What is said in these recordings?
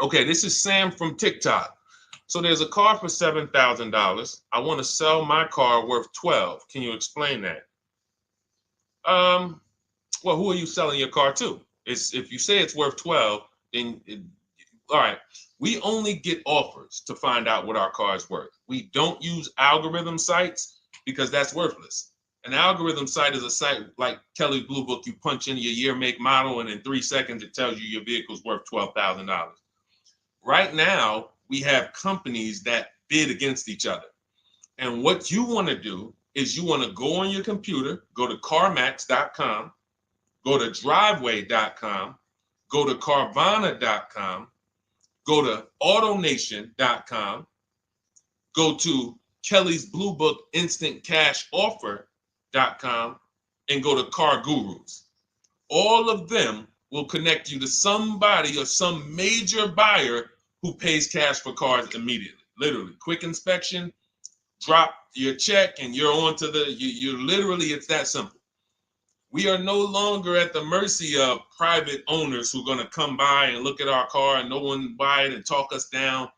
Okay, this is Sam from TikTok. So there's a car for $7,000. I want to sell my car worth 12. Can you explain that? Um, well, who are you selling your car to? It's if you say it's worth 12, then all right. We only get offers to find out what our car is worth. We don't use algorithm sites because that's worthless. An algorithm site is a site like Kelly's Blue Book. You punch in your year, make, model, and in 3 seconds it tells you your vehicle's worth $12,000. Right now, we have companies that bid against each other. And what you want to do is you want to go on your computer, go to CarMax.com, go to Driveway.com, go to Carvana.com, go to AutoNation.com, go to Kelly's Blue Book Instant Cash Offer.com, and go to Car Gurus. All of them will connect you to somebody or some major buyer who pays cash for cars immediately. Literally, quick inspection, drop your check, and you're on to you literally, it's that simple. We are no longer at the mercy of private owners who are going to come by and look at our car and no one buy it and talk us down.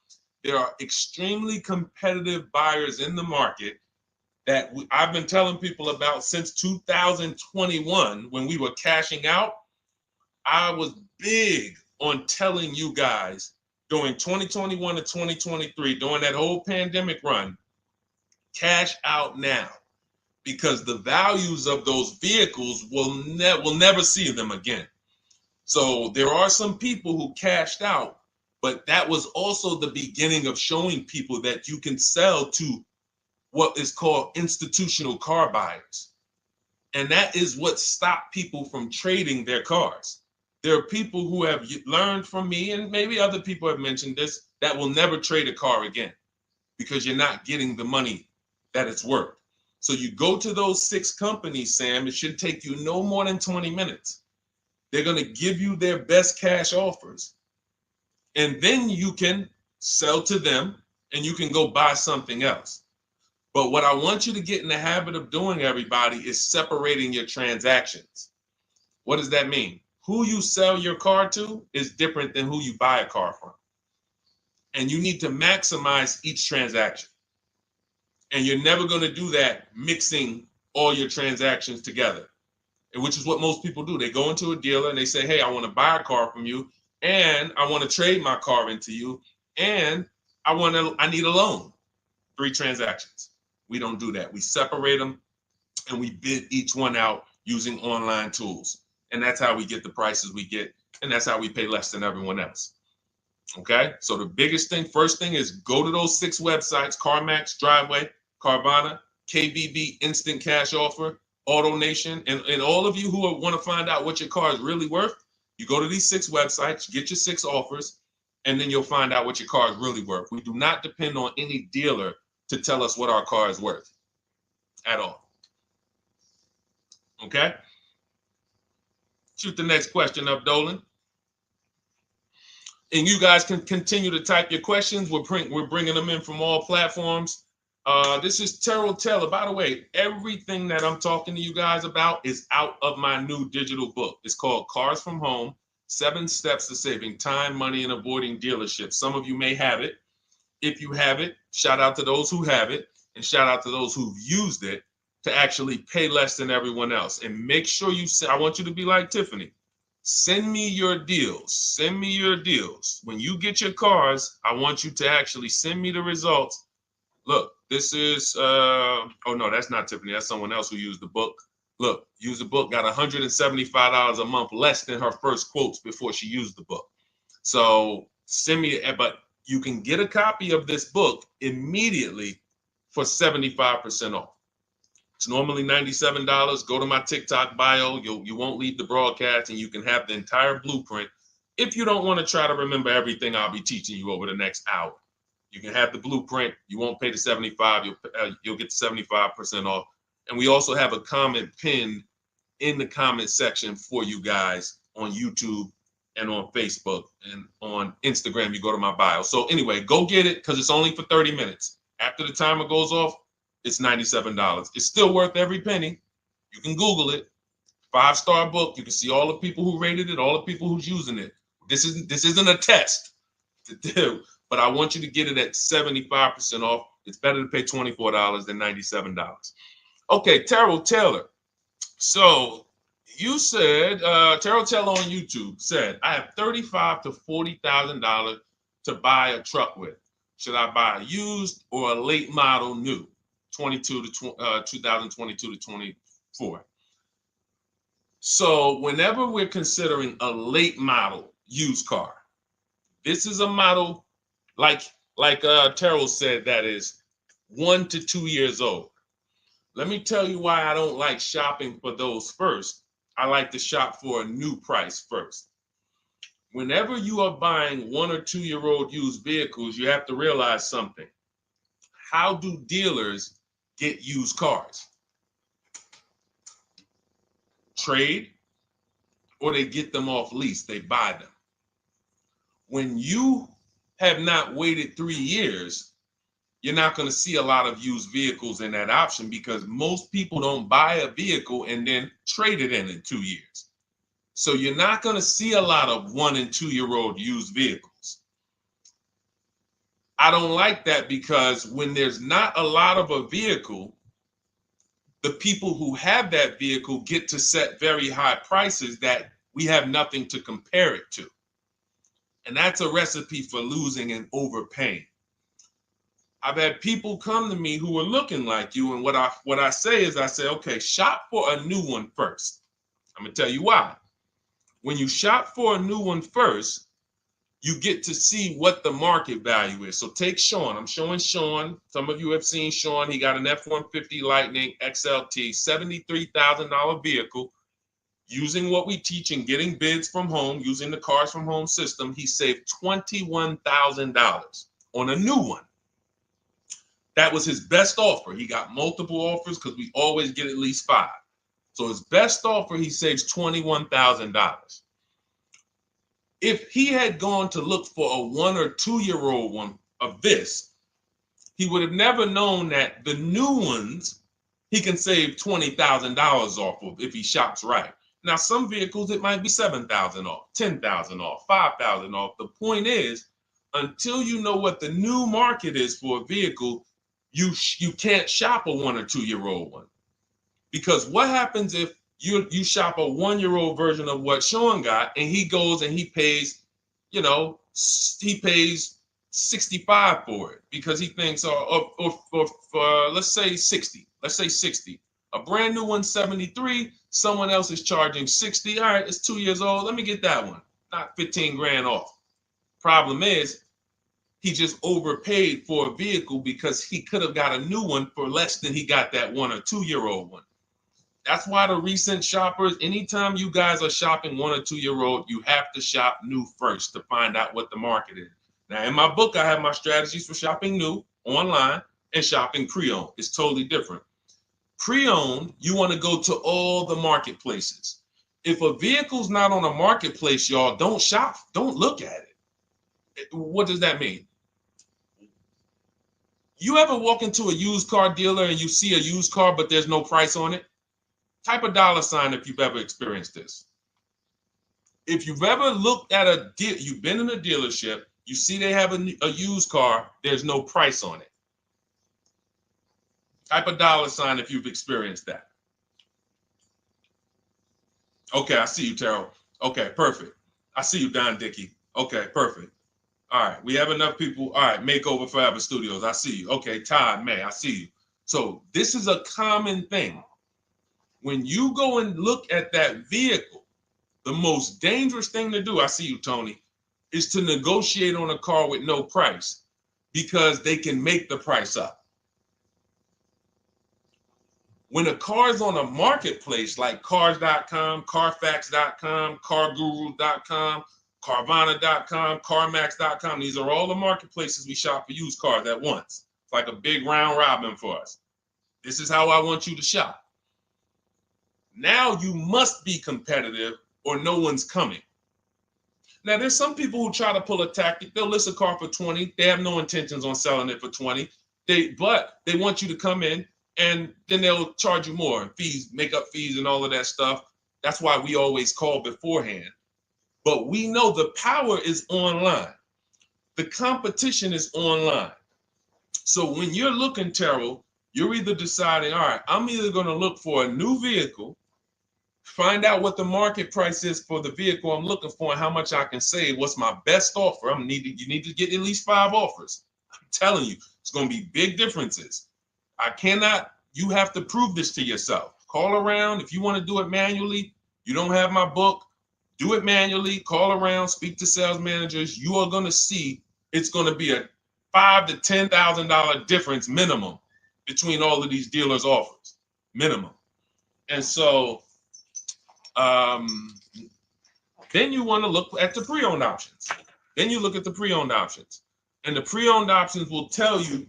There are extremely competitive buyers in the market that I've been telling people about since 2021 when we were cashing out. I was big on telling you guys during 2021 to 2023, during that whole pandemic run, cash out now, because the values of those vehicles will never see them again. So there are some people who cashed out, but that was also the beginning of showing people that you can sell to what is called institutional car buyers. And that is what stopped people from trading their cars. There are people who have learned from me, and maybe other people have mentioned this, that will never trade a car again because you're not getting the money that it's worth. So you go to those 6 companies, Sam, it should take you no more than 20 minutes. They're going to give you their best cash offers. And then you can sell to them and you can go buy something else. But what I want you to get in the habit of doing, everybody, is separating your transactions. What does that mean? Who you sell your car to is different than who you buy a car from. And you need to maximize each transaction. And you're never going to do that mixing all your transactions together, which is what most people do. They go into a dealer and they say, hey, I want to buy a car from you, and I want to trade my car into you, and I need a loan. 3 transactions. We don't do that. We separate them and we bid each one out using online tools. And that's how we get the prices we get. And that's how we pay less than everyone else. Okay. So the biggest thing, first thing, is go to those 6 websites: CarMax, Driveway, Carvana, KBB, Instant Cash Offer, AutoNation. And all of you who want to find out what your car is really worth, you go to these 6 websites, get your 6 offers, and then you'll find out what your car is really worth. We do not depend on any dealer to tell us what our car is worth at all. Okay? Shoot the next question up, Dolan. And you guys can continue to type your questions. We're bringing them in from all platforms. This is Terrell Taylor. By the way, everything that I'm talking to you guys about is out of my new digital book. It's called Cars from Home, 7 Steps to Saving Time, Money, and Avoiding Dealerships. Some of you may have it. If you have it, shout out to those who have it, and shout out to those who've used it to actually pay less than everyone else. And make sure I want you to be like Tiffany. Send me your deals. Send me your deals. When you get your cars, I want you to actually send me the results. Look, this is, oh no, that's not Tiffany. That's someone else who used the book. Look, used the book, got $175 a month less than her first quotes before she used the book. So send me, but you can get a copy of this book immediately for 75% off. It's normally $97. Go to my TikTok bio. You won't leave the broadcast, and you can have the entire blueprint. If you don't want to try to remember everything I'll be teaching you over the next hour, you can have the blueprint. You won't pay the $75. You'll get the 75% off. And we also have a comment pinned in the comment section for you guys on YouTube and on Facebook, and on Instagram. You go to my bio. So anyway, go get it, because it's only for 30 minutes. After the timer goes off, it's $97. It's still worth every penny. You can Google it. 5-star book. You can see all the people who rated it, all the people who's using it. This isn't a test. to do, but I want you to get it at 75% off. It's better to pay $24 than $97. Okay, Terrell Taylor. So you said, Terrell Taylor on YouTube said, I have $35,000 to $40,000 to buy a truck with. Should I buy a used or a late model new, 2022 to 24? So whenever we're considering a late model used car, this is a model like Terrell said that is 1 to 2 years old. Let me tell you why I don't like shopping for those first. I like to shop for a new price first. Whenever you are buying 1 or 2 year old used vehicles, you have to realize something. How do dealers get used cars? Trade, or they get them off lease, they buy them. When you have not waited 3 years, you're not going to see a lot of used vehicles in that option because most people don't buy a vehicle and then trade it in 2 years. So you're not going to see a lot of 1 and 2 year old used vehicles. I don't like that because when there's not a lot of a vehicle, the people who have that vehicle get to set very high prices that we have nothing to compare it to. And that's a recipe for losing and overpaying. I've had people come to me who are looking like you, and what I say is, I say, okay, shop for a new one first. I'm gonna tell you why. When you shop for a new one first, you get to see what the market value is. So take Sean. I'm showing Sean. Some of you have seen Sean. He got an F-150 Lightning XLT, $73,000 vehicle. Using what we teach and getting bids from home, using the Cars from Home system, he saved $21,000 on a new one. That was his best offer. He got multiple offers because we always get at least 5. So his best offer, he saves $21,000. If he had gone to look for a 1 or 2 year old one of this, he would have never known that the new ones he can save $20,000 off of if he shops right. Now, some vehicles, it might be $7,000 off, $10,000 off, $5,000 off. The point is, until you know what the new market is for a vehicle, you can't shop a 1 or 2 year old one. Because what happens if you shop a 1 year old version of what Sean got and he goes and he pays, he pays 65 for it because he thinks, or let's say 60. Let's say 60. A brand new one, 73. Someone else is charging 60. All right, it's 2 years old. Let me get that one. Not 15 grand off. Problem is, he just overpaid for a vehicle because he could have got a new one for less than he got that 1 or 2 year old one. That's why the recent shoppers, anytime you guys are shopping 1 or 2 year old, you have to shop new first to find out what the market is. Now, in my book, I have my strategies for shopping new online and shopping pre-owned. It's totally different. Pre-owned, you want to go to all the marketplaces. If a vehicle's not on a marketplace, y'all, don't shop. Don't look at it. What does that mean? You ever walk into a used car dealer and you see a used car, but there's no price on it? Type a $ if you've ever experienced this. If you've ever looked at a deal, you've been in a dealership, you see they have a used car, there's no price on it. Type a $ if you've experienced that. Okay, I see you, Terrell. Okay, perfect. I see you, Don Dickey. Okay, perfect. All right, we have enough people. All right, Makeover Forever Studios. I see you. Okay, Todd May, I see you. So this is a common thing. When you go and look at that vehicle, the most dangerous thing to do, I see you, Tony, is to negotiate on a car with no price because they can make the price up. When a car is on a marketplace like cars.com, carfax.com, carguru.com, carvana.com, carmax.com, these are all the marketplaces we shop for used cars at once. It's like a big round robin for us. This is how I want you to shop. Now you must be competitive or no one's coming. Now there's some people who try to pull a tactic. They'll list a car for 20. They have no intentions on selling it for 20. But they want you to come in and then they'll charge you more, fees, makeup fees and all of that stuff. That's why we always call beforehand. But we know the power is online. The competition is online. So when you're looking, Terrell, you're either deciding, all right, I'm either going to look for a new vehicle, find out what the market price is for the vehicle I'm looking for and how much I can save. What's my best offer? You need to get at least 5 offers. I'm telling you, it's going to be big differences. You have to prove this to yourself. Call around. If you want to do it manually, you don't have my book, do it manually, call around, speak to sales managers. You are going to see it's going to be a $5,000 to $10,000 difference minimum between all of these dealers' offers, minimum. And so then you want to look at the pre-owned options. Then you look at the pre-owned options. And the pre-owned options will tell you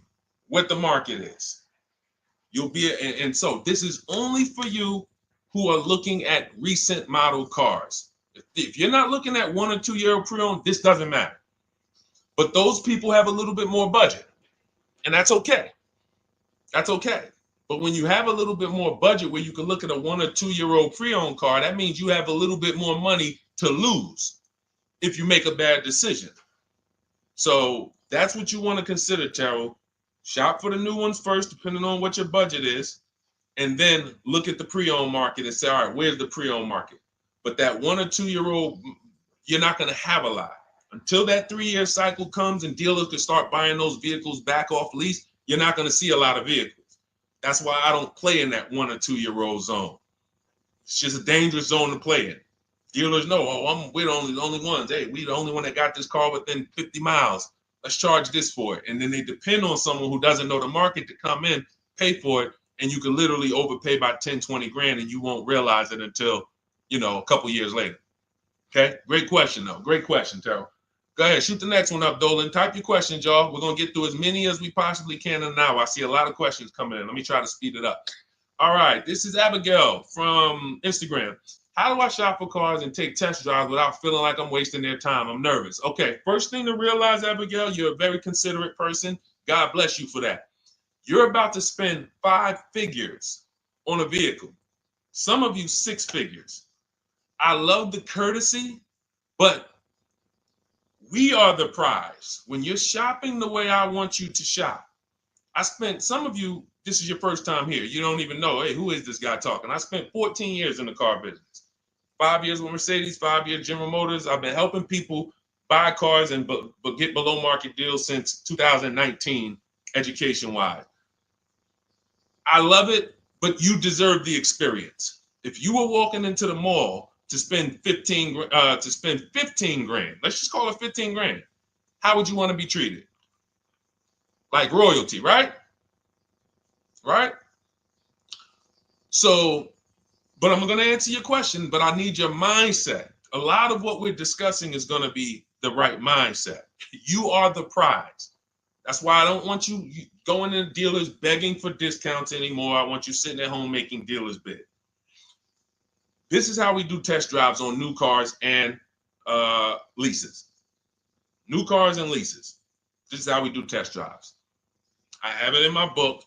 what the market is. And so this is only for you who are looking at recent model cars. If you're not looking at 1 or 2 year old pre-owned, this doesn't matter. But those people have a little bit more budget, and that's okay. That's okay. But when you have a little bit more budget where you can look at a 1 or 2 year old pre-owned car, that means you have a little bit more money to lose if you make a bad decision. So that's what you want to consider, Terrell. Shop for the new ones first, depending on what your budget is, and then look at the pre-owned market and say, all right, where's the pre-owned market? But that 1 or 2 year old, you're not going to have a lot. Until that 3 year cycle comes and dealers can start buying those vehicles back off lease, you're not going to see a lot of vehicles. That's why I don't play in that 1 or 2 year old zone. It's just a dangerous zone to play in. Dealers know, we're the only ones. Hey, we the only one that got this car within 50 miles. Let's charge this for it. And then they depend on someone who doesn't know the market to come in, pay for it, and you can literally overpay by 10, 20 grand and you won't realize it until, a couple years later. Okay, great question though. Great question, Terrell. Go ahead, shoot the next one up, Dolan. Type your questions, y'all. We're going to get through as many as we possibly can in an hour. I see a lot of questions coming in. Let me try to speed it up. All right, this is Abigail from Instagram. How do I shop for cars and take test drives without feeling like I'm wasting their time? I'm nervous. Okay, first thing to realize, Abigail, you're a very considerate person. God bless you for that. You're about to spend 5 figures on a vehicle. Some of you 6 figures. I love the courtesy, but we are the prize. When you're shopping the way I want you to shop, some of you, this is your first time here. You don't even know, hey, who is this guy talking? I spent 14 years in the car business. 5 years with Mercedes, 5 years General Motors. I've been helping people buy cars and get below market deals since 2019, education-wise. I love it, but you deserve the experience. If you were walking into the mall to spend 15 grand, let's just call it 15 grand. How would you want to be treated? Like royalty, right? Right? So, but I'm going to answer your question, but I need your mindset. A lot of what we're discussing is going to be the right mindset. You are the prize. That's why I don't want you going to dealers begging for discounts anymore. I want you sitting at home making dealers bid. This is how we do test drives on new cars and leases. New cars and leases. This is how we do test drives. I have it in my book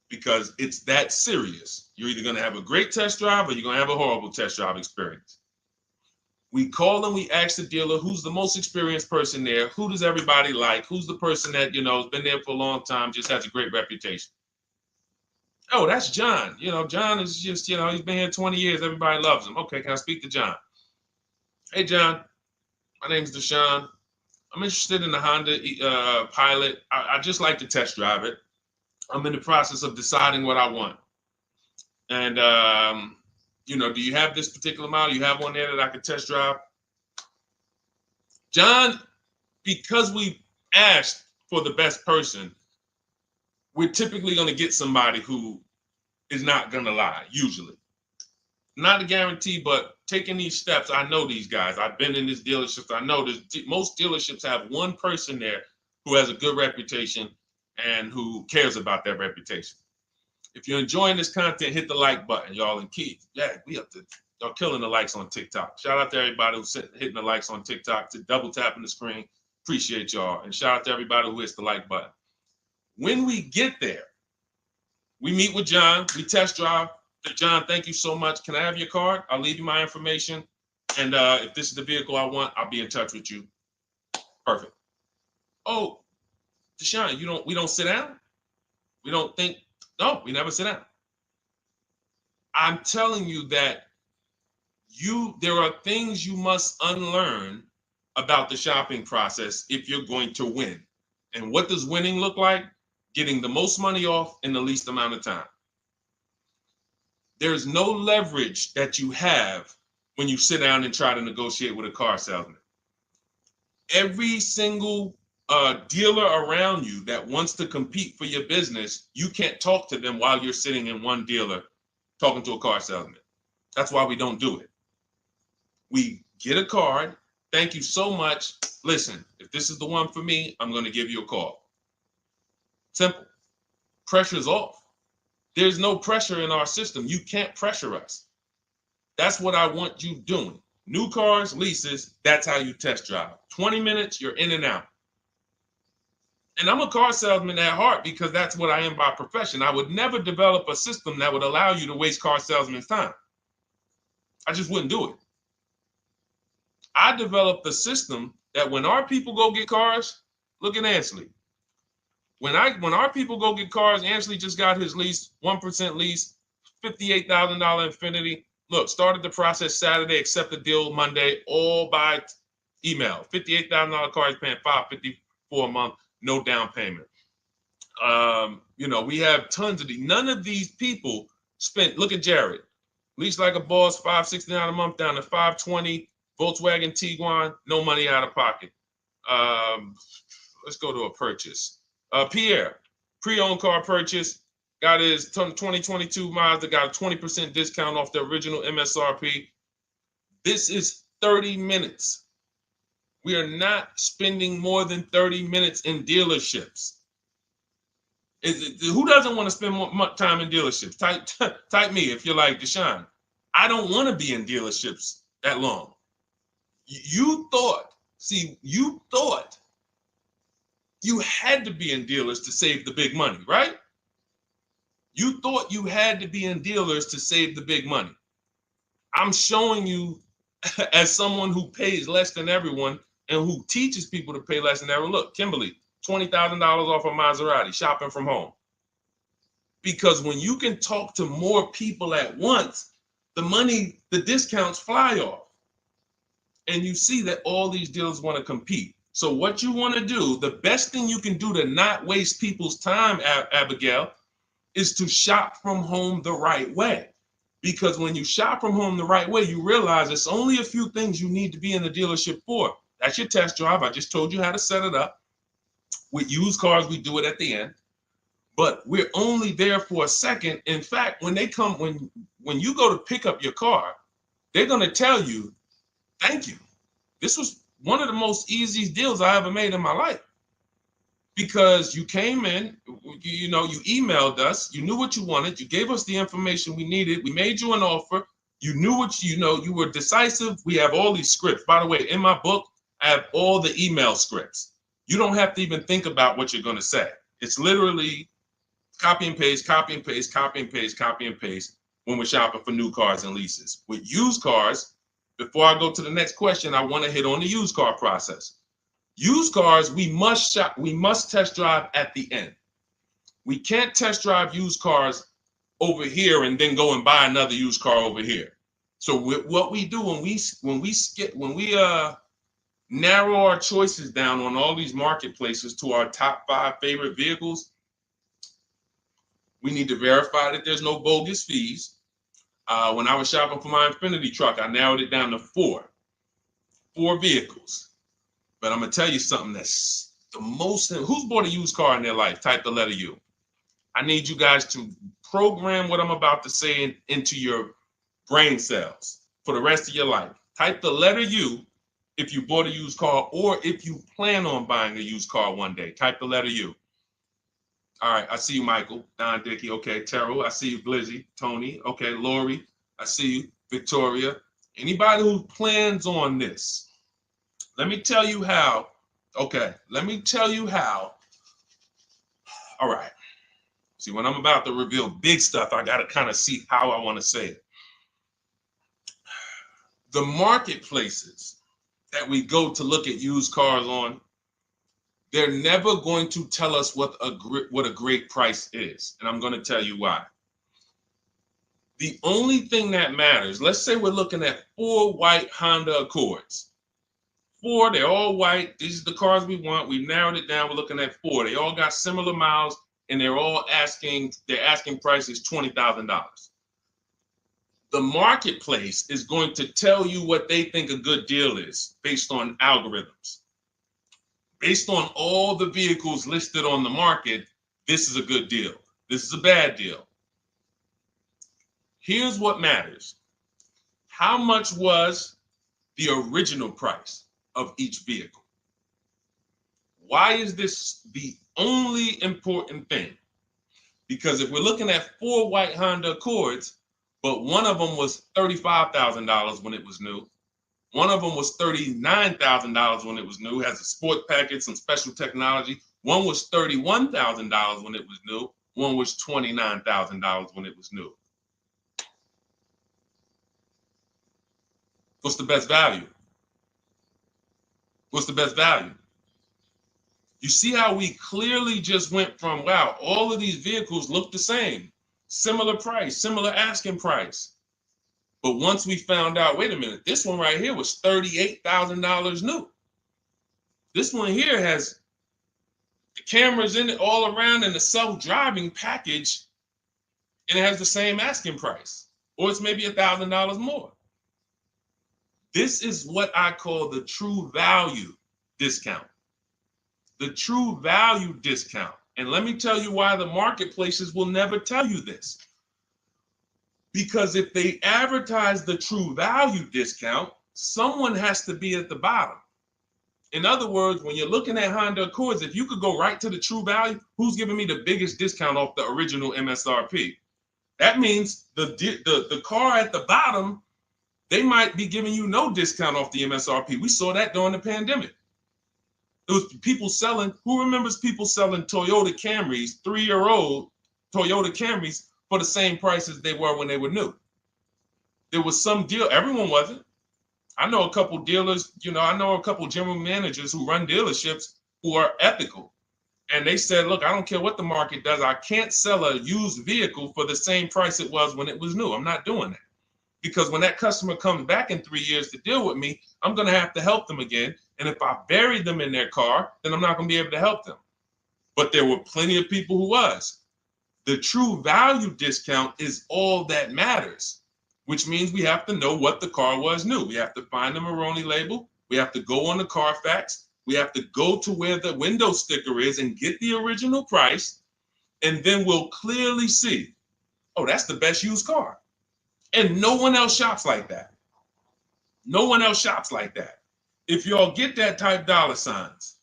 because it's that serious. You're either going to have a great test drive or you're going to have a horrible test drive experience. We call and we ask the dealer, who's the most experienced person there? Who does everybody like? Who's the person that, has been there for a long time, just has a great reputation? Oh, that's John. John is just, he's been here 20 years. Everybody loves him. Okay, can I speak to John? Hey, John, my name's Deshone. I'm interested in the Honda Pilot. I just like to test drive it. I'm in the process of deciding what I want. And, do you have this particular model? You have one there that I could test drive? John, because we asked for the best person, we're typically going to get somebody who is not going to lie, usually. Not a guarantee, but taking these steps, I know these guys. I've been in this dealership. I know most dealerships have one person there who has a good reputation and who cares about that reputation. If you're enjoying this content, hit the like button, y'all. And Keith, y'all killing the likes on TikTok. Shout out to everybody who's hitting the likes on TikTok, to double tapping the screen. Appreciate y'all. And shout out to everybody who hits the like button. When we get there, we meet with John. We test drive. John, thank you so much. Can I have your card? I'll leave you my information. And if this is the vehicle I want, I'll be in touch with you. Perfect. Oh, Deshone, we don't sit down? We don't think, no, we never sit down. I'm telling you that there are things you must unlearn about the shopping process if you're going to win. And what does winning look like? Getting the most money off in the least amount of time. There's no leverage that you have when you sit down and try to negotiate with a car salesman. Every single dealer around you that wants to compete for your business, you can't talk to them while you're sitting in one dealer talking to a car salesman. That's why we don't do it. We get a card. Thank you so much. Listen, if this is the one for me, I'm going to give you a call. Simple. Pressure's off. There's no pressure in our system. You can't pressure us. That's what I want you doing. New cars, leases, that's how you test drive. 20 minutes, you're in and out. And I'm a car salesman at heart because that's what I am by profession. I would never develop a system that would allow you to waste car salesmen's time. I just wouldn't do it. I developed a system that when our people go get cars, look at Ansley. When our people go get cars, Ansley just got his lease, 1% lease, $58,000 Infiniti. Look, started the process Saturday, accept the deal Monday, all by email. $58,000 car, he's paying $554 a month, no down payment. We have tons of these. None of these people spent, look at Jared, lease like a boss, $569 a month down to $520, Volkswagen Tiguan, no money out of pocket. Let's go to a purchase. Pierre, pre-owned car purchase, got his 2022 Mazda, got a 20% discount off the original MSRP. This is 30 minutes. We are not spending more than 30 minutes in dealerships. Who doesn't want to spend more time in dealerships? Type me if you're like Deshone. I don't want to be in dealerships that long. You thought you had to be in dealers to save the big money, right? You thought you had to be in dealers to save the big money. I'm showing you as someone who pays less than everyone and who teaches people to pay less than everyone. Look, Kimberly, $20,000 off a Maserati, shopping from home. Because when you can talk to more people at once, the discounts fly off. And you see that all these dealers want to compete. So what you want to do, the best thing you can do to not waste people's time, Abigail, is to shop from home the right way. Because when you shop from home the right way, you realize it's only a few things you need to be in the dealership for. That's your test drive. I just told you how to set it up. With used cars, we do it at the end. But we're only there for a second. In fact, when you go to pick up your car, they're going to tell you, thank you. This was one of the most easiest deals I ever made in my life. Because you came in, you emailed us, you knew what you wanted, you gave us the information we needed, we made you an offer, you knew what you were decisive. We have all these scripts. By the way, in my book, I have all the email scripts. You don't have to even think about what you're going to say. It's literally copy and paste, copy and paste, copy and paste, copy and paste when we're shopping for new cars and leases. With used cars, before I go to the next question, I want to hit on the used car process. Used cars, we must test drive at the end. We can't test drive used cars over here and then go and buy another used car over here. So what we do when we narrow our choices down on all these marketplaces to our top 5 favorite vehicles, we need to verify that there's no bogus fees. When I was shopping for my Infiniti truck, I narrowed it down to 4 vehicles. But I'm going to tell you something that's the most, who's bought a used car in their life? Type the letter U. I need you guys to program what I'm about to say into your brain cells for the rest of your life. Type the letter U if you bought a used car or if you plan on buying a used car one day. Type the letter U. All right, I see you, Michael. Don Dickey, okay. Terrell, I see you. Glizzy, Tony, okay. Lori, I see you. Victoria. Anybody who plans on this, let me tell you how. Okay, let me tell you how. All right. See, when I'm about to reveal big stuff, I got to kind of see how I want to say it. The marketplaces that we go to look at used cars on, They're never going to tell us what a great price is. And I'm going to tell you why. The only thing that matters, let's say we're looking at 4 white Honda Accords. 4, they're all white. These are the cars we want. We've narrowed it down. We're looking at 4. They all got similar miles, and they're asking price is $20,000. The marketplace is going to tell you what they think a good deal is based on algorithms. Based on all the vehicles listed on the market, this is a good deal. This is a bad deal. Here's what matters. How much was the original price of each vehicle? Why is this the only important thing? Because if we're looking at 4 white Honda Accords, but one of them was $35,000 when it was new, one of them was $39,000 when it was new, has a sport package, some special technology. One was $31,000 when it was new. One was $29,000 when it was new. What's the best value? What's the best value? You see how we clearly just went from, wow, all of these vehicles look the same, similar price, similar asking price. But once we found out, wait a minute, this one right here was $38,000 new. This one here has the cameras in it all around and the self-driving package, and it has the same asking price, or it's maybe $1,000 more. This is what I call the true value discount. The true value discount. And let me tell you why the marketplaces will never tell you this. Because if they advertise the true value discount, someone has to be at the bottom. In other words, when you're looking at Honda Accords, if you could go right to the true value, who's giving me the biggest discount off the original MSRP? That means the car at the bottom, they might be giving you no discount off the MSRP. We saw that during the pandemic. It was people selling, who remembers people selling Toyota Camrys, 3-year-old Toyota Camrys for the same price as they were when they were new? There was some deal, everyone wasn't. I know a couple dealers, I know a couple general managers who run dealerships who are ethical. And they said, look, I don't care what the market does. I can't sell a used vehicle for the same price it was when it was new. I'm not doing that. Because when that customer comes back in 3 years to deal with me, I'm going to have to help them again. And if I bury them in their car, then I'm not going to be able to help them. But there were plenty of people who was. The true value discount is all that matters, which means we have to know what the car was new. We have to find the Maroni label. We have to go on the Carfax. We have to go to where the window sticker is and get the original price. And then we'll clearly see, oh, that's the best used car. And no one else shops like that. No one else shops like that. If y'all get that, type dollar signs.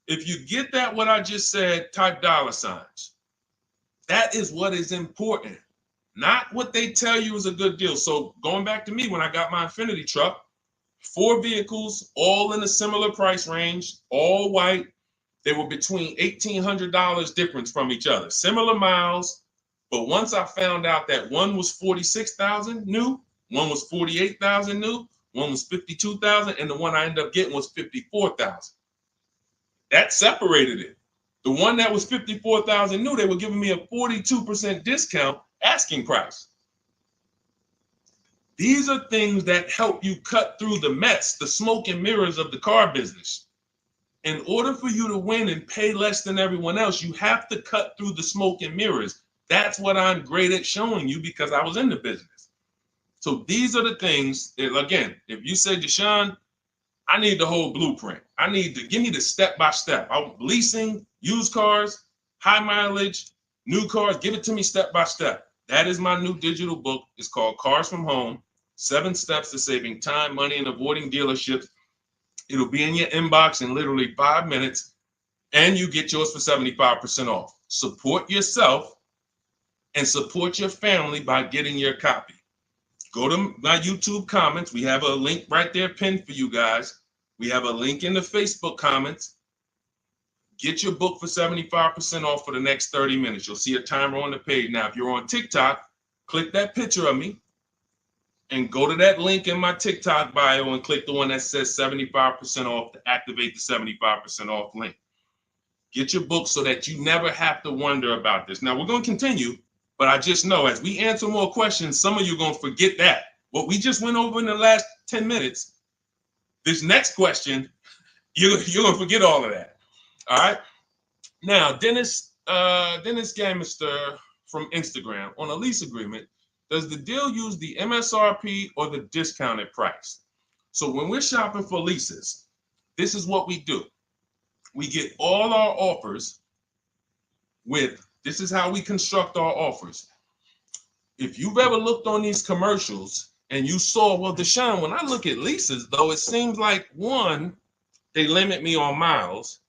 If you get that, what I just said, type dollar signs. That is what is important, not what they tell you is a good deal. So going back to me, when I got my Infiniti truck, 4 vehicles, all in a similar price range, all white. They were between $1,800 difference from each other, similar miles. But once I found out that one was 46,000 new, one was 48,000 new, one was 52,000, and the one I ended up getting was 54,000. That separated it. The one that was 54,000 new, they were giving me a 42% discount asking price. These are things that help you cut through the mess, the smoke and mirrors of the car business. In order for you to win and pay less than everyone else, you have to cut through the smoke and mirrors. That's what I'm great at showing you because I was in the business. So these are the things that, again, if you say, Deshone, I need the whole blueprint. I need to give me the step-by-step. I'm leasing, used cars, high mileage, new cars. Give it to me step-by-step. That is my new digital book. It's called Cars from Home, 7 Steps to Saving Time, Money, and Avoiding Dealerships. It'll be in your inbox in literally 5 minutes, and you get yours for 75% off. Support yourself and support your family by getting your copy. Go to my YouTube comments. We have a link right there pinned for you guys. We have a link in the Facebook comments. Get your book for 75% off for the next 30 minutes. You'll see a timer on the page. Now, if you're on TikTok, click that picture of me and go to that link in my TikTok bio and click the one that says 75% off to activate the 75% off link. Get your book so that you never have to wonder about this. Now, we're going to continue, but I just know as we answer more questions, some of you are going to forget that. What we just went over in the last 10 minutes, this next question, you're going to forget all of that. All right? Now, Dennis Gamister from Instagram, on a lease agreement, does the deal use the MSRP or the discounted price? So when we're shopping for leases, this is what we do. We get all our offers this is how we construct our offers. If you've ever looked on these commercials and you saw, well, Deshone, when I look at leases, though, it seems like, one, they limit me on miles.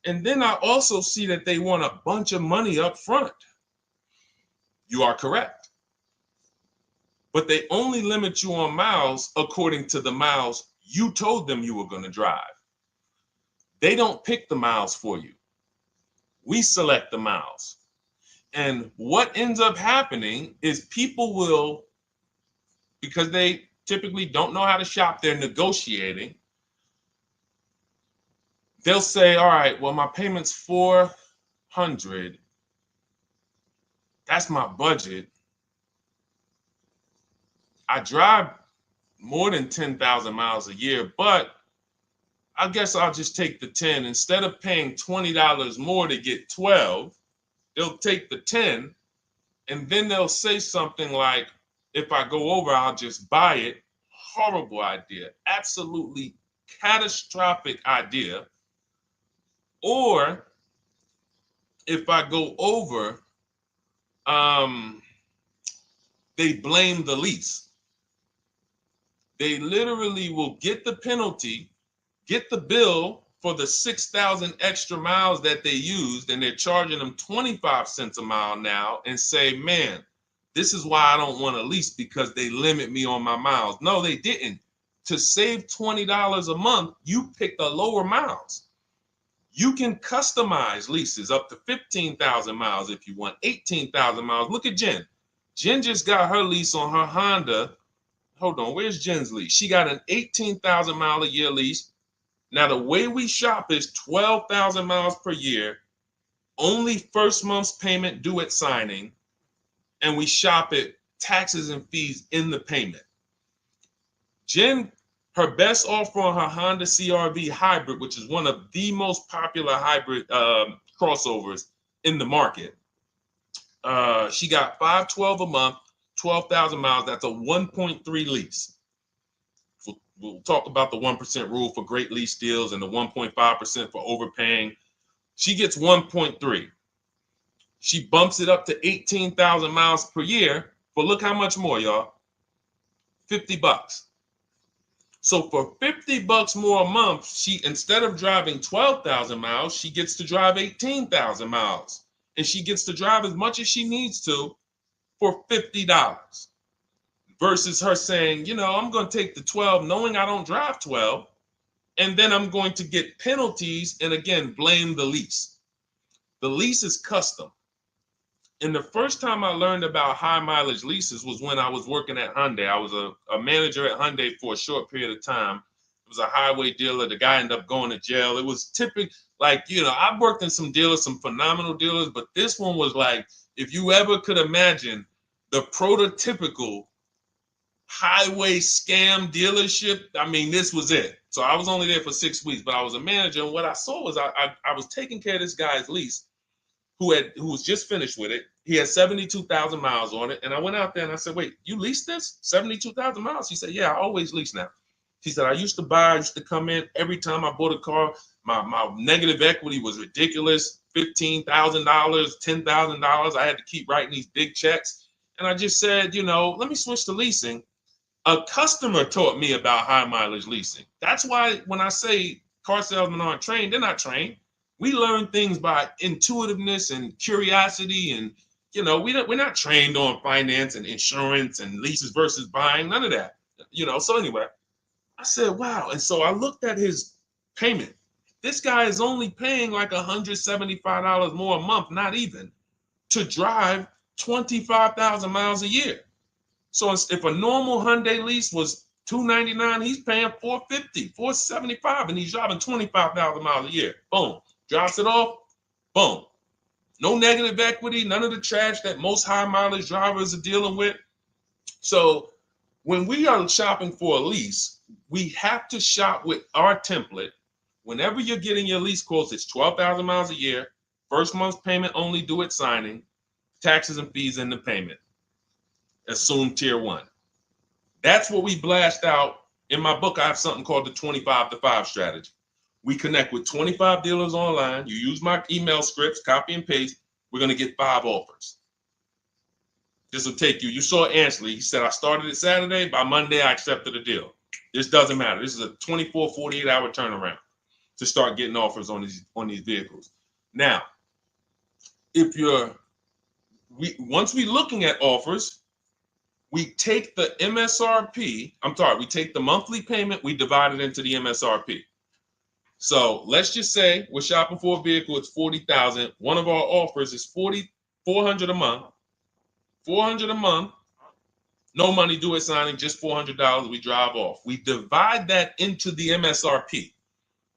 And then I also see that they want a bunch of money up front. You are correct. But they only limit you on miles according to the miles you told them you were going to drive. They don't pick the miles for you. We select the miles. And what ends up happening is people will, because they typically don't know how to shop, they're negotiating. They'll say, all right, well, my payment's $400. That's my budget. I drive more than 10,000 miles a year, but I guess I'll just take the 10. Instead of paying $20 more to get 12, they'll take the 10, and then they'll say something like, if I go over, I'll just buy it. Horrible idea. Absolutely catastrophic idea. Or if I go over, they blame the lease. They literally will get the penalty, get the bill for the 6,000 extra miles that they used, and they're charging them 25 cents a mile now, and say, man, this is why I don't want to lease, because they limit me on my miles. No, they didn't. To save $20 a month, you pick the lower miles. You can customize leases up to 15,000 miles if you want, 18,000 miles. Look at Jen. Jen just got her lease on her Honda. Hold on, where's Jen's lease? She got an 18,000 mile a year lease. Now, the way we shop is 12,000 miles per year, only first month's payment due at signing, and we shop it taxes and fees in the payment. Jen, her best offer on her Honda CR-V hybrid, which is one of the most popular hybrid crossovers in the market, she got $512 a month, 12,000 miles. That's a 1.3 lease. We'll talk about the 1% rule for great lease deals and the 1.5% for overpaying. She gets 1.3. She bumps it up to 18,000 miles per year. But look how much more, y'all. $50. So for $50 more a month, she, instead of driving 12,000 miles, she gets to drive 18,000 miles. And she gets to drive as much as she needs to for $50. Versus her saying, you know, I'm going to take the 12 knowing I don't drive 12, and then I'm going to get penalties and, again, blame the lease. The lease is custom. And the first time I learned about high mileage leases was when I was working at Hyundai. I was a manager at Hyundai for a short period of time. It was a highway dealer. The guy ended up going to jail. It was typical, like, you know, I've worked in some dealers, some phenomenal dealers, but this one was like, if you ever could imagine the prototypical highway scam dealership, I mean, this was it. So I was only there for 6 weeks, but I was a manager, and what I saw was I was taking care of this guy's lease who was just finished with it. He had 72,000 miles on it, and I went out there and I said, wait, you leased this? 72,000 miles? He said, yeah, I always lease now. He said, I used to come in every time I bought a car, my negative equity was ridiculous, $15,000, $10,000. I had to keep writing these big checks. And I just said, you know, let me switch to leasing. A customer taught me about high mileage leasing. That's why when I say car salesmen aren't trained, they're not trained. We learn things by intuitiveness and curiosity, and you know, we're not trained on finance and insurance and leases versus buying, none of that. You know, so anyway, I said, wow. And so I looked at his payment. This guy is only paying like $175 more a month, not even, to drive 25,000 miles a year. So if a normal Hyundai lease was $299, he's paying $450, $475, and he's driving 25,000 miles a year. Boom, drops it off, Boom. No negative equity, none of the trash that most high mileage drivers are dealing with. So when we are shopping for a lease, we have to shop with our template. Whenever you're getting your lease quotes, it's 12,000 miles a year, first month's payment only due at signing, taxes and fees in the payment. Assume tier 1. That's what we blast out. In my book, I have something called the 25 to 5 strategy. We connect with 25 dealers online. You use my email scripts, copy and paste. We're going to get 5 offers. This will take you. You saw Ansley. He said, I started it Saturday. By Monday, I accepted a deal. This doesn't matter. This is a 24, 48-hour turnaround to start getting offers on these vehicles. Now, once we're looking at offers, we take the MSRP. We take the monthly payment. We divide it into the MSRP. So let's just say we're shopping for a vehicle. It's $40,000. One of our offers is $400 a month. $400 a month. No money due at signing, just $400. We drive off. We divide that into the MSRP,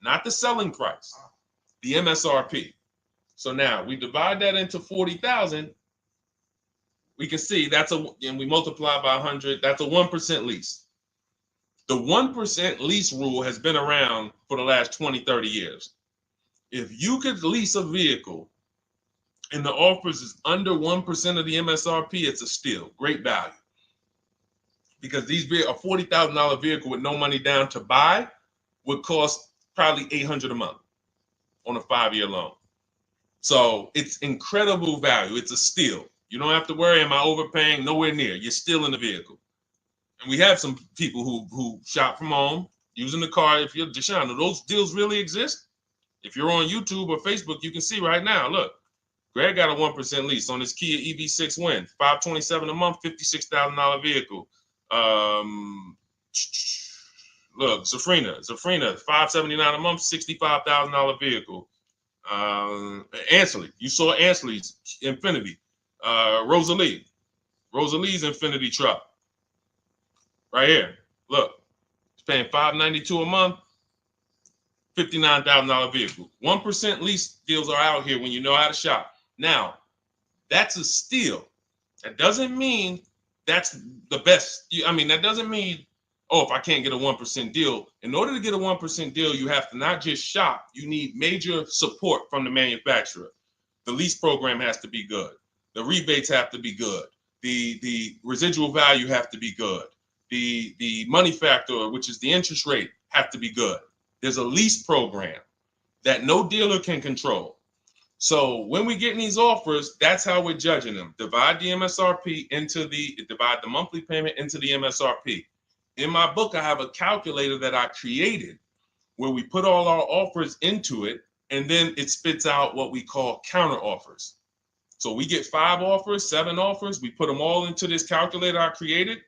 not the selling price, the MSRP. So now we divide that into 40,000. We can see and we multiply by 100. That's a 1% lease. The 1% lease rule has been around for the last 20, 30 years. If you could lease a vehicle and the offers is under 1% of the MSRP, it's a steal. Great value. Because a $40,000 vehicle with no money down to buy would cost probably $800 a month on a 5-year loan. So it's incredible value. It's a steal. You don't have to worry, am I overpaying? Nowhere near. You're still in the vehicle. And we have some people who shop from home using the car. If you're Deshone, do those deals really exist? If you're on YouTube or Facebook, you can see right now. Look, Greg got a 1% lease on his Kia EV6 Win, $527 a month, $56,000 vehicle. Look, Zafrina, $579 a month, $65,000 vehicle. Ansley, you saw Ansley's Infinity. Rosalie's Infinity truck. Right here. Look, it's paying $592 a month, $59,000 vehicle. 1% lease deals are out here when you know how to shop. Now, that's a steal. That doesn't mean that's the best. That doesn't mean, if I can't get a 1% deal. In order to get a 1% deal, you have to not just shop. You need major support from the manufacturer. The lease program has to be good. The rebates have to be good. The residual value have to be good. The money factor, which is the interest rate, have to be good. There's a lease program that no dealer can control. So when we get these offers, that's how we're judging them. Divide the monthly payment into the MSRP. In my book, I have a calculator that I created where we put all our offers into it, and then it spits out what we call counter offers. So we get 5 offers, 7 offers. We put them all into this calculator I created.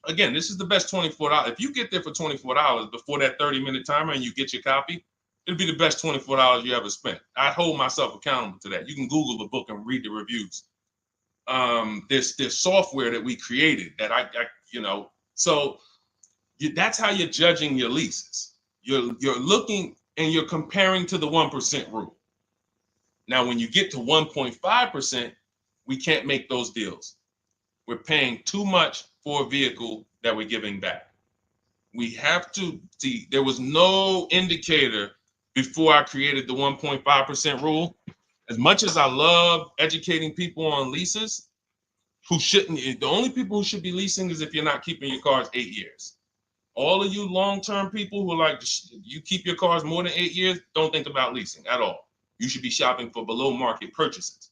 Again, this is the best $24. If you get there for $24 before that 30-minute timer and you get your copy, it'll be the best $24 you ever spent. I hold myself accountable to that. You can Google the book and read the reviews. There's software that we created that that's how you're judging your leases. You're looking and you're comparing to the 1% rule. Now, when you get to 1.5%, we can't make those deals. We're paying too much for a vehicle that we're giving back. We have to see, there was no indicator before I created the 1.5% rule. As much as I love educating people on leases, the only people who should be leasing is if you're not keeping your cars 8 years. All of you long-term people who you keep your cars more than 8 years, don't think about leasing at all. You should be shopping for below market purchases.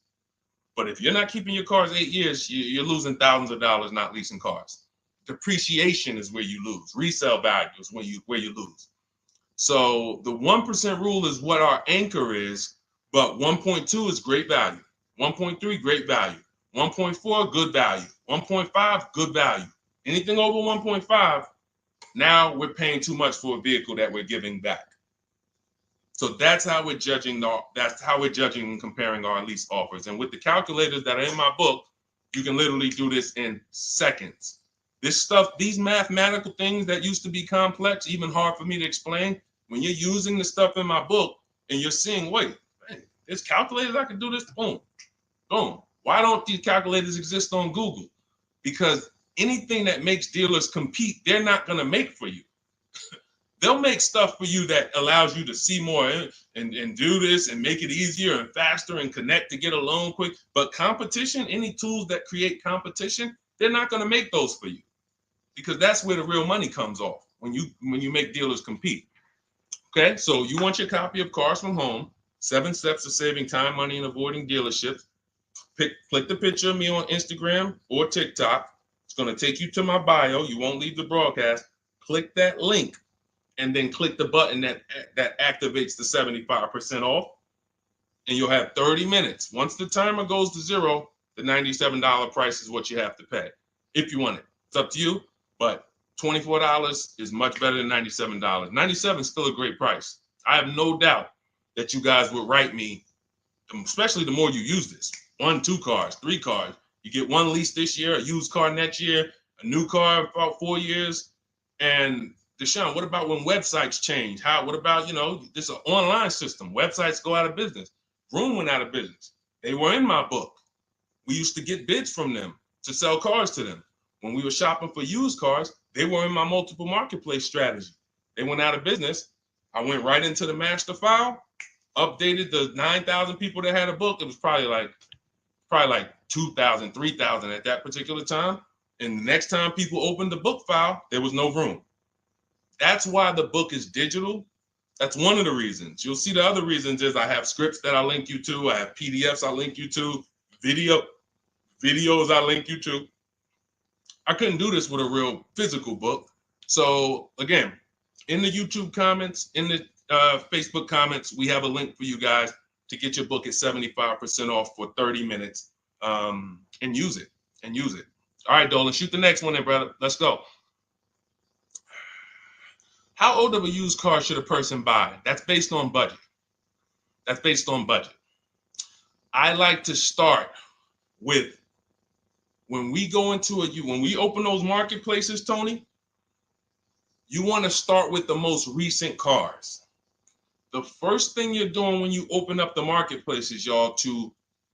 But if you're not keeping your cars 8 years, you're losing thousands of dollars not leasing cars. Depreciation is where you lose. Resale value is where you lose. So the 1% rule is what our anchor is, but 1.2 is great value. 1.3, great value. 1.4, good value. 1.5, good value. Anything over 1.5, now we're paying too much for a vehicle that we're giving back. So that's how we're judging. That's how we're judging and comparing our lease offers. And with the calculators that are in my book, you can literally do this in seconds. This stuff, these mathematical things that used to be complex, even hard for me to explain, when you're using the stuff in my book and you're seeing, wait, There's calculators I can do this. Boom, boom. Why don't these calculators exist on Google? Because anything that makes dealers compete, they're not going to make for you. They'll make stuff for you that allows you to see more and do this and make it easier and faster and connect to get a loan quick. But competition, any tools that create competition, they're not going to make those for you, because that's where the real money comes off when you make dealers compete. Okay, so you want your copy of Cars from Home, 7 Steps to Saving Time, Money, and Avoiding Dealerships. Click the picture of me on Instagram or TikTok. It's going to take you to my bio. You won't leave the broadcast. Click that link and then click the button that activates the 75% off, and you'll have 30 minutes. Once the timer goes to 0, the $97 price is what you have to pay if you want it. It's up to you, but $24 is much better than $97. $97 is still a great price. I have no doubt that you guys would write me, especially the more you use this. 1, 2 cars, 3 cars. You get 1 lease this year, a used car next year, a new car in about 4 years. And Deshone, what about when websites change? What about, this is an online system. Websites go out of business. Vroom went out of business. They were in my book. We used to get bids from them to sell cars to them. When we were shopping for used cars, they were in my multiple marketplace strategy. They went out of business. I went right into the master file, updated the 9,000 people that had a book. It was probably like 2,000, 3,000 at that particular time. And the next time people opened the book file, there was no room. That's why the book is digital. That's one of the reasons. You'll see the other reasons is I have scripts that I link you to. I have PDFs I link you to. Videos I link you to. I couldn't do this with a real physical book. So again, in the YouTube comments, in the Facebook comments, we have a link for you guys to get your book at 75% off for 30 minutes and use it. All right, Dolan, shoot the next one then, brother. Let's go. How old of a used car should a person buy? That's based on budget. I like to start with, when we open those marketplaces, Tony, you want to start with the most recent cars. The first thing you're doing when you open up the marketplaces, y'all,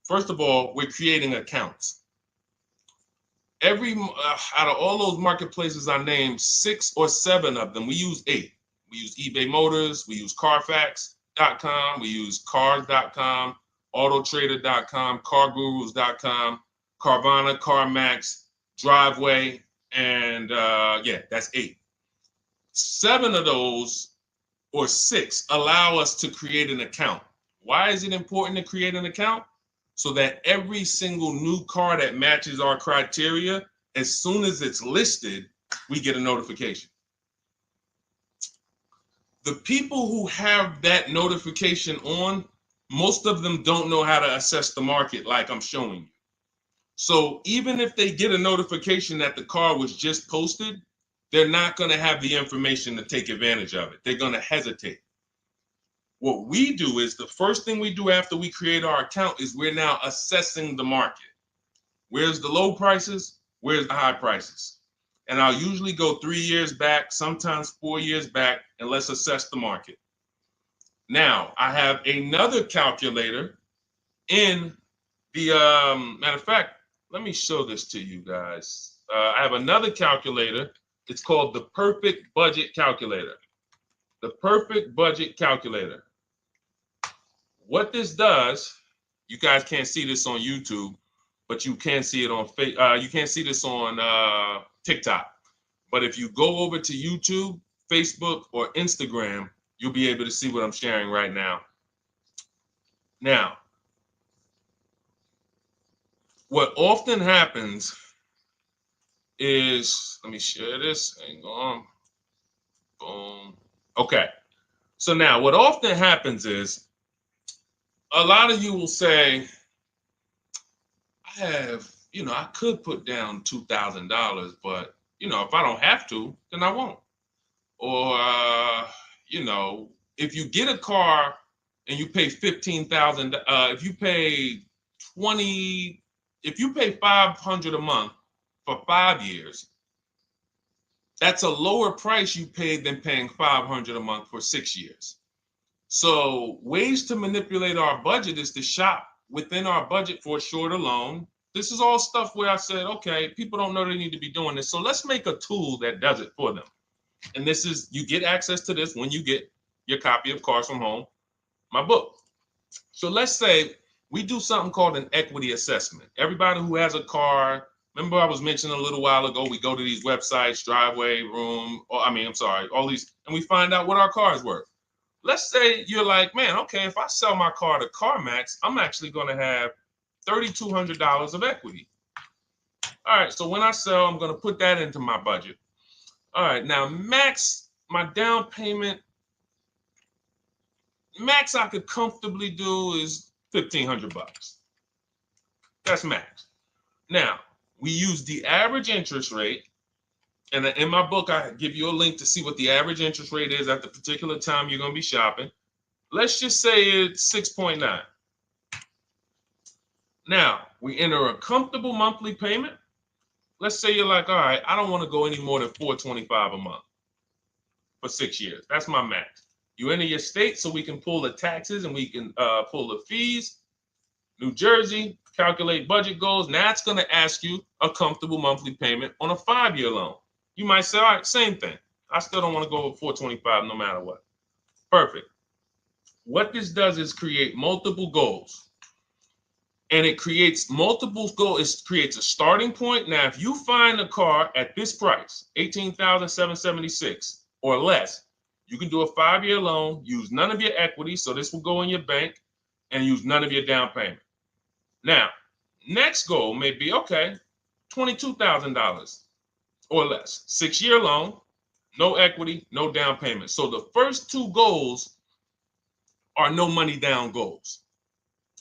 first of all, we're creating accounts. Out of all those marketplaces I named, 6 or 7 of them, we use 8. We use eBay Motors, we use Carfax.com, we use Cars.com, Autotrader.com, CarGurus.com, Carvana, CarMax, Driveway, and that's 8. 7 of those, or 6, allow us to create an account. Why is it important to create an account? So that every single new car that matches our criteria, as soon as it's listed, we get a notification. The people who have that notification on, most of them don't know how to assess the market like I'm showing you. So even if they get a notification that the car was just posted, they're not going to have the information to take advantage of it. They're going to hesitate. What we do is, the first thing we do after we create our account is we're now assessing the market. Where's the low prices? Where's the high prices? And I'll usually go 3 years back, sometimes 4 years back, and let's assess the market. Now, I have another calculator in the, matter of fact, let me show this to you guys. I have another calculator. It's called the Perfect Budget Calculator. The Perfect Budget Calculator. What this does, you guys can't see this on YouTube, but you can see it on you can't see this on TikTok. But if you go over to YouTube, Facebook, or Instagram, you'll be able to see what I'm sharing right now. Now, what often happens is, let me share this. Hang on. Boom. Okay. So now what often happens is, a lot of you will say, I could put down $2,000, but, if I don't have to, then I won't. Or, if you get a car and you pay $15,000, if you pay $500 a month for 5 years, that's a lower price you paid than paying $500 a month for 6 years. So ways to manipulate our budget is to shop within our budget for a shorter loan. This is all stuff where I said, okay, people don't know they need to be doing this. So let's make a tool that does it for them. And this is, you get access to this when you get your copy of Cars from Home, my book. So let's say we do something called an equity assessment. Everybody who has a car, remember I was mentioning a little while ago, we go to these websites, Driveway, Room, or all these, and we find out what our car is worth. Let's say you're like, man, okay, if I sell my car to CarMax, I'm actually going to have $3,200 of equity. All right, so when I sell, I'm going to put that into my budget. All right, now max, my down payment, max I could comfortably do is $1,500. That's max. Now, we use the average interest rate, and in my book, I give you a link to see what the average interest rate is at the particular time you're going to be shopping. Let's just say it's 6.9. Now, we enter a comfortable monthly payment. Let's say you're like, all right, I don't want to go any more than $425 a month for 6 years. That's my max. You enter your state so we can pull the taxes and we can pull the fees. New Jersey, calculate budget goals. Now it's going to ask you a comfortable monthly payment on a 5-year loan. You might say, all right, same thing. I still don't want to go over 425 no matter what. Perfect. What this does is create multiple goals. And it creates multiple goals. It creates a starting point. Now, if you find a car at this price, $18,776 or less, you can do a 5-year loan, use none of your equity, so this will go in your bank, and use none of your down payment. Now, next goal may be, okay, $22,000 or less. 6-year loan, no equity, no down payment. So the first two goals are no money down goals.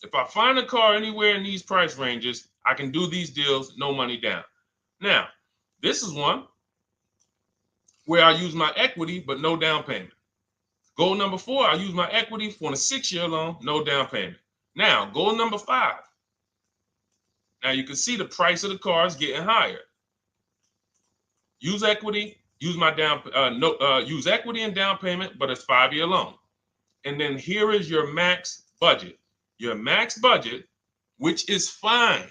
If I find a car anywhere in these price ranges, I can do these deals, no money down. Now, this is one where I use my equity, but no down payment. Goal number 4, I use my equity for a 6-year loan, no down payment. Now, goal number 5. Now you can see the price of the car is getting higher. Use equity, use my use equity and down payment, but it's 5-year loan. And then here is your max budget. Your max budget, which is fine.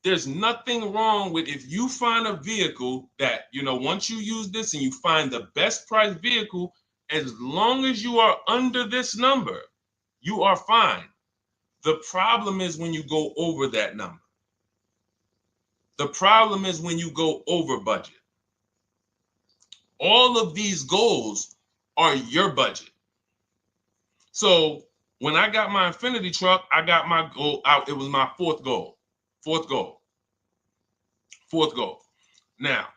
There's nothing wrong with if you find a vehicle that, once you use this and you find the best price vehicle, as long as you are under this number, you are fine. The problem is when you go over that number. The problem is when you go over budget. All of these goals are your budget. So when I got my Infiniti truck, I got my goal out. It was my fourth goal. Now,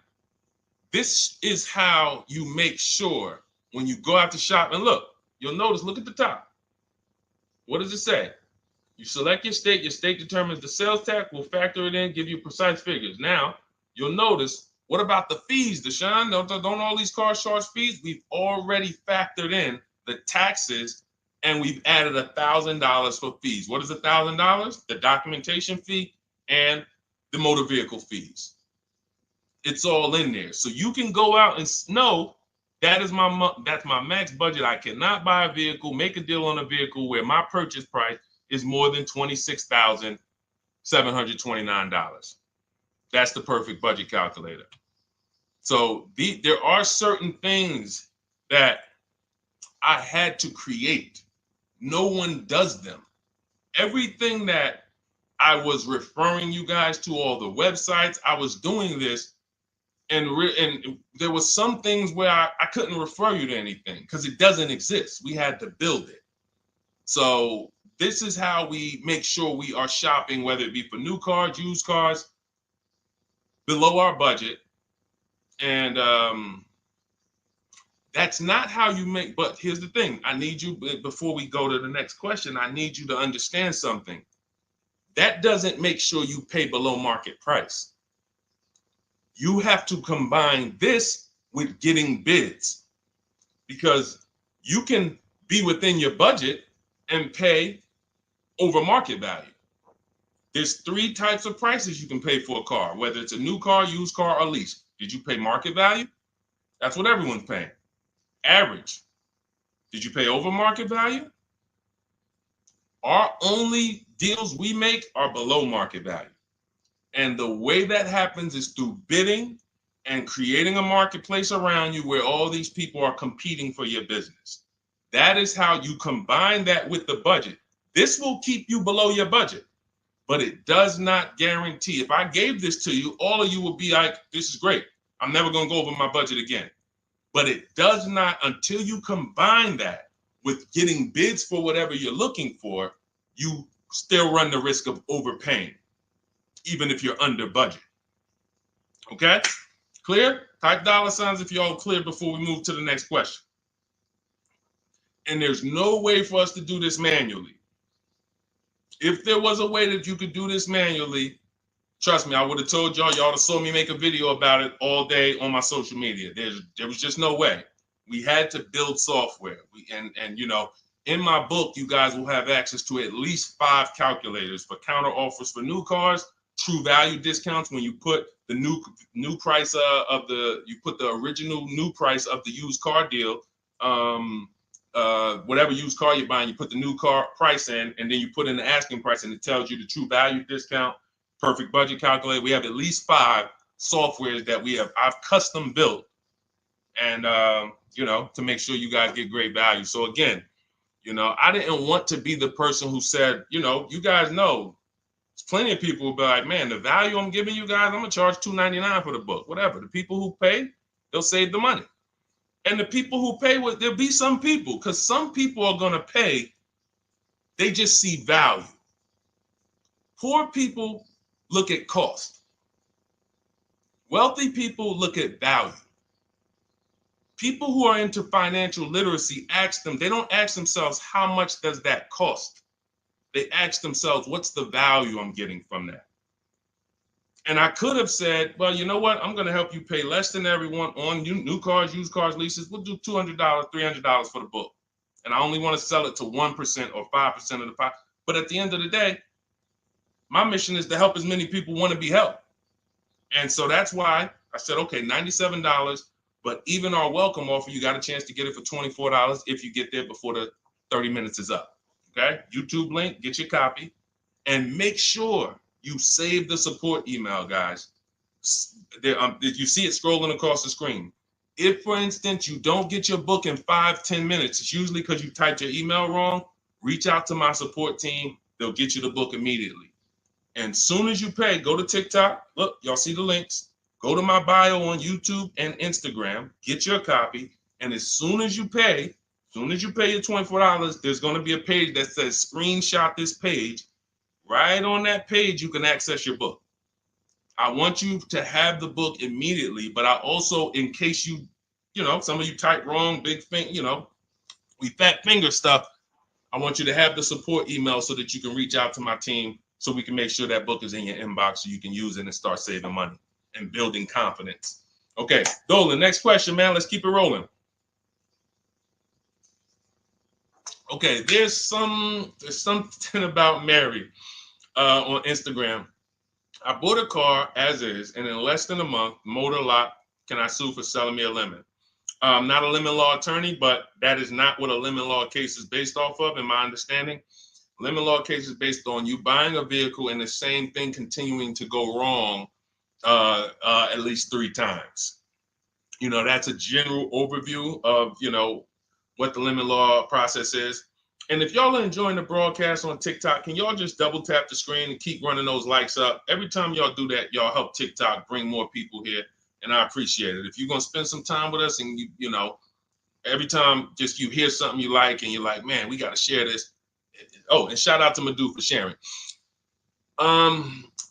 this is how you make sure when you go out to shop, and look at the top. What does it say? You select your state determines the sales tax, will factor it in, give you precise figures. Now, you'll notice, what about the fees, Deshone? Don't all these cars charge fees? We've already factored in the taxes, and we've added $1,000 for fees. What is $1,000? The documentation fee and the motor vehicle fees. It's all in there. So you can go out and know that's my max budget. I cannot buy a vehicle, make a deal on a vehicle where my purchase price is more than $26,729. That's the perfect budget calculator. So there are certain things that I had to create. No one does them. Everything that I was referring you guys to, all the websites, I was doing this, and there was some things where I couldn't refer you to anything because it doesn't exist. We had to build it. So this is how we make sure we are shopping, whether it be for new cars, used cars, below our budget. And that's not how you make, but here's the thing. I need you, before we go to the next question, I need you to understand something. That doesn't make sure you pay below market price. You have to combine this with getting bids, because you can be within your budget and pay over market value. There's 3 types of prices you can pay for a car, whether it's a new car, used car, or lease. Did you pay market value? That's what everyone's paying. Average. Did you pay over market value? Our only deals we make are below market value. And the way that happens is through bidding and creating a marketplace around you where all these people are competing for your business. That is how you combine that with the budget. This will keep you below your budget, but it does not guarantee. If I gave this to you, all of you would be like, this is great. I'm never going to go over my budget again. But it does not, until you combine that with getting bids for whatever you're looking for, you still run the risk of overpaying, even if you're under budget. Okay? Clear? Type $ if you're all clear before we move to the next question. And there's no way for us to do this manually. If there was a way that you could do this manually, trust me, I would have told y'all to saw me make a video about it all day on my social media. There was just no way. We had to build software. And you know, in my book, you guys will have access to at least 5 calculators for counter offers for new cars, true value discounts when you put the new price you put the original new price of the used car deal, whatever used car you're buying, you put the new car price in, and then you put in the asking price, and it tells you the true value discount, perfect budget calculator. We have at least 5 softwares that I've custom built, and you know, to make sure you guys get great value. So again, you know, I didn't want to be the person who said, you know, you guys know, there's plenty of people who be like, man, the value I'm giving you guys, I'm gonna charge $2.99 for the book, whatever. The people who pay, they'll save the money. And the people who pay, there'll be some people, because some people are gonna pay, they just see value. Poor people look at cost. Wealthy people look at value. People who are into financial literacy they don't ask themselves, how much does that cost? They ask themselves, what's the value I'm getting from that? And I could have said, well, you know what? I'm going to help you pay less than everyone on new cars, used cars, leases. We'll do $200, $300 for the book. And I only want to sell it to 1% or 5% of the pie. But at the end of the day, my mission is to help as many people want to be helped. And so that's why I said, okay, $97. But even our welcome offer, you got a chance to get it for $24 if you get there before the 30 minutes is up. Okay? YouTube link, get your copy. And make sure you save the support email, guys. You see it scrolling across the screen. If, for instance, you don't get your book in 5-10 minutes, it's usually because you typed your email wrong. Reach out to my support team. They'll get you the book immediately. And soon as you pay, go to TikTok. Look, y'all see the links. Go to my bio on YouTube and Instagram. Get your copy. And as soon as you pay your $24, there's going to be a page that says screenshot this page. Right on that page, you can access your book. I want you to have the book immediately, but I also, in case you know, some of you type wrong, big thing, you know, we fat finger stuff. I want you to have the support email so that you can reach out to my team so we can make sure that book is in your inbox so you can use it and start saving money and building confidence. Okay, Dolan, next question, man. Let's keep it rolling. Okay, there's something about Mary on Instagram. I bought a car as is, and in less than a month, motor lock, can I sue for selling me a lemon? I'm not a lemon law attorney, but that is not what a lemon law case is based off of, in my understanding. Lemon law case is based on you buying a vehicle and the same thing continuing to go wrong at least 3 times. You know, that's a general overview of, you know, what the lemon law process is. And if y'all are enjoying the broadcast on TikTok, can y'all just double tap the screen and keep running those likes up? Every time y'all do that, y'all help TikTok bring more people here, and I appreciate it. If you're going to spend some time with us and, you know, every time just you hear something you like and you're like, man, we got to share this. Oh, and shout out to Madhu for sharing.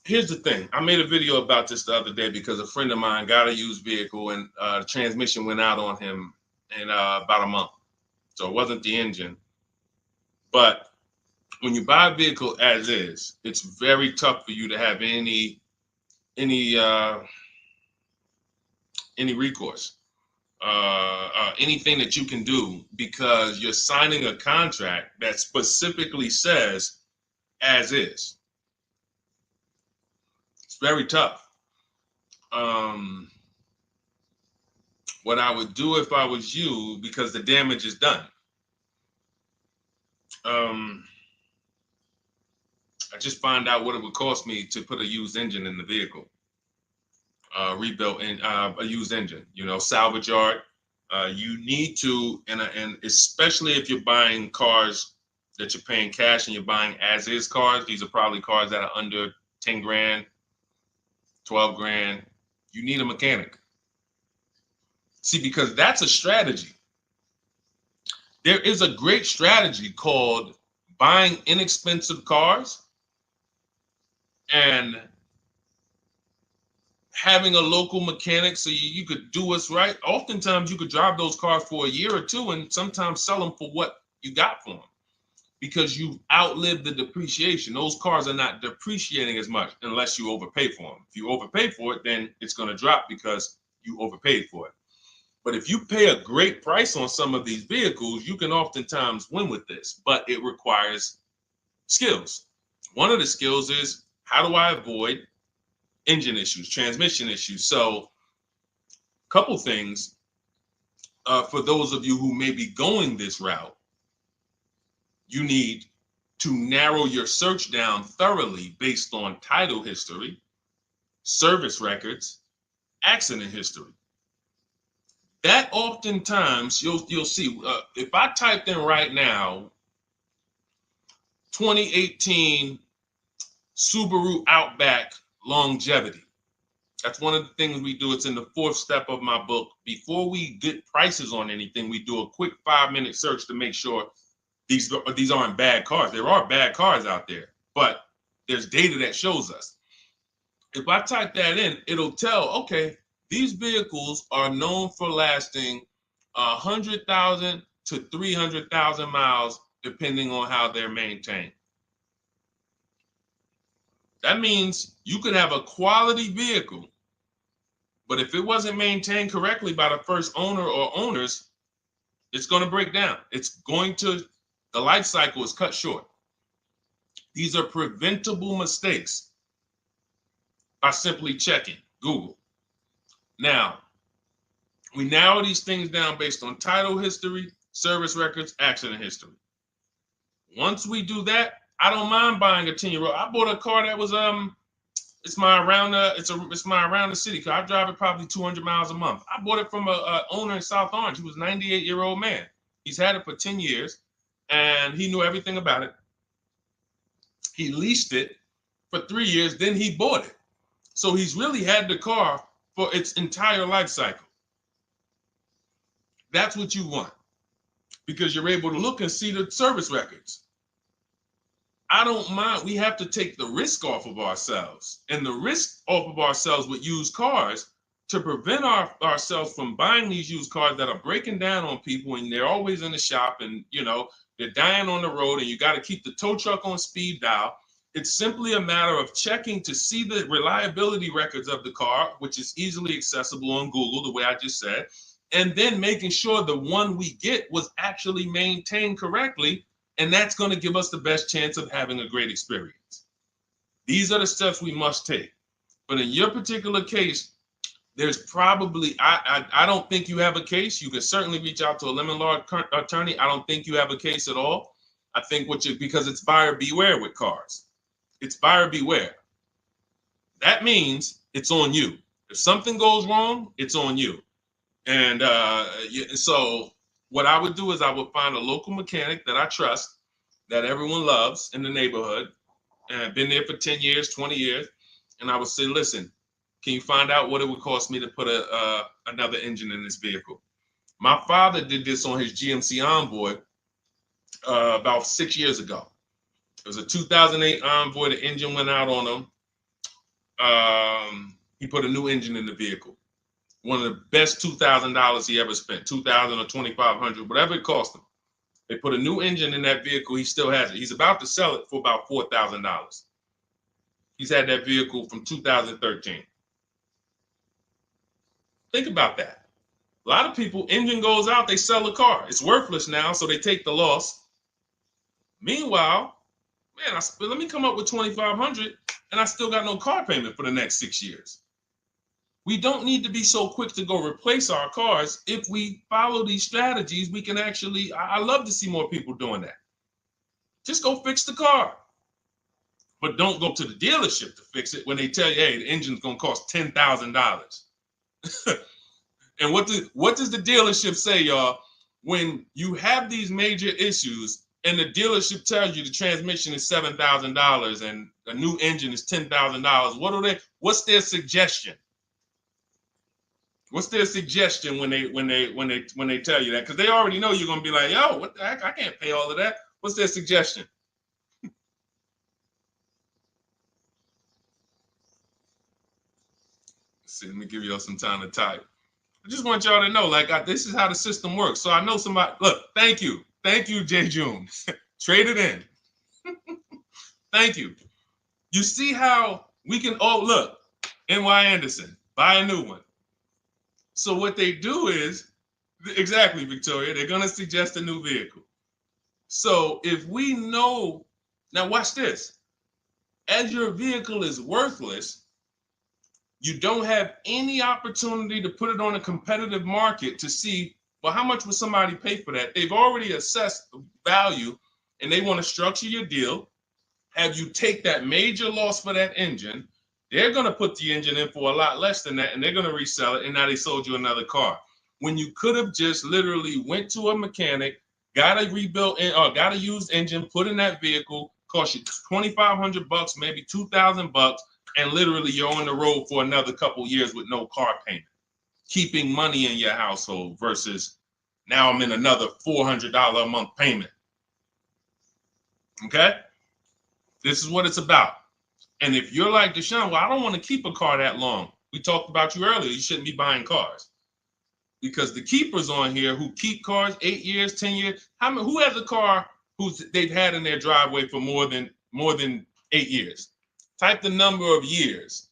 Here's the thing. I made a video about this the other day because a friend of mine got a used vehicle and the transmission went out on him in about a month. So it wasn't the engine. But when you buy a vehicle as is, it's very tough for you to have any recourse, anything that you can do, because you're signing a contract that specifically says as is. It's very tough. What I would do if I was you, because the damage is done. I just find out what it would cost me to put a used engine in the vehicle, rebuilt in a used engine. You know, salvage yard. You need to, and especially if you're buying cars that you're paying cash and you're buying as is cars. These are probably cars that are under 10 grand, 12 grand. You need a mechanic. See, because that's a strategy. There is a great strategy called buying inexpensive cars and having a local mechanic so you could do what's right. Oftentimes you could drive those cars for a year or two and sometimes sell them for what you got for them because you've outlived the depreciation. Those cars are not depreciating as much unless you overpay for them. If you overpay for it, then it's going to drop because you overpaid for it. But if you pay a great price on some of these vehicles, you can oftentimes win with this, but it requires skills. One of the skills is, how do I avoid engine issues, transmission issues? So a couple things for those of you who may be going this route, you need to narrow your search down thoroughly based on title history, service records, accident history. That oftentimes you'll see, if I typed in right now 2018 Subaru Outback longevity. That's one of the things we do. It's in the 4th step of my book. Before we get prices on anything, we do a quick 5-minute search to make sure these aren't bad cars. There are bad cars out there, but there's data that shows us. If I type that in, it'll tell, okay, these vehicles are known for lasting 100,000 to 300,000 miles, depending on how they're maintained. That means you could have a quality vehicle, but if it wasn't maintained correctly by the first owner or owners, it's going to break down. The life cycle is cut short. These are preventable mistakes by simply checking Google. Now, we narrow these things down based on title history, service records, accident history. Once we do that, I don't mind buying a 10-year-old. I bought a car that was it's my around the city car. I drive it probably 200 miles a month. I bought it from a owner in South Orange. He was a 98-year-old man. He's had it for 10 years and he knew everything about it. He leased it for 3 years, then he bought it. So he's really had the car for its entire life cycle. That's what you want because you're able to look and see the service records. I don't mind. We have to take the risk off of ourselves, and the risk off of ourselves with used cars to prevent ourselves from buying these used cars that are breaking down on people and they're always in the shop and, they're dying on the road and you got to keep the tow truck on speed dial. It's simply a matter of checking to see the reliability records of the car, which is easily accessible on Google, the way I just said, and then making sure the one we get was actually maintained correctly. And that's going to give us the best chance of having a great experience. These are the steps we must take. But in your particular case, there's probably, I don't think you have a case. You can certainly reach out to a lemon law attorney. I don't think you have a case at all. I think because it's buyer beware with cars. It's buyer beware. That means it's on you. If something goes wrong, it's on you. And so what I would do is I would find a local mechanic that I trust, that everyone loves in the neighborhood, and I've been there for 10 years, 20 years. And I would say, listen, can you find out what it would cost me to put another engine in this vehicle? My father did this on his GMC Envoy about 6 years ago. It was a 2008 Envoy. The engine went out on him. He put a new engine in the vehicle. One of the best $2,000 he ever spent, $2,000 or $2,500, whatever it cost him. They put a new engine in that vehicle. He still has it. He's about to sell it for about $4,000. He's had that vehicle from 2013. Think about that. A lot of people, engine goes out, they sell the car. It's worthless now, so they take the loss. Meanwhile, man, let me come up with $2,500 and I still got no car payment for the next 6 years. We don't need to be so quick to go replace our cars. If we follow these strategies, we can actually, I love to see more people doing that. Just go fix the car. But don't go to the dealership to fix it when they tell you, hey, the engine's gonna cost $10,000. And what does the dealership say, y'all? When you have these major issues and the dealership tells you the transmission is $7,000 and a new engine is $10,000, what's their suggestion? What's their suggestion when they tell you that? Because they already know you're gonna be like, yo, what the heck? I can't pay all of that. What's their suggestion? Let's see, let me give y'all some time to type. I just want y'all to know, like, this is how the system works. So I know somebody, look, thank you, Jay June. Trade it in. Thank you. You see how we can, oh, look, NY Anderson, buy a new one. So what they do is, exactly, Victoria, they're going to suggest a new vehicle. So if we know, now watch this, as your vehicle is worthless, you don't have any opportunity to put it on a competitive market to see, well, how much would somebody pay for that? They've already assessed the value and they want to structure your deal, have you take that major loss for that engine. They're going to put the engine in for a lot less than that and they're going to resell it, and now they sold you another car. When you could have just literally went to a mechanic, got a rebuilt or got a used engine, put in that vehicle, cost you $2,500, maybe $2,000, and literally you're on the road for another couple years with no car payment, keeping money in your household versus now I'm in another $400 a month payment. Okay? This is what it's about. And if you're like Deshone, well, I don't want to keep a car that long. We talked about you earlier. You shouldn't be buying cars. Because the keepers on here who keep cars 8 years, 10 years, who has a car they've had in their driveway for more than 8 years? Type the number of years.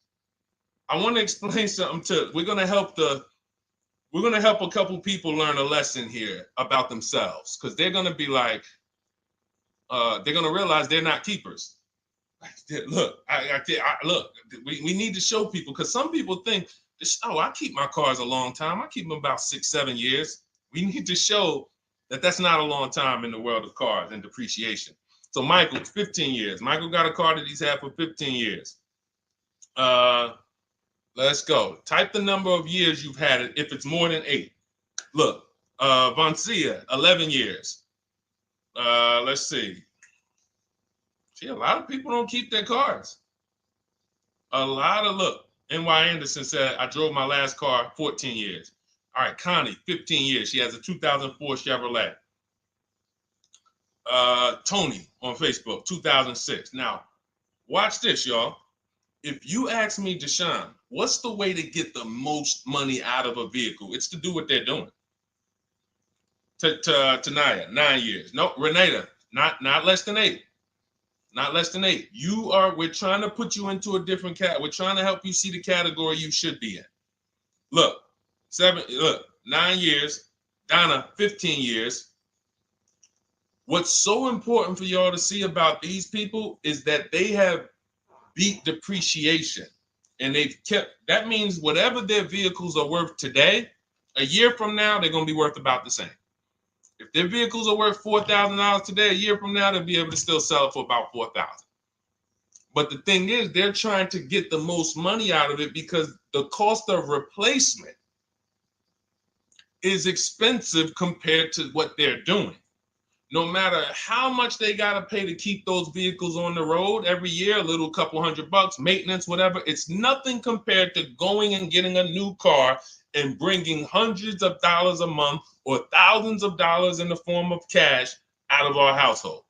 I want to explain something we're going to help a couple people learn a lesson here about themselves, because they're going to be like, they're going to realize they're not keepers. Look, look, we need to show people, because some people think, oh, I keep my cars a long time. I keep them about 6-7 years. We need to show that that's not a long time in the world of cars and depreciation. So Michael, 15 years. Michael got a car that he's had for 15 years. Let's go. Type the number of years you've had it if it's more than 8. Look, Vancia, 11 years. Let's see. See, a lot of people don't keep their cars. Look, NY Anderson said, I drove my last car 14 years. All right, Connie, 15 years. She has a 2004 Chevrolet. Tony on Facebook, 2006. Now, watch this, y'all. If you ask me, Deshone, what's the way to get the most money out of a vehicle? It's to do what they're doing. Tanaya, 9 years. No, Renata, not less than 8. Not less than 8. We're trying to put you into a different we're trying to help you see the category you should be in. Look, 9 years. Donna, 15 years. What's so important for y'all to see about these people is that they have beat depreciation. And that means whatever their vehicles are worth today, a year from now, they're going to be worth about the same. If their vehicles are worth $4,000 today, a year from now, they'll be able to still sell it for about $4,000. But the thing is, they're trying to get the most money out of it because the cost of replacement is expensive compared to what they're doing. No matter how much they got to pay to keep those vehicles on the road every year, a little couple $100, maintenance, whatever, it's nothing compared to going and getting a new car and bringing hundreds of dollars a month or thousands of dollars in the form of cash out of our household.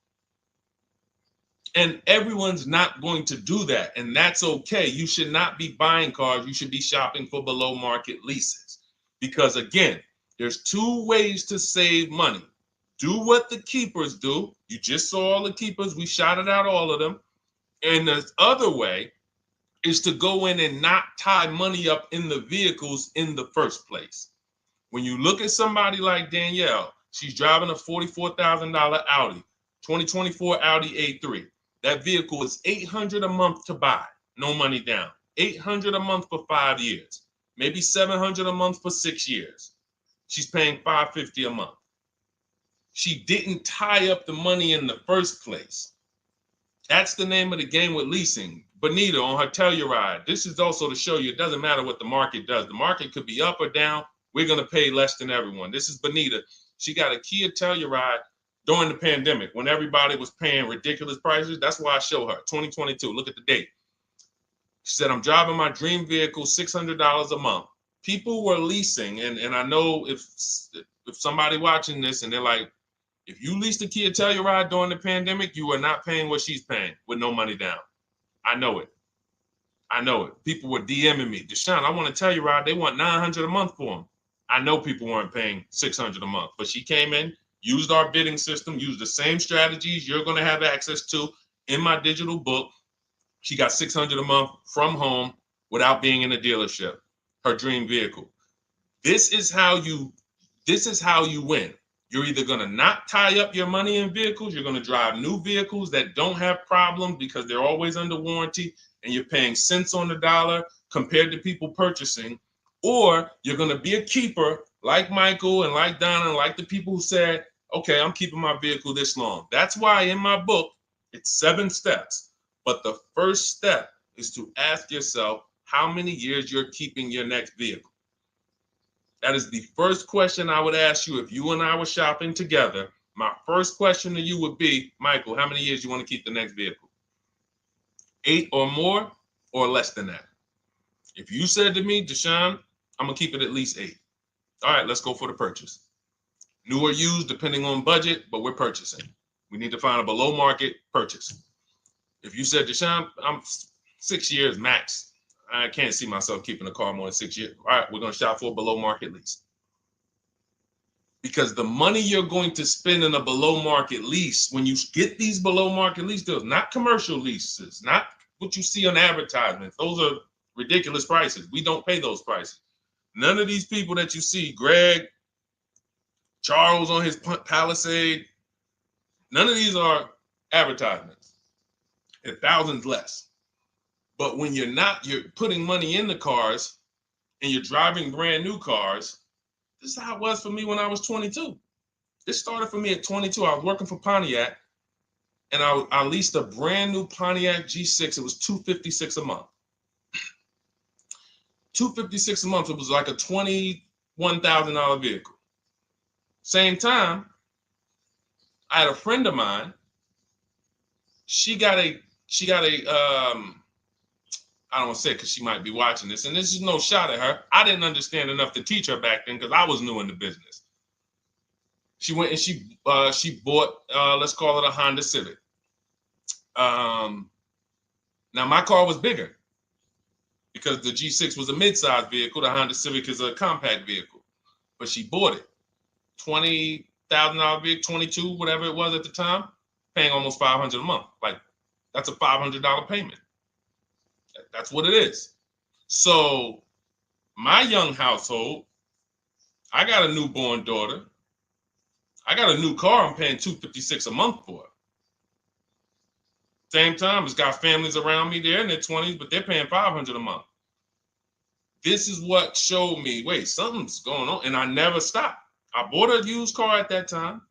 And everyone's not going to do that. And that's okay. You should not be buying cars. You should be shopping for below market leases. Because again, there's 2 ways to save money. Do what the keepers do. You just saw all the keepers. We shouted out all of them. And the other way is to go in and not tie money up in the vehicles in the first place. When you look at somebody like Danielle, she's driving a $44,000 Audi, 2024 Audi A3. That vehicle is $800 a month to buy, no money down. $800 a month for 5 years, maybe $700 a month for 6 years. She's paying $550 a month. She didn't tie up the money in the first place. That's the name of the game with leasing. Bonita on her Telluride. This is also to show you it doesn't matter what the market does. The market could be up or down. We're going to pay less than everyone. This is Bonita. She got a Kia Telluride during the pandemic when everybody was paying ridiculous prices. That's why I show her 2022. Look at the date. She said, I'm driving my dream vehicle, $600 a month. People were leasing. And I know if somebody watching this and they're like, if you leased a Kia Telluride during the pandemic, you are not paying what she's paying with no money down. I know it. I know it. People were DMing me, Deshone, I want a Telluride. They want $900 a month for them. I know people weren't paying $600 a month, but she came in, used our bidding system, used the same strategies you're going to have access to in my digital book. She got $600 a month from home without being in a dealership. Her dream vehicle. This is how you win. You're either going to not tie up your money in vehicles, you're going to drive new vehicles that don't have problems because they're always under warranty and you're paying cents on the dollar compared to people purchasing, or you're going to be a keeper like Michael and like Donna and like the people who said, okay, I'm keeping my vehicle this long. That's why in my book, it's 7 steps. But the first step is to ask yourself how many years you're keeping your next vehicle. That is the first question I would ask you if you and I were shopping together. My first question to you would be, Michael, how many years you want to keep the next vehicle? 8 or more or less than that? If you said to me, Deshone, I'm going to keep it at least 8. All right, let's go for the purchase. New or used, depending on budget, but we're purchasing. We need to find a below market purchase. If you said, Deshone, I'm 6 years max. I can't see myself keeping a car more than 6 years. All right, we're going to shop for a below market lease. Because the money you're going to spend in a below market lease, when you get these below market lease deals, not commercial leases, not what you see on advertisements. Those are ridiculous prices. We don't pay those prices. None of these people that you see, Greg, Charles on his Palisade, none of these are advertisements. They're thousands less. But when you're putting money in the cars and you're driving brand new cars, this is how it was for me when I was 22. This started for me at 22. I was working for Pontiac and I leased a brand new Pontiac G6. It was $256 a month. $256 a month. It was like a $21,000 vehicle. Same time, I had a friend of mine. She got a I don't want to say it because she might be watching this, and this is no shot at her. I didn't understand enough to teach her back then because I was new in the business. She went and she bought, let's call it a Honda Civic. Now my car was bigger because the G6 was a mid-size vehicle. The Honda Civic is a compact vehicle, but she bought it. $20,000 vehicle, 22, whatever it was at the time, paying almost $500 a month. Like that's a $500 payment. That's what it is. So my young household, I got a newborn daughter. I got a new car I'm paying $256 a month for. Same time, it's got families around me. They're in their 20s, but they're paying $500 a month. This is what showed me, wait, something's going on. And I never stopped. I bought a used car at that time,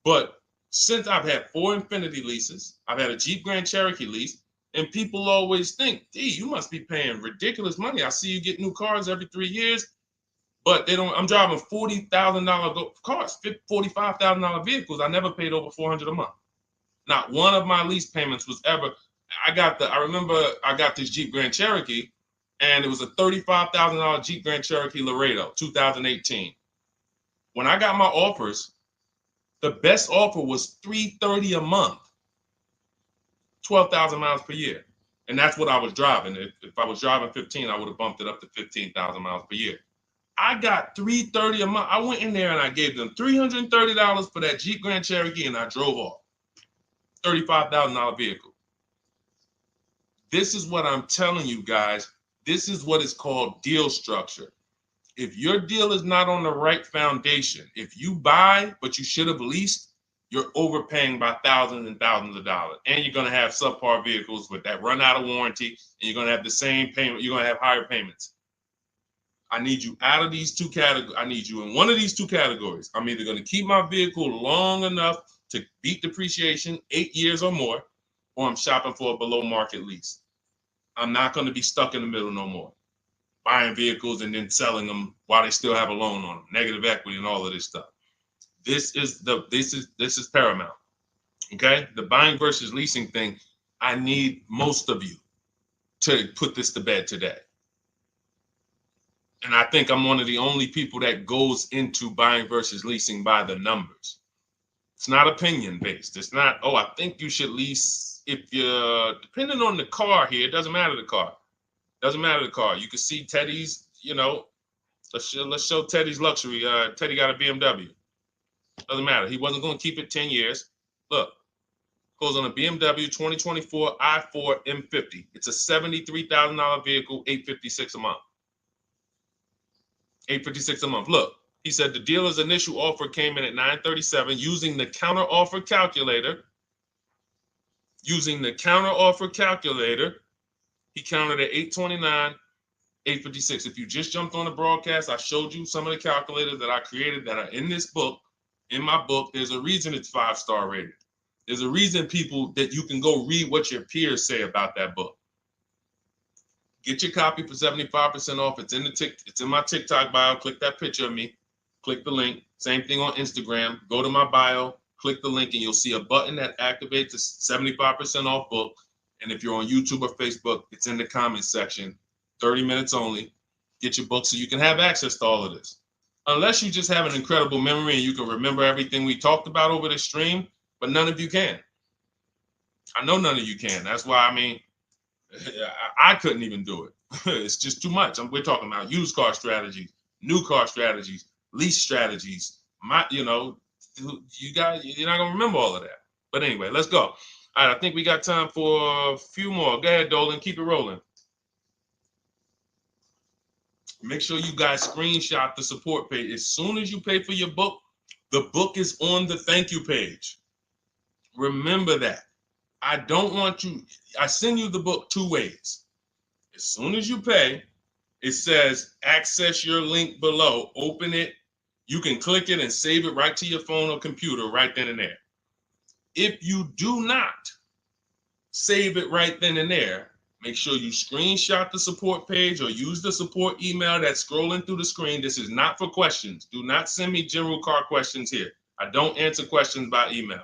but since I've had 4 Infiniti leases, I've had a Jeep Grand Cherokee lease, and people always think, gee, you must be paying ridiculous money. I see you get new cars every 3 years, but they don't. I'm driving $40,000 cars, $45,000 vehicles. I never paid over $400 a month. Not one of my lease payments was ever. I remember I got this Jeep Grand Cherokee, and it was a $35,000 Jeep Grand Cherokee Laredo, 2018. When I got my offers, the best offer was $330 a month. 12,000 miles per year. And that's what I was driving. If I was driving 15, I would have bumped it up to 15,000 miles per year. I got $330 a month. I went in there and I gave them $330 for that Jeep Grand Cherokee and I drove off. $35,000 vehicle. This is what I'm telling you guys. This is what is called deal structure. If your deal is not on the right foundation, if you buy, but you should have leased, you're overpaying by thousands and thousands of dollars. And you're going to have subpar vehicles with that run out of warranty, and you're going to have the same payment. You're going to have higher payments. I need you out of these two categories. I need you in one of these two categories. I'm either going to keep my vehicle long enough to beat depreciation, 8 years or more, or I'm shopping for a below market lease. I'm not going to be stuck in the middle no more, buying vehicles and then selling them while they still have a loan on them, negative equity and all of this stuff. This is paramount. Okay, the buying versus leasing thing. I need most of you to put this to bed today. And I think I'm one of the only people that goes into buying versus leasing by the numbers. It's not opinion based. It's not, oh, I think you should lease if you're, depending on the car here, it doesn't matter the car. Doesn't matter the car. You can see Teddy's, let's show Teddy's luxury. Teddy got a BMW. Doesn't matter. He wasn't going to keep it 10 years. Look, goes on a BMW 2024 i4 M50. It's a $73,000 vehicle, $856 a month. $856 a month. Look, he said the dealer's initial offer came in at $937 using the counter offer calculator. Using the counter offer calculator, he counted at $829, $856. If you just jumped on the broadcast, I showed you some of the calculators that I created that are in this book. In my book, there's a reason it's 5-star rated. There's a reason people that you can go read what your peers say about that book. Get your copy for 75% off. It's in my TikTok bio. Click that picture of me. Click the link. Same thing on Instagram. Go to my bio. Click the link, and you'll see a button that activates the 75% off book. And if you're on YouTube or Facebook, it's in the comments section. 30 minutes only. Get your book so you can have access to all of this. Unless you just have an incredible memory and you can remember everything we talked about over the stream, but none of you can. I know none of you can. That's why, I couldn't even do it. It's just too much. We're talking about used car strategies, new car strategies, lease strategies. You guys, you're not gonna remember all of that. But anyway, let's go. All right, I think we got time for a few more. Go ahead, Dolan, keep it rolling. Make sure you guys screenshot the support page. As soon as you pay for your book, the book is on the thank you page. Remember that. I don't want you, I send you the book 2 ways. As soon as you pay, it says access your link below, open it. You can click it and save it right to your phone or computer right then and there. If you do not save it right then and there, make sure you screenshot the support page or use the support email that's scrolling through the screen. This is not for questions. Do not send me general car questions here. I don't answer questions by email.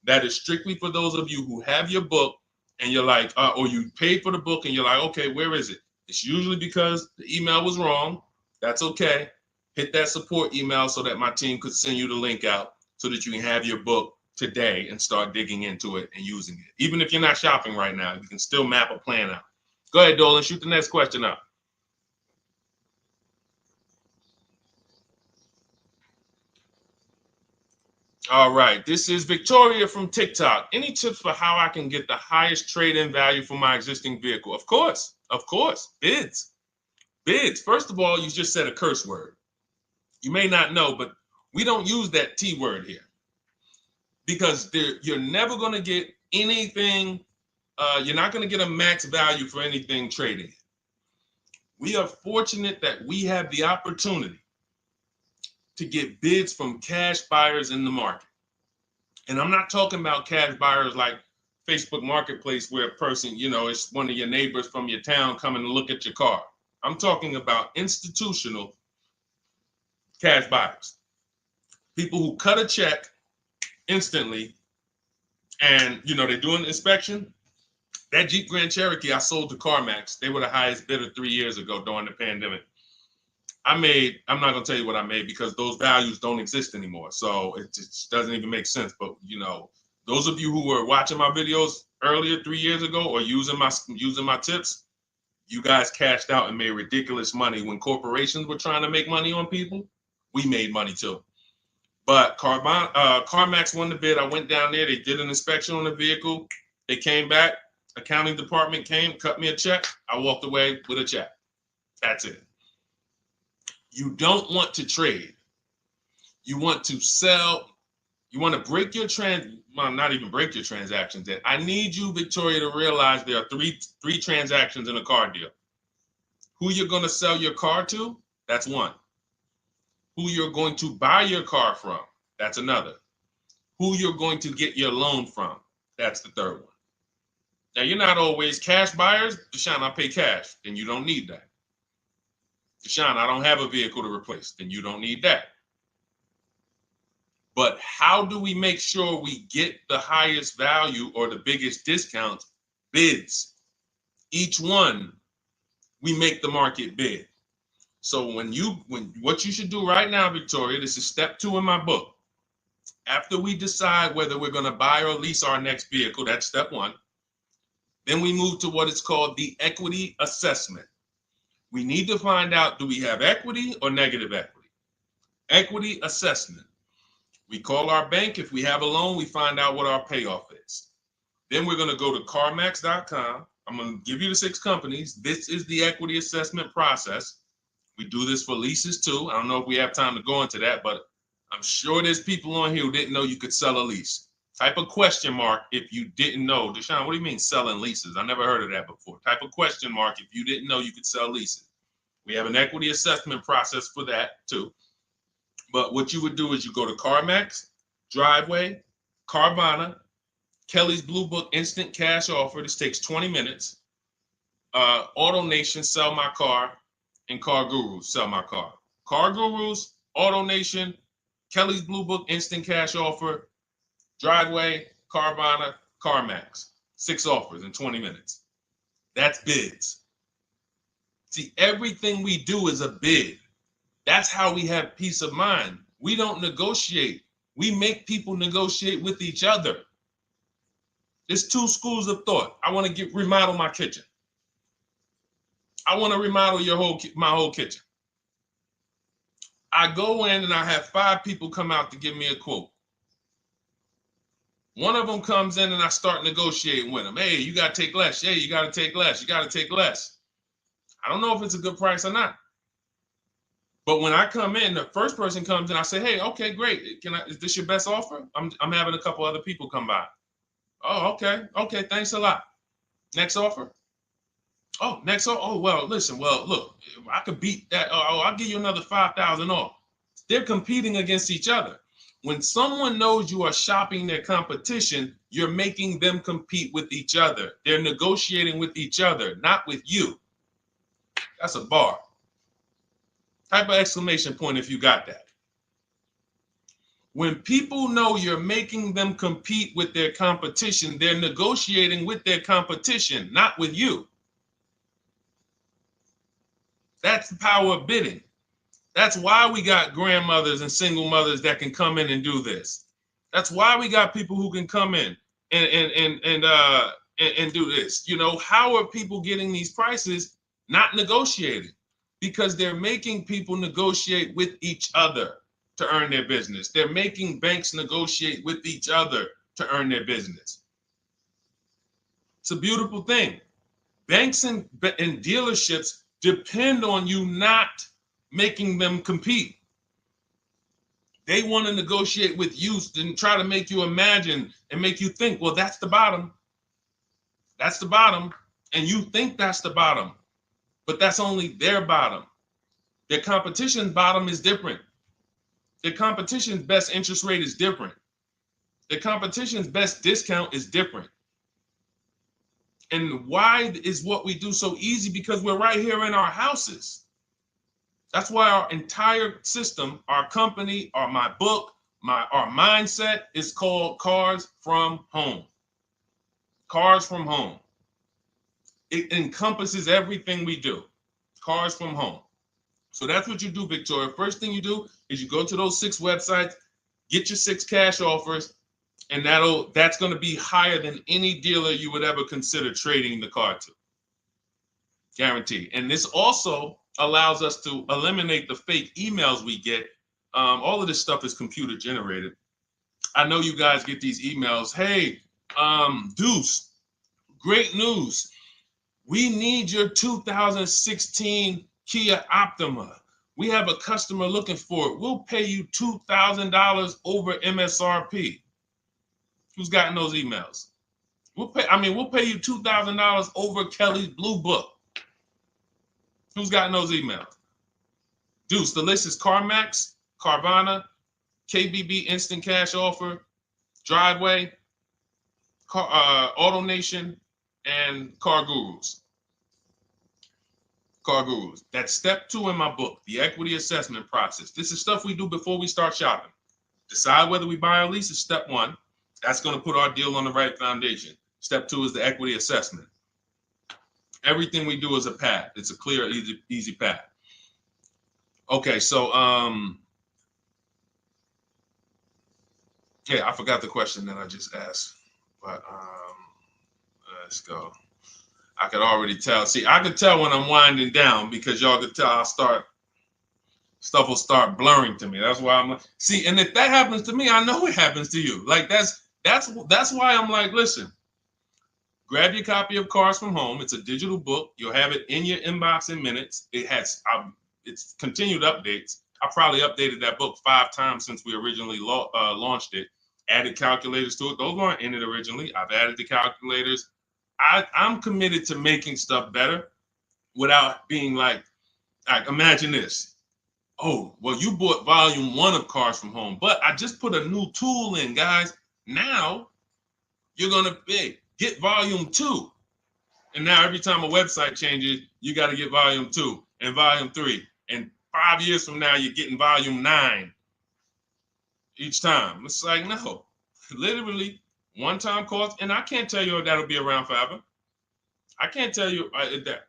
That is strictly for those of you who have your book and you're like, or you paid for the book and you're like, okay, where is it? It's usually because the email was wrong. That's okay. Hit that support email so that my team could send you the link out so that you can have your book today and start digging into it and using it. Even if you're not shopping right now, you can still map a plan out. Go ahead, Dolan, shoot the next question up. All right, this is Victoria from TikTok. Any tips for how I can get the highest trade-in value for my existing vehicle? Of course, bids. Bids. First of all, you just said a curse word. You may not know, but we don't use that T word here because you're never going to get anything. You're not going to get a max value for anything trading. We are fortunate that we have the opportunity to get bids from cash buyers in the market. And I'm not talking about cash buyers like Facebook Marketplace where a person, it's one of your neighbors from your town coming to look at your car. I'm talking about institutional cash buyers. People who cut a check instantly and, they do an inspection. That Jeep Grand Cherokee I sold to CarMax, they were the highest bidder 3 years ago during the pandemic. I'm not going to tell you what I made because those values don't exist anymore. So it just doesn't even make sense. But, those of you who were watching my videos earlier 3 years ago or using my tips, you guys cashed out and made ridiculous money. When corporations were trying to make money on people, we made money too. But CarMax won the bid. I went down there. They did an inspection on the vehicle. They came back. Accounting department came, cut me a check. I walked away with a check. That's it. You don't want to trade. You want to sell. You want to break your not even break your transactions. I need you, Victoria, to realize there are three transactions in a car deal. Who you're going to sell your car to, That's one. Who you're going to buy your car from, that's another. Who you're going to get your loan from, that's the third one. Now, you're not always cash buyers. Deshone, I pay cash. Then you don't need that. Deshone, I don't have a vehicle to replace. Then you don't need that. But how do we make sure we get the highest value or the biggest discount? Bids. Each one, we make the market bid. So when what you should do right now, Victoria, this is step 2 in my book. After we decide whether we're going to buy or lease our next vehicle, that's step 1. Then we move to what is called the equity assessment. We need to find out, do we have equity or negative equity? Equity assessment. We call our bank. If we have a loan, we find out what our payoff is. Then we're going to go to carmax.com. I'm going to give you the 6 companies. This is the equity assessment process. We do this for leases too. I don't know if we have time to go into that, but I'm sure there's people on here who didn't know you could sell a lease. Type a question mark if you didn't know. Deshone, what do you mean selling leases? I never heard of that before. Type a question mark if you didn't know you could sell leases. We have an equity assessment process for that too. But what you would do is you go to CarMax, Driveway, Carvana, Kelly's Blue Book Instant Cash Offer. This takes 20 minutes. Auto Nation, Sell My Car, and Car Gurus, Sell My Car. Car Gurus, Auto Nation, Kelly's Blue Book Instant Cash Offer, Driveway, Carvana, CarMax. 6 offers in 20 minutes. That's bids. See, everything we do is a bid. That's how we have peace of mind. We don't negotiate. We make people negotiate with each other. There's 2 schools of thought. I want to remodel my kitchen. I want to remodel my whole kitchen. I go in and I have 5 people come out to give me a quote. One of them comes in and I start negotiating with them. Hey, you got to take less. Hey, you got to take less. You got to take less. I don't know if it's a good price or not. But when I come in, the first person comes in, I say, hey, okay, great. Is this your best offer? I'm having a couple other people come by. Oh, okay. Okay, thanks a lot. Next offer. Oh, next offer. Oh, well, listen, look, I could beat that. Oh, I'll give you another 5,000 off. They're competing against each other. When someone knows you are shopping their competition, you're making them compete with each other. They're negotiating with each other, not with you. That's a bar. Type of exclamation point if you got that. When people know you're making them compete with their competition, they're negotiating with their competition, not with you. That's the power of bidding. That's why we got grandmothers and single mothers that can come in and do this. That's why we got people who can come in and do this. You know, how are people getting these prices? Not negotiating, because they're making people negotiate with each other to earn their business. They're making banks negotiate with each other to earn their business. It's a beautiful thing. Banks and dealerships depend on you not making them compete. They want to negotiate with you and try to make you imagine and make you think, well, that's the bottom. That's the bottom. And you think that's the bottom, but that's only their bottom. Their competition's bottom is different. Their competition's best interest rate is different. Their competition's best discount is different. And why is what we do so easy? Because we're right here in our houses. That's why our entire system, our company, my book, our mindset is called Cars from Home. Cars from Home. It encompasses everything we do. Cars from Home. So that's what you do, Victoria. First thing you do is you go to those 6 websites, get your 6 cash offers, and that's going to be higher than any dealer you would ever consider trading the car to. Guaranteed. And this also allows us to eliminate the fake emails we get. All of this stuff is computer generated. I know you guys get these emails. Hey, Deuce, great news. We need your 2016 Kia Optima. We have a customer looking for it. We'll pay you $2,000 over MSRP. Who's gotten those emails? We'll pay you $2,000 over Kelly's Blue Book. Who's gotten those emails? Deuce, the list is CarMax, Carvana, KBB Instant Cash Offer, Driveway, Auto Nation, and Car Gurus. Car Gurus. That's step 2 in my book, the equity assessment process. This is stuff we do before we start shopping. Decide whether we buy or lease is step 1. That's going to put our deal on the right foundation. Step 2 is the equity assessment. Everything we do is a path. It's a clear, easy path. Okay, so yeah, I forgot the question that I just asked, but let's go. I could already tell. See, I could tell when I'm winding down because y'all could tell stuff will start blurring to me. That's why I'm like, see, and if that happens to me, I know it happens to you. Like that's why I'm like, listen, grab your copy of Cars from Home. It's a digital book. You'll have it in your inbox in minutes. It has it's continued updates. I probably updated that book 5 times since we originally launched it. Added calculators to it. Those weren't in it originally. I've added the calculators. I'm committed to making stuff better without being like imagine this. Oh, well, you bought volume 1 of Cars from Home, but I just put a new tool in, guys. Now you're going to get volume 2. And now every time a website changes, you got to get volume 2 and volume 3. And 5 years from now, you're getting volume 9 each time. It's like, no, literally one-time cost. And I can't tell you if that'll be around forever. I can't tell you that.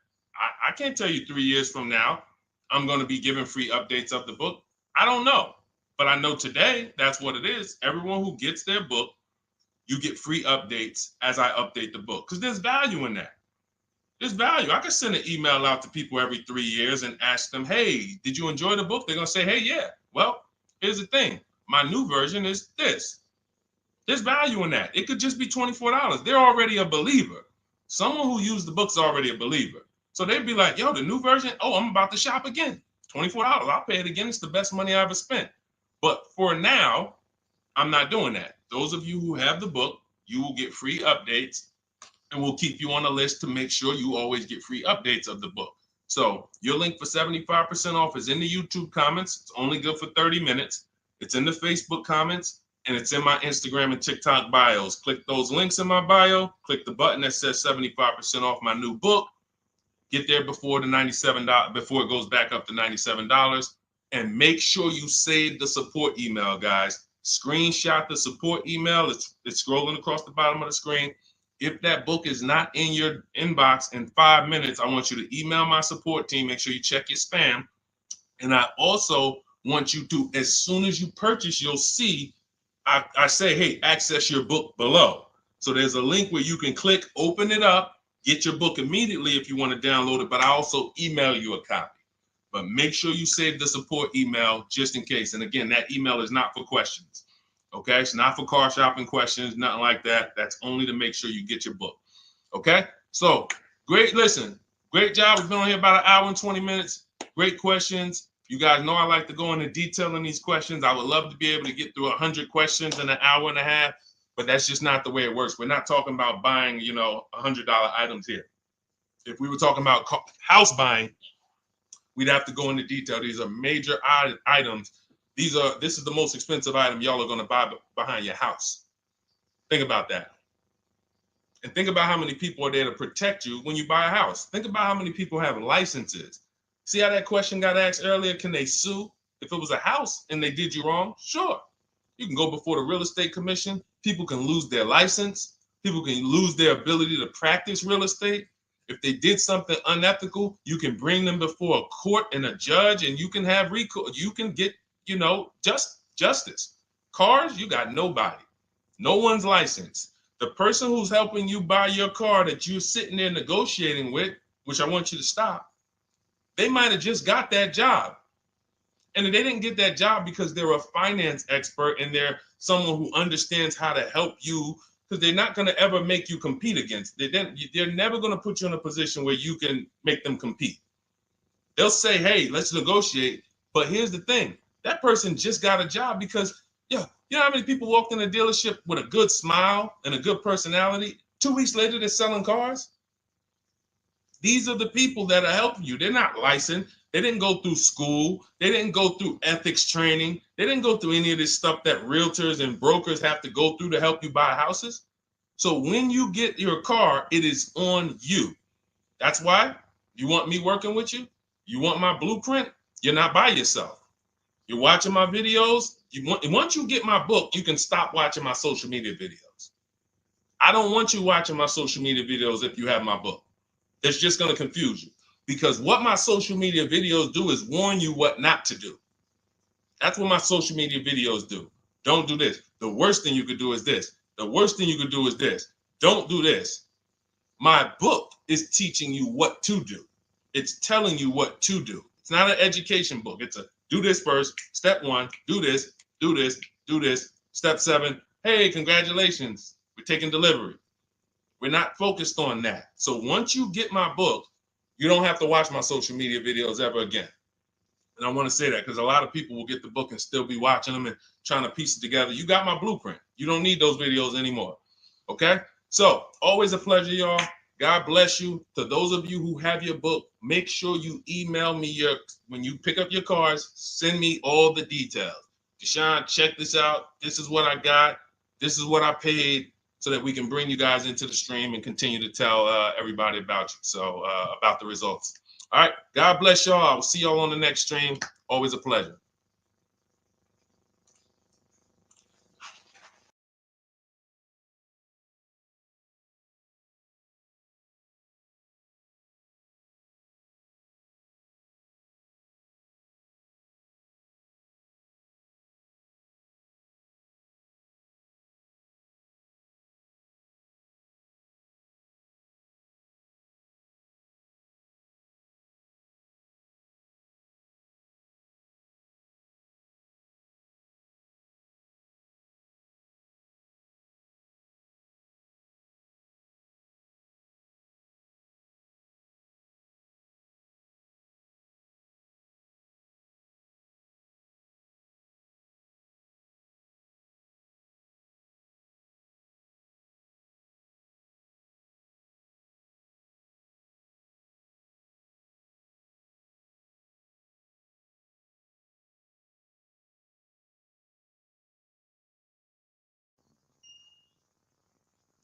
I can't tell you 3 years from now, I'm going to be giving free updates of the book. I don't know. But I know today, that's what it is. Everyone who gets their book, you get free updates as I update the book. Because there's value in that. There's value. I could send an email out to people every 3 years and ask them, hey, did you enjoy the book? They're going to say, hey, yeah. Well, here's the thing. My new version is this. There's value in that. It could just be $24. They're already a believer. Someone who used the book's already a believer. So they'd be like, yo, the new version, oh, I'm about to shop again. $24. I'll pay it again. It's the best money I ever spent. But for now, I'm not doing that. Those of you who have the book, you will get free updates, and we'll keep you on the list to make sure you always get free updates of the book. So your link for 75% off is in the YouTube comments. It's only good for 30 minutes. It's in the Facebook comments, and it's in my Instagram and TikTok bios. Click those links in my bio. Click the button that says 75% off my new book. Get there before the $97, before it goes back up to $97. And make sure you save the support email, guys. Screenshot the support email. It's scrolling across the bottom of the screen. If that book is not in your inbox in 5 minutes, I want you to email my support team. Make sure you check your spam. And I also want you to, as soon as you purchase, you'll see, I say, hey, access your book below. So there's a link where you can click, open it up, get your book immediately if you want to download it, but I also email you a copy. But make sure you save the support email just in case. And again, that email is not for questions. Okay, it's not for car shopping questions, nothing like that. That's only to make sure you get your book. Okay, so great. Listen, great job. We've been on here about 1 hour and 20 minutes. Great questions. You guys know I like to go into detail in these questions. I would love to be able to get through 100 questions in 1.5 hours, but that's just not the way it works. We're not talking about buying, $100 items here. If we were talking about house buying, we'd have to go into detail. These are major items. This is the most expensive item y'all are going to buy behind your house. Think about that. And think about how many people are there to protect you when you buy a house. Think about how many people have licenses. See how that question got asked earlier? Can they sue if it was a house and they did you wrong? Sure. You can go before the real estate commission. People can lose their license. People can lose their ability to practice real estate. If they did something unethical, you can bring them before a court and a judge, and you can have recourse. You can get, justice. Cars, you got nobody. No one's licensed. The person who's helping you buy your car that you're sitting there negotiating with, which I want you to stop, they might have just got that job. And they didn't get that job because they're a finance expert and they're someone who understands how to help you, because they're not going to ever make you compete against. They're never going to put you in a position where you can make them compete. They'll say, hey, let's negotiate. But here's the thing. That person just got a job because, you know how many people walked in a dealership with a good smile and a good personality? 2 weeks later, they're selling cars. These are the people that are helping you. They're not licensed. They didn't go through school. They didn't go through ethics training. They didn't go through any of this stuff that realtors and brokers have to go through to help you buy houses. So when you get your car, it is on you. That's why you want me working with you. You want my blueprint. You're not by yourself. You're watching my videos. Once you get my book, you can stop watching my social media videos. I don't want you watching my social media videos if you have my book. It's just going to confuse you, because what my social media videos do is warn you what not to do. That's what my social media videos do. Don't do this. The worst thing you could do is this. The worst thing you could do is this. Don't do this. My book is teaching you what to do. It's telling you what to do. It's not an education book. It's a do this first. Step 1, do this, do this, do this. Step 7, hey, congratulations. We're taking delivery. We're not focused on that. So once you get my book, you don't have to watch my social media videos ever again. And I want to say that because a lot of people will get the book and still be watching them and trying to piece it together. You got my blueprint. You don't need those videos anymore. Okay? So always a pleasure, y'all. God bless you. To those of you who have your book, make sure you email me when you pick up your cars, send me all the details. Deshone, check this out. This is what I got. This is what I paid, so that we can bring you guys into the stream and continue to tell everybody about you. So about the results. All right. God bless y'all. I will see y'all on the next stream. Always a pleasure.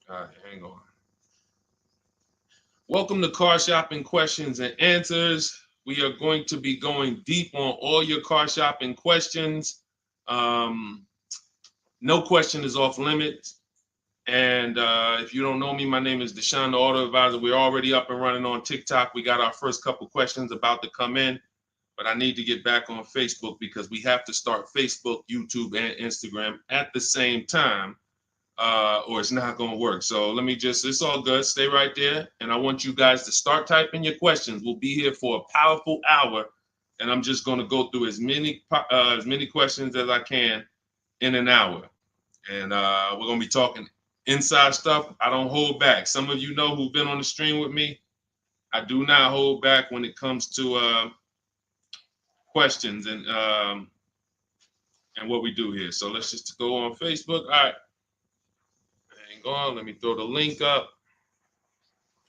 All right, hang on. Welcome to Car Shopping Questions and Answers. We are going to be going deep on all your car shopping questions. No question is off limits. And if you don't know me, my name is Deshone the Auto Advisor. We're already up and running on TikTok. We got our first couple questions about to come in, but I need to get back on Facebook because we have to start Facebook, YouTube, and Instagram at the same time, or it's not going to work. So let me it's all good. Stay right there. And I want you guys to start typing your questions. We'll be here for a powerful hour, and I'm just going to go through as many questions as I can in an hour. And we're going to be talking inside stuff. I don't hold back. Some of you know who've been on the stream with me. I do not hold back when it comes to questions and what we do here. So let's just go on Facebook. All right. Hang on. Let me throw the link up.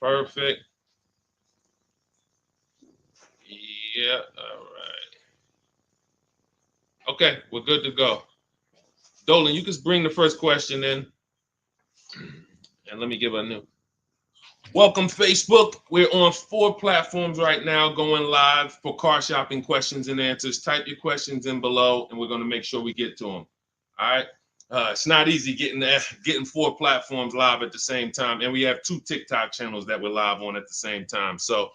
Perfect. Yeah. All right. Okay. We're good to go. Dolan, you can bring the first question in. And let me give a new. Welcome, Facebook. We're on 4 platforms right now going live for car shopping questions and answers. Type your questions in below, and we're going to make sure we get to them. All right. It's not easy getting 4 platforms live at the same time. And we have 2 TikTok channels that we're live on at the same time. So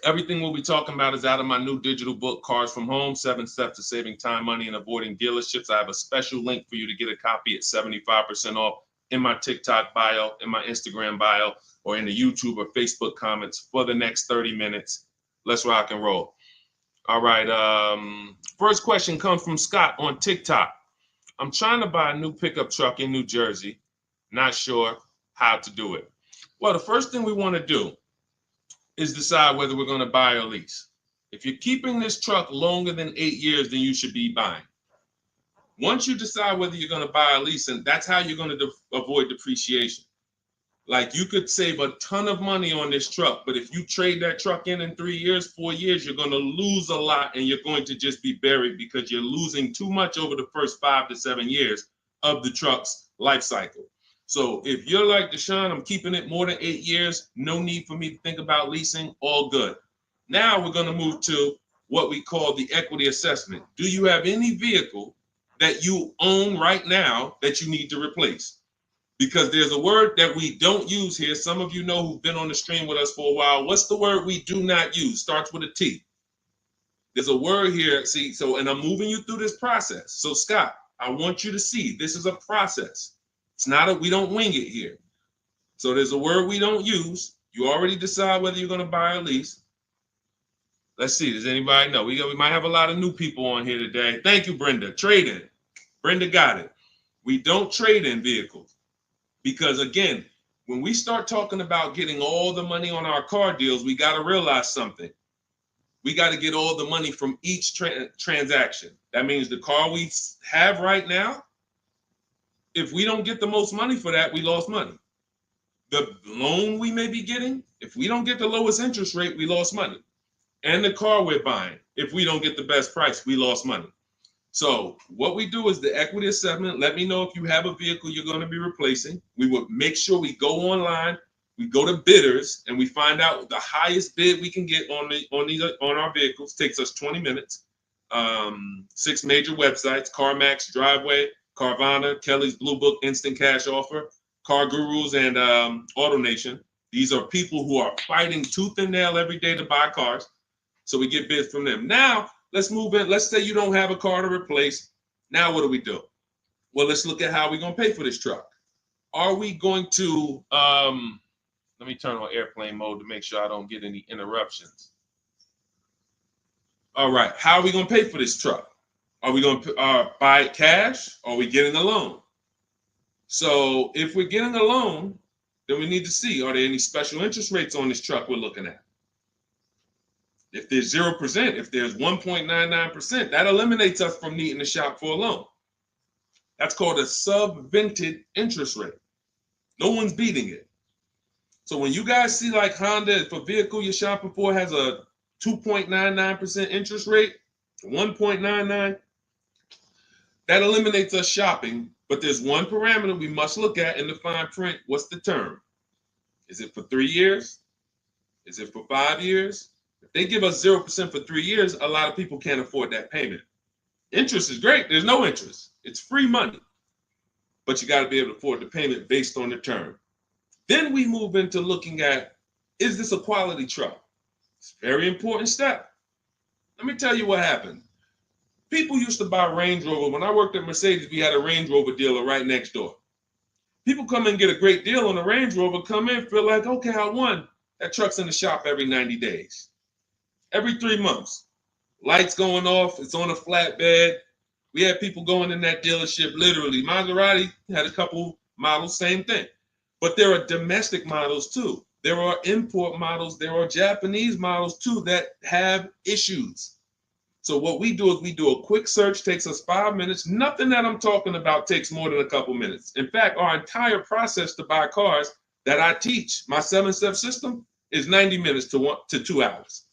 everything we'll be talking about is out of my new digital book, Cars from Home, 7 Steps to Saving Time, Money, and Avoiding Dealerships. I have a special link for you to get a copy at 75% off in my TikTok bio, in my Instagram bio, or in the YouTube or Facebook comments for the next 30 minutes. Let's rock and roll. All right. First question comes from Scott on TikTok. I'm trying to buy a new pickup truck in New Jersey. Not sure how to do it. Well, the first thing we want to do is decide whether we're going to buy or lease. If you're keeping this truck longer than 8 years, then you should be buying. Once you decide whether you're going to buy or lease, and that's how you're going to avoid depreciation. Like you could save a ton of money on this truck, but if you trade that truck in 3 years, 4 years, you're going to lose a lot and you're going to just be buried because you're losing too much over the first 5 to 7 years of the truck's life cycle. So if you're like Deshone, I'm keeping it more than 8 years, no need for me to think about leasing, all good. Now we're going to move to what we call the equity assessment. Do you have any vehicle that you own right now that you need to replace? Because there's a word that we don't use here. Some of you know who've been on the stream with us for a while. What's the word we do not use? Starts with a T. There's a word here. See, so, and I'm moving you through this process. So Scott, I want you to see this is a process. It's not we don't wing it here. So there's a word we don't use. You already decide whether you're going to buy or lease. Let's see. Does anybody know? We might have a lot of new people on here today. Thank you, Brenda. Trade in. Brenda got it. We don't trade in vehicles. Because again, when we start talking about getting all the money on our car deals, we got to realize something. We got to get all the money from each transaction. That means the car we have right now, if we don't get the most money for that, we lost money. The loan we may be getting, if we don't get the lowest interest rate, we lost money. And the car we're buying, if we don't get the best price, we lost money. So what we do is the equity assessment. Let me know if you have a vehicle you're going to be replacing. We would make sure we go online, we go to bidders, and we find out the highest bid we can get on our vehicles. Takes us 20 minutes. 6 major websites: CarMax, Driveway, Carvana, Kelly's Blue Book, Instant Cash Offer, Car Gurus, and AutoNation. These are people who are fighting tooth and nail every day to buy cars. So we get bids from them. Now, let's move in. Let's say you don't have a car to replace. Now what do? Well, let's look at how we're going to pay for this truck. Are we going to, let me turn on airplane mode to make sure I don't get any interruptions. All right, how are we going to pay for this truck? Are we going to buy it cash, or are we getting a loan? So if we're getting a loan, then we need to see, are there any special interest rates on this truck we're looking at? If there's 0%, if there's 1.99%, that eliminates us from needing to shop for a loan. That's called a subvented interest rate. No one's beating it. So when you guys see like Honda, if a vehicle you're shopping for has a 2.99% interest rate, 1.99, that eliminates us shopping. But there's one parameter we must look at in the fine print. What's the term? Is it for 3 years? Is it for 5 years? If they give us 0% for 3 years, a lot of people can't afford that payment. Interest is great. There's no interest. It's free money. But you got to be able to afford the payment based on the term. Then we move into looking at, is this a quality truck? It's a very important step. Let me tell you what happened. People used to buy Range Rover. When I worked at Mercedes, we had a Range Rover dealer right next door. People come in and get a great deal on a Range Rover, come in, feel like, okay, I won. That truck's in the shop every 90 days. Every 3 months. Lights going off, it's on a flatbed. We had people going in that dealership, literally. Maserati had a couple models, same thing. But there are domestic models too. There are import models. There are Japanese models too that have issues. So what we do is we do a quick search, takes us 5 minutes. Nothing that I'm talking about takes more than a couple minutes. In fact, our entire process to buy cars that I teach, my 7-step system, is 90 minutes to 2 hours.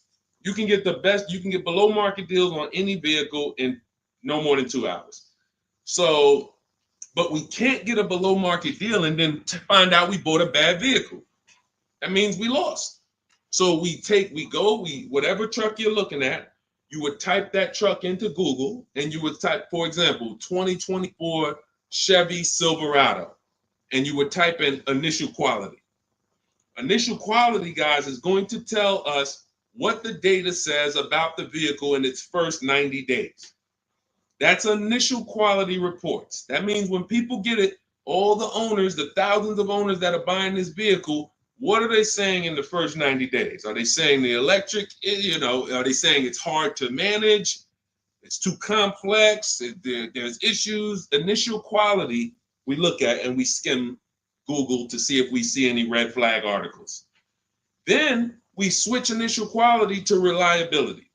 You can get the best, you can get below market deals on any vehicle in no more than 2 hours. So, but we can't get a below market deal and then find out we bought a bad vehicle. That means we lost. So whatever truck you're looking at, you would type that truck into Google and you would type, for example, 2024 Chevy Silverado, and you would type in initial quality. Initial quality, guys, is going to tell us what the data says about the vehicle in its first 90 days. That's initial quality reports. That means when people get it, all the owners, the thousands of owners that are buying this vehicle, what are they saying in the first 90 days? Are they saying the electric, are they saying it's hard to manage? It's too complex, there's issues. Initial quality we look at and we skim Google to see if we see any red flag articles. Then we switch initial quality to reliability.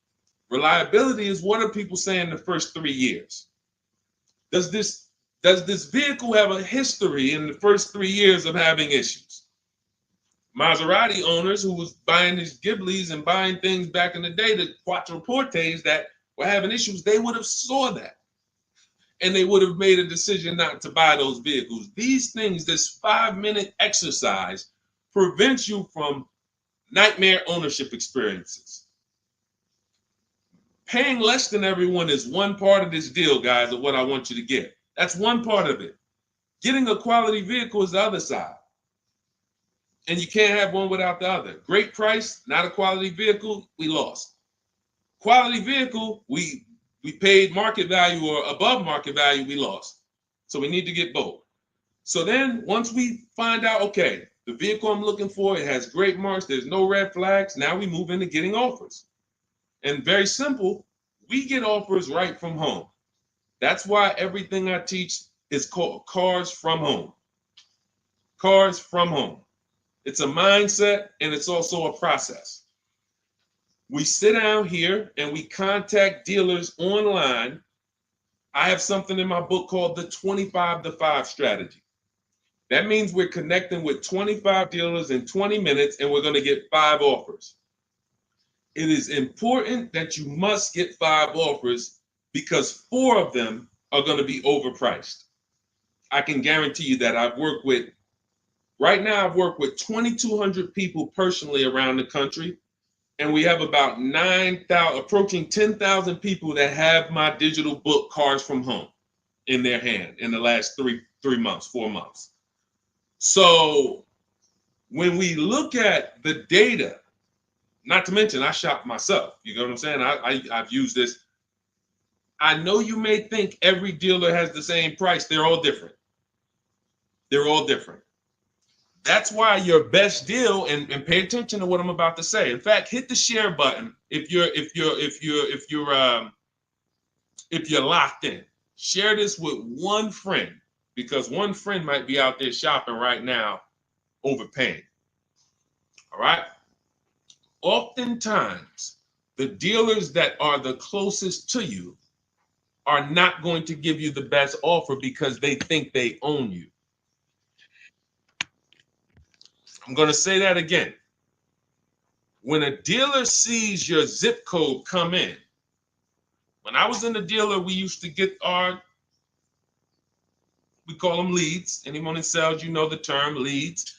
Reliability is what are people saying the first 3 years? Does this vehicle have a history in the first 3 years of having issues? Maserati owners who was buying these Ghiblis and buying things back in the day, the Quattroportes that were having issues, they would have saw that. And they would have made a decision not to buy those vehicles. These things, this 5-minute exercise prevents you from nightmare ownership experiences. Paying less than everyone is one part of this deal, guys, of what I want you to get. That's one part of it. Getting a quality vehicle is the other side. And you can't have one without the other. Great price, not a quality vehicle, we lost. Quality vehicle, we paid market value or above market value, we lost. So we need to get both. So then once we find out, okay, the vehicle I'm looking for, it has great marks, there's no red flags, now we move into getting offers. And very simple, we get offers right from home. That's why everything I teach is called Cars from Home. Cars from Home. It's a mindset and it's also a process. We sit down here and we contact dealers online. I have something in my book called the 25 to 5 strategy. That means we're connecting with 25 dealers in 20 minutes and we're going to get 5 offers. It is important that you must get 5 offers because 4 of them are going to be overpriced. I can guarantee you that. Right now I've worked with 2,200 people personally around the country, and we have about 9,000, approaching 10,000 people that have my digital book, Cars from Home, in their hand in the last 4 months. So when we look at the data, not to mention I shop myself, you know what I'm saying? I've used this. I know you may think every dealer has the same price. They're all different. They're all different. That's why your best deal, and pay attention to what I'm about to say. In fact, hit the share button if you're locked in. Share this with one friend because one friend might be out there shopping right now, overpaying. All right. Oftentimes, the dealers that are the closest to you are not going to give you the best offer because they think they own you. I'm going to say that again. When a dealer sees your zip code come in, when I was in the dealer, we used to get we call them leads. Anyone in sales, you know the term leads.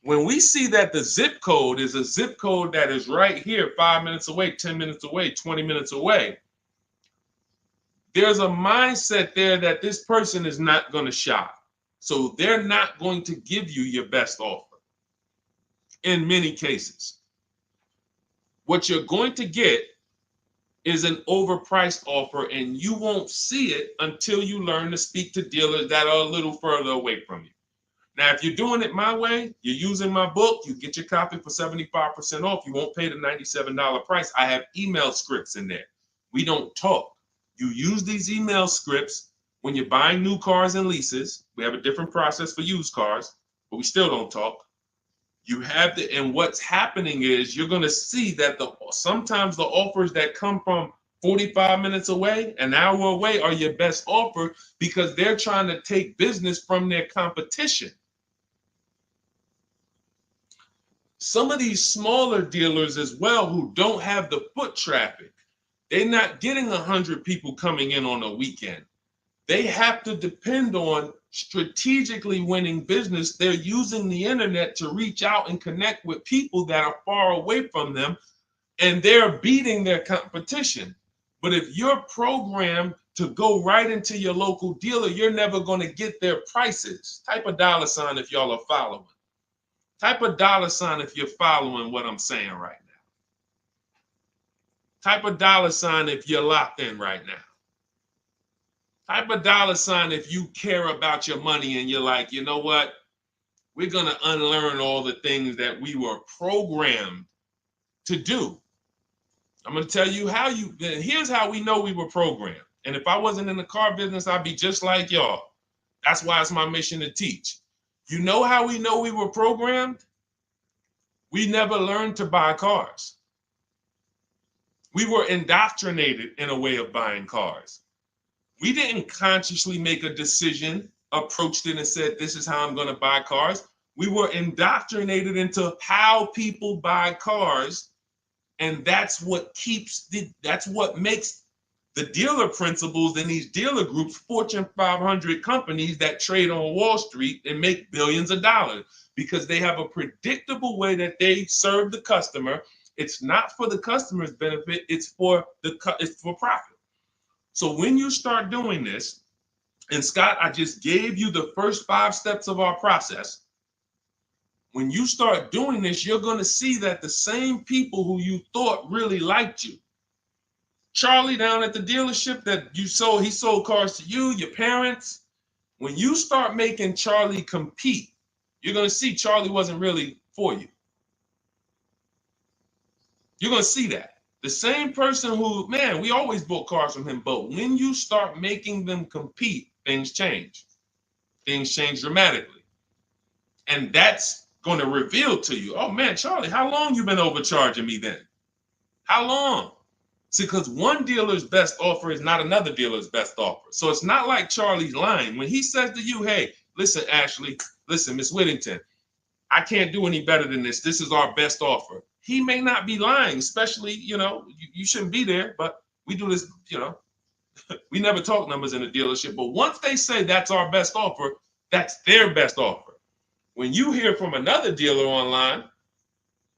When we see that the zip code is a zip code that is right here, 5 minutes away, 10 minutes away, 20 minutes away, there's a mindset there that this person is not going to shop. So they're not going to give you your best offer in many cases. What you're going to get is an overpriced offer, and you won't see it until you learn to speak to dealers that are a little further away from you. Now, if you're doing it my way, you're using my book, you get your copy for 75% off. You won't pay the $97 price. I have email scripts in there. We don't talk. You use these email scripts when you're buying new cars and leases. We have a different process for used cars, but we still don't talk. You have to, and what's happening is you're going to see that sometimes the offers that come from 45 minutes away, an hour away, are your best offer because they're trying to take business from their competition. Some of these smaller dealers as well who don't have the foot traffic, they're not getting 100 people coming in on a weekend. They have to depend on strategically winning business. They're using the internet to reach out and connect with people that are far away from them, and they're beating their competition. But if you're programmed to go right into your local dealer, you're never going to get their prices. Type a $ if y'all are following. Type a $ if you're following what I'm saying right now. Type a $ if you're locked in right now. Type a $ if you care about your money and you're like, you know what? We're going to unlearn all the things that we were programmed to do. I'm going to tell you here's how we know we were programmed. And if I wasn't in the car business, I'd be just like y'all. That's why it's my mission to teach. You know how we know we were programmed? We never learned to buy cars. We were indoctrinated in a way of buying cars. We didn't consciously make a decision, approached it and said, this is how I'm going to buy cars. We were indoctrinated into how people buy cars, and that's what makes the dealer principals in these dealer groups, Fortune 500 companies that trade on Wall Street and make billions of dollars, because they have a predictable way that they serve the customer. It's not for the customer's benefit, it's for profit. So when you start doing this, and Scott, I just gave you the first 5 steps of our process. When you start doing this, you're going to see that the same people who you thought really liked you, Charlie down at the dealership that he sold cars to you, your parents. When you start making Charlie compete, you're going to see Charlie wasn't really for you. You're going to see that. The same person who, man, we always bought cars from him, but when you start making them compete, things change. Things change dramatically. And that's going to reveal to you, oh man, Charlie, how long you been overcharging me then? How long? See, because one dealer's best offer is not another dealer's best offer. So it's not like Charlie's lying. When he says to you, hey, listen, Ashley, listen, Miss Whittington, I can't do any better than this. This is our best offer. He may not be lying, especially, you shouldn't be there, but we do this, we never talk numbers in a dealership. But once they say that's our best offer, that's their best offer. When you hear from another dealer online,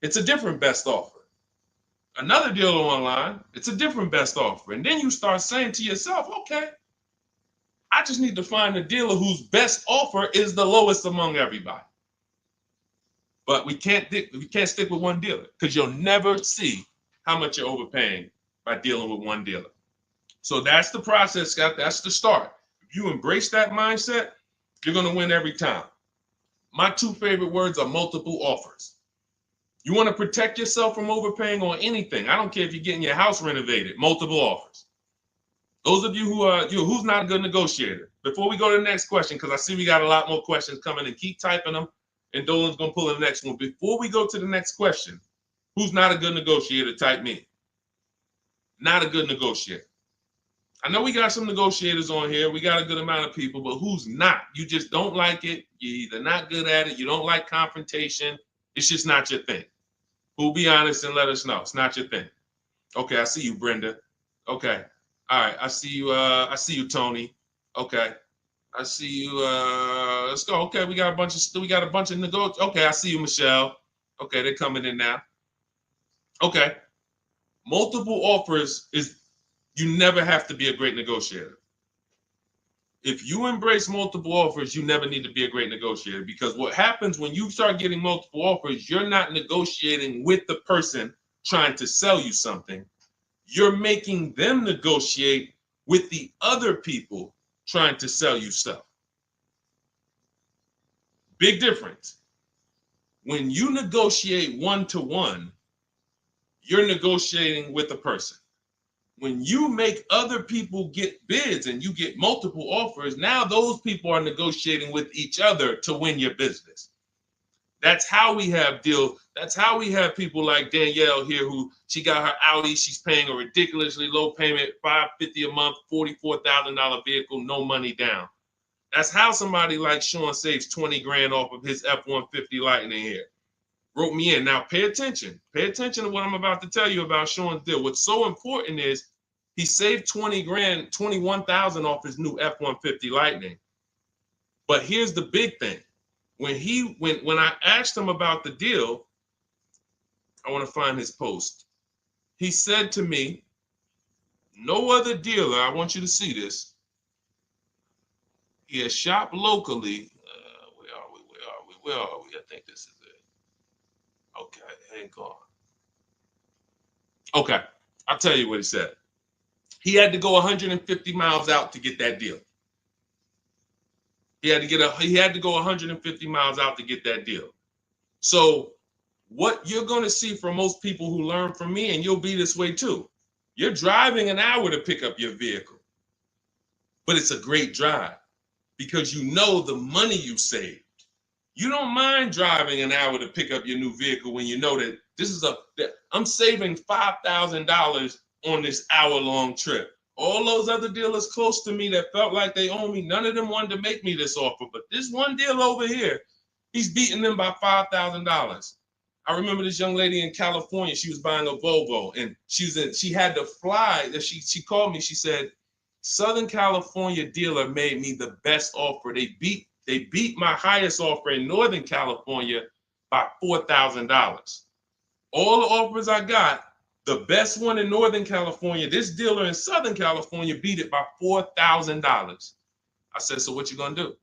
it's a different best offer. Another dealer online, it's a different best offer. And then you start saying to yourself, okay, I just need to find a dealer whose best offer is the lowest among everybody. But we can't stick with one dealer, because you'll never see how much you're overpaying by dealing with one dealer. So that's the process, Scott. That's the start. If you embrace that mindset, you're going to win every time. My 2 favorite words are multiple offers. You want to protect yourself from overpaying on anything. I don't care if you're getting your house renovated, multiple offers. Those of you who's not a good negotiator. Before we go to the next question, because I see we got a lot more questions coming, and keep typing them, and Dolan's going to pull the next one. Before we go to the next question, who's not a good negotiator? Type me. Not a good negotiator. I know we got some negotiators on here. We got a good amount of people, but who's not? You just don't like it. You're either not good at it. You don't like confrontation. It's just not your thing. Who'll be honest and let us know. It's not your thing. Okay, I see you, Brenda. Okay. All right, I see you, Tony. Okay. I see you. Let's go. Okay, we got a bunch of negotiators. Okay, I see you, Michelle. Okay, they're coming in now. Okay. Multiple offers is, you never have to be a great negotiator. If you embrace multiple offers, you never need to be a great negotiator, because what happens when you start getting multiple offers, you're not negotiating with the person trying to sell you something. You're making them negotiate with the other people trying to sell you stuff. Big difference. When you negotiate one-to-one, you're negotiating with a person. When you make other people get bids and you get multiple offers, now those people are negotiating with each other to win your business. That's how we have deals. That's how we have people like Danielle here, who she got her Audi. She's paying a ridiculously low payment, $550 a month, $44,000 vehicle, no money down. That's how somebody like Sean saves 20 grand off of his F-150 Lightning here. Wrote me in. Now pay attention. Pay attention to what I'm about to tell you about Sean's deal. What's so important is he saved 20 grand, 21,000 off his new F-150 Lightning. But here's the big thing. When I asked him about the deal, I want to find his post. He said to me, no other dealer, I want you to see this. He has shopped locally. Where are we? I think this is it. Okay, hang on. Okay, I'll tell you what he said. He had to go 150 miles out to get that deal. He had to go 150 miles out to get that deal. So what you're going to see from most people who learn from me, and you'll be this way too, you're driving an hour to pick up your vehicle, but it's a great drive because you know the money you saved. You don't mind driving an hour to pick up your new vehicle when you know that I'm saving $5,000 on this hour-long trip. All those other dealers close to me that felt like they owe me, none of them wanted to make me this offer. But this one deal over here, He's beating them by $5,000. I remember this young lady in California. She was buying a Volvo, and she had to fly. She called me. She said, Southern California dealer made me the best offer. They beat my highest offer in Northern California by $4,000. All the offers I got, the best one in Northern California, this dealer in Southern California beat it by $4,000. I said, so what you gonna do?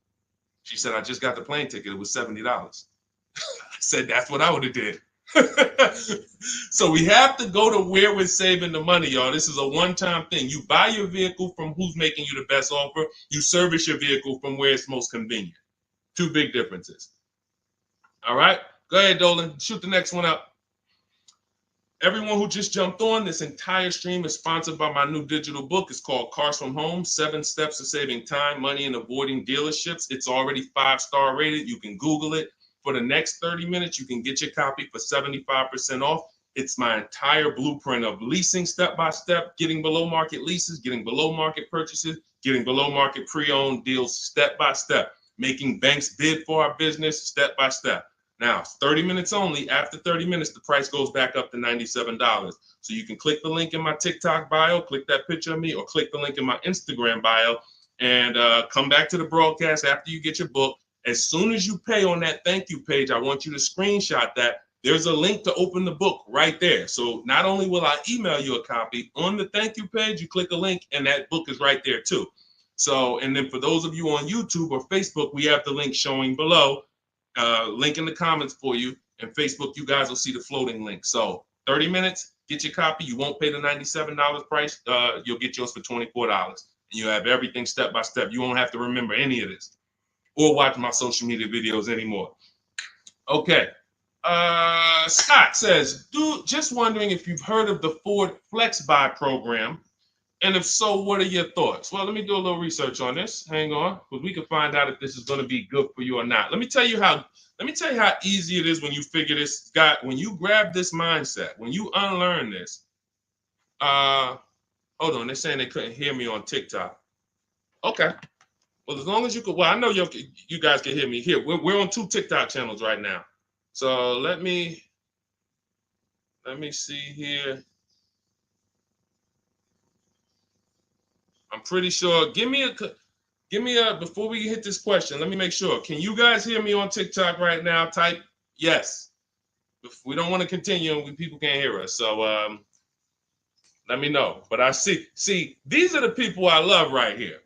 She said, I just got the plane ticket. It was $70. I said, that's what I would have did. So we have to go to where we're saving the money, y'all. This is a one-time thing. You buy your vehicle from who's making you the best offer. You service your vehicle from where it's most convenient. Two big differences. All right, go ahead, Dolan. Shoot the next one up. Everyone who just jumped on, this entire stream is sponsored by my new digital book. It's called Cars from Home, 7 Steps to Saving Time, Money, and Avoiding Dealerships. It's already 5-star rated. You can Google it. For the next 30 minutes, you can get your copy for 75% off. It's my entire blueprint of leasing step-by-step, getting below market leases, getting below market purchases, getting below market pre-owned deals step-by-step, making banks bid for our business step-by-step. Now, 30 minutes only. After 30 minutes, the price goes back up to $97. So you can click the link in my TikTok bio, click that picture of me, or click the link in my Instagram bio, and come back to the broadcast after you get your book. As soon as you pay on that thank you page, I want you to screenshot that. There's a link to open the book right there. So not only will I email you a copy, on the thank you page, you click a link, and that book is right there too. So, and then for those of you on YouTube or Facebook, we have the link showing below. Link in the comments for you, and Facebook, you guys will see the floating link. So 30 minutes, get your copy. You won't pay the $97 price. You'll get yours for $24, and you have everything step by step. You won't have to remember any of this or watch my social media videos anymore. Okay. Scott says, dude, just wondering if you've heard of the Ford Flex Buy program, and if so, what are your thoughts? Well, let me do a little research on this. Hang on, because we can find out if this is going to be good for you or not. Let me tell you how easy it is when you figure this, Scott, when you grab this mindset, when you unlearn this. Hold on, they're saying they couldn't hear me on TikTok. Okay. Well, as long as you could, well, I know you guys can hear me here. We're on 2 TikTok channels right now. So let me see here. I'm pretty sure. Give me a, before we hit this question, let me make sure. Can you guys hear me on TikTok right now? Type yes. If we don't want to continue and people can't hear us. So let me know. But I see, these are the people I love right here.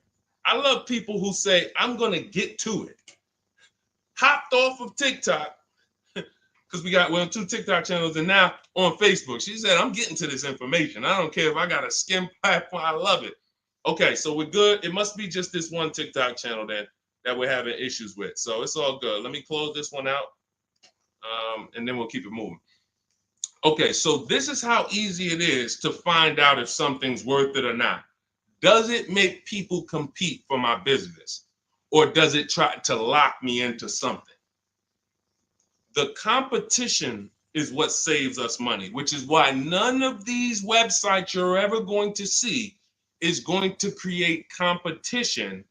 I love people who say, I'm going to get to it. Hopped off of TikTok, because we're on 2 TikTok channels, and now on Facebook. She said, I'm getting to this information. I don't care if I got a skim platform. I love it. Okay, so we're good. It must be just this one TikTok channel then that we're having issues with. So it's all good. Let me close this one out, and then we'll keep it moving. Okay, so this is how easy it is to find out if something's worth it or not. Does it make people compete for my business, or does it try to lock me into something? The competition is what saves us money, which is why none of these websites you're ever going to see is going to create competition.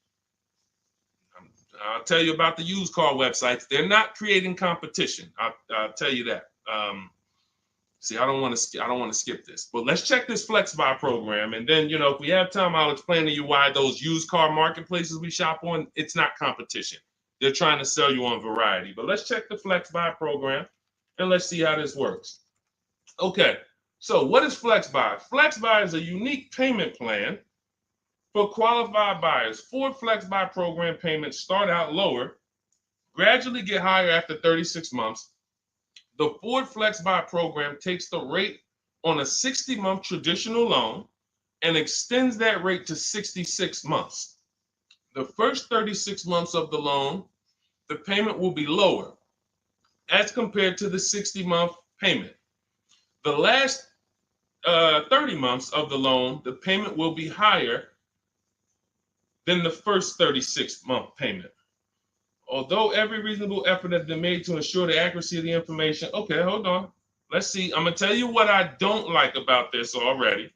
I'll tell you about the used car websites. They're not creating competition. I'll tell you that. See, I don't want to skip this, but let's check this Flex Buy program, and then if we have time, I'll explain to you why those used car marketplaces we shop on, it's not competition. They're trying to sell you on variety. But let's check the Flex Buy program, and let's see how this works. Okay. So what is Flex Buy? Flex Buy is a unique payment plan for qualified buyers. Ford Flex Buy program payments start out lower, gradually get higher after 36 months. The Ford Flex Buy program takes the rate on a 60-month traditional loan and extends that rate to 66 months. The first 36 months of the loan, the payment will be lower as compared to the 60-month payment. The last 30 months of the loan, the payment will be higher than the first 36-month payment. Although every reasonable effort has been made to ensure the accuracy of the information. Okay, hold on. Let's see. I'm going to tell you what I don't like about this already,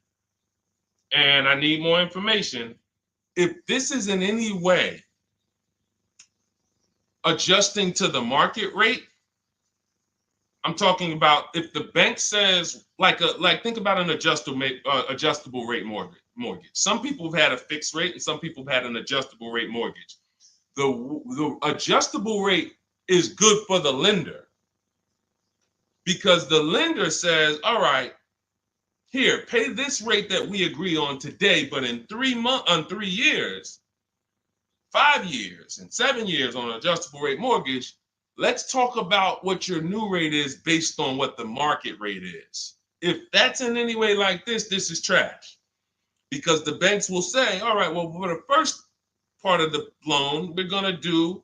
and I need more information. If this is in any way adjusting to the market rate. I'm talking about if the bank says like think about an adjustable rate mortgage. Some people have had a fixed rate and some people have had an adjustable rate mortgage. The adjustable rate is good for the lender because the lender says, all right, here, pay this rate that we agree on today, but in 3 years, 5 years, and 7 years on an adjustable rate mortgage, let's talk about what your new rate is based on what the market rate is. If that's in any way like this is trash. Because the banks will say, all right, well, for the first part of the loan, we're going to do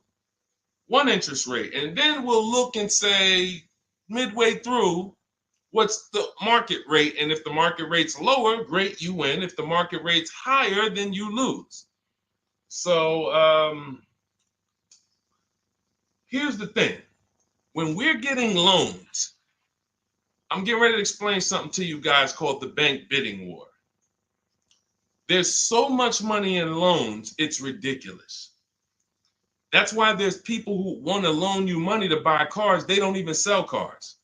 one interest rate. And then we'll look and say, midway through, what's the market rate? And if the market rate's lower, great, you win. If the market rate's higher, then you lose. So here's the thing. When we're getting loans, I'm getting ready to explain something to you guys called the bank bidding war. There's so much money in loans, it's ridiculous. That's why there's people who want to loan you money to buy cars. They don't even sell cars.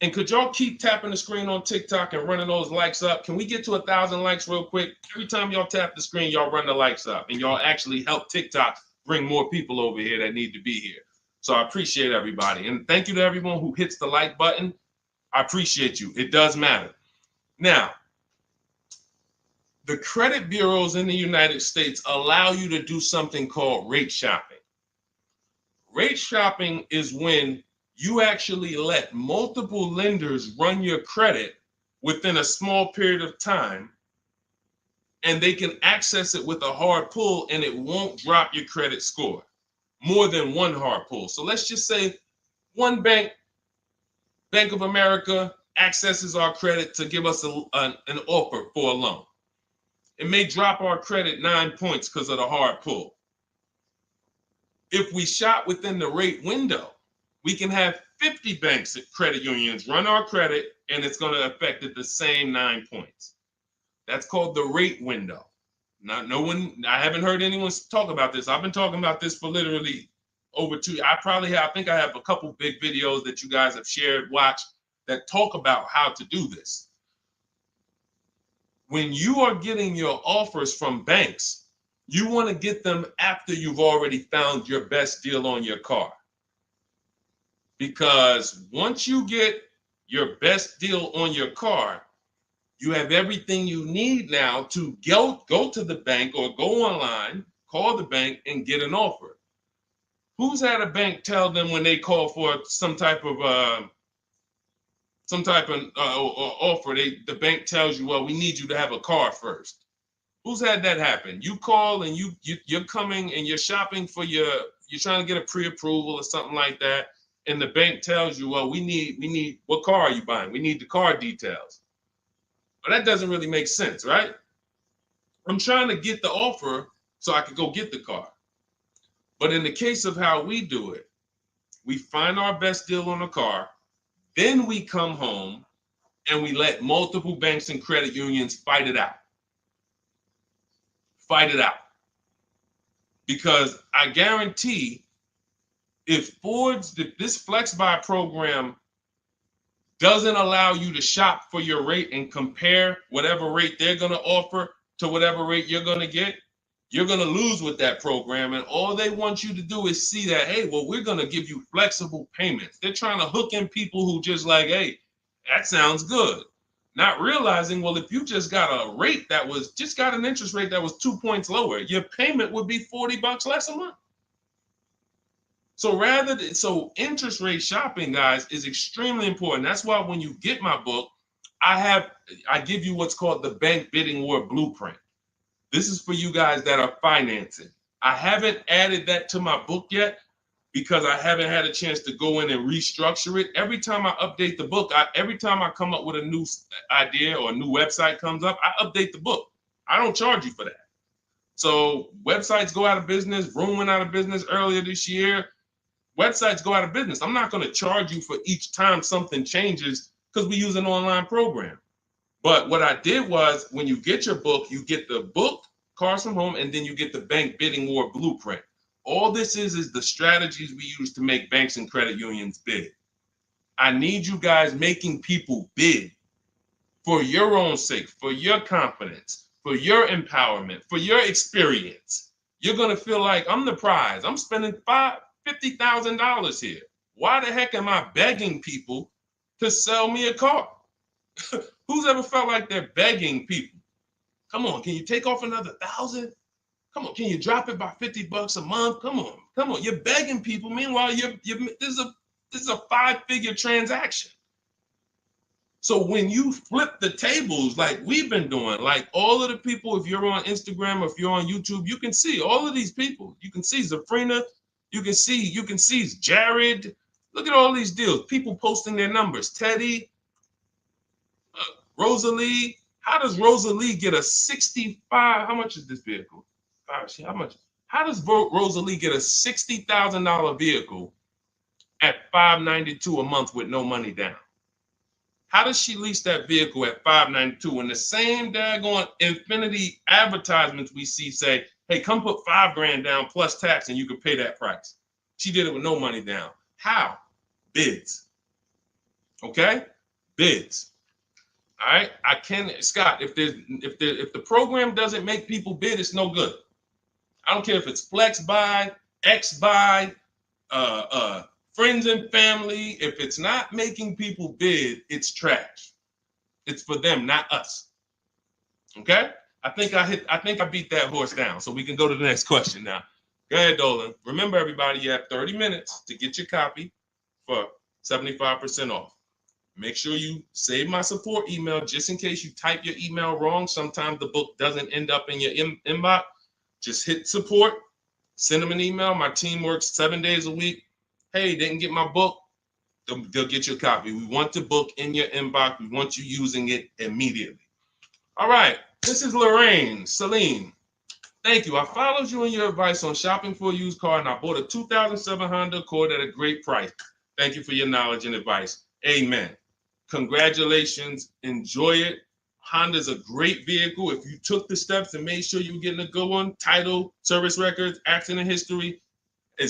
And could y'all keep tapping the screen on TikTok and running those likes up? Can we get to 1,000 likes real quick? Every time y'all tap the screen, y'all run the likes up and y'all actually help TikTok bring more people over here that need to be here. So I appreciate everybody. And thank you to everyone who hits the like button. I appreciate you. It does matter. Now, the credit bureaus in the United States allow you to do something called rate shopping. Rate shopping is when you actually let multiple lenders run your credit within a small period of time, and they can access it with a hard pull and it won't drop your credit score more than one hard pull. So let's just say one bank, Bank of America, accesses our credit to give us an offer for a loan. It may drop our credit 9 points because of the hard pull. If we shop within the rate window, we can have 50 banks at credit unions run our credit, and it's going to affect it the same 9 points. That's called the rate window. I haven't heard anyone talk about this. I've been talking about this for literally over 2 years. I think I have a couple big videos that you guys have shared, watched, that talk about how to do this. When you are getting your offers from banks, you want to get them after you've already found your best deal on your car. Because once you get your best deal on your car, you have everything you need now to go to the bank or go online, call the bank and get an offer. Who's had a bank tell them when they call for some type of offer, the bank tells you, well, we need you to have a car first. Who's had that happen? You call and you're coming and you're shopping for you're trying to get a pre-approval or something like that, and the bank tells you, well, we need what car are you buying? We need the car details. Well, that doesn't really make sense, right? I'm trying to get the offer so I can go get the car. But in the case of how we do it, we find our best deal on the car, then we come home and we let multiple banks and credit unions fight it out. Fight it out. Because I guarantee if this Flex Buy program doesn't allow you to shop for your rate and compare whatever rate they're going to offer to whatever rate you're going to get, you're going to lose with that program. And all they want you to do is see that, hey, well, we're going to give you flexible payments. They're trying to hook in people who just like, hey, that sounds good. Not realizing, well, if you just got a rate that was just got an interest rate that was 2 points lower, your payment would be $40 less a month. So interest rate shopping, guys, is extremely important. That's why when you get my book, I give you what's called the Bank Bidding War Blueprint. This is for you guys that are financing. I haven't added that to my book yet because I haven't had a chance to go in and restructure it. Every time I update the book, every time I come up with a new idea or a new website comes up, I update the book. I don't charge you for that. So websites go out of business. Room went out of business earlier this year. Websites go out of business. I'm not going to charge you for each time something changes because we use an online program. But what I did was when you get your book, you get the book, Cars from Home, and then you get the Bank Bidding War Blueprint. All this is the strategies we use to make banks and credit unions bid. I need you guys making people bid for your own sake, for your confidence, for your empowerment, for your experience. You're going to feel like I'm the prize. I'm spending $50,000 here. Why the heck am I begging people to sell me a car? Who's ever felt like they're begging people? Come on, can you take off another 1,000? Come on, can you drop it by $50 a month? Come on. You're begging people. Meanwhile, this is a 5-figure transaction. So when you flip the tables like we've been doing, like all of the people, if you're on Instagram or if you're on YouTube, you can see all of these people. You can see Zafrina, you can see Jared. Look at all these deals. People posting their numbers. Teddy, Rosalie. How does Rosalie get a 65? How much is this vehicle? How much? How does Rosalie get a $60,000 vehicle at $592 a month with no money down? How does she lease that vehicle at $592 when the same daggone Infinity advertisements we see say, hey, come put $5,000 down plus tax and you can pay that price? She did it with no money down. How? Bids. Okay? Bids. All right. Scott, if the program doesn't make people bid, it's no good. I don't care if it's flex buy, X buy, friends and family. If it's not making people bid, it's trash. It's for them, not us. Okay? I think I beat that horse down. So we can go to the next question now. Go ahead, Dolan. Remember, everybody, you have 30 minutes to get your copy for 75% off. Make sure you save my support email just in case you type your email wrong. Sometimes the book doesn't end up in your inbox. Just hit support, send them an email. My team works 7 days a week. Hey, didn't get my book. They'll get you a copy. We want the book in your inbox. We want you using it immediately. All right. This is Lorraine Celine. Thank you. I followed you in your advice on shopping for a used car, and I bought a 2007 Honda Accord at a great price. Thank you for your knowledge and advice. Amen. Congratulations. Enjoy it. Honda's a great vehicle. If you took the steps and made sure you were getting a good one, title, service records, accident history, a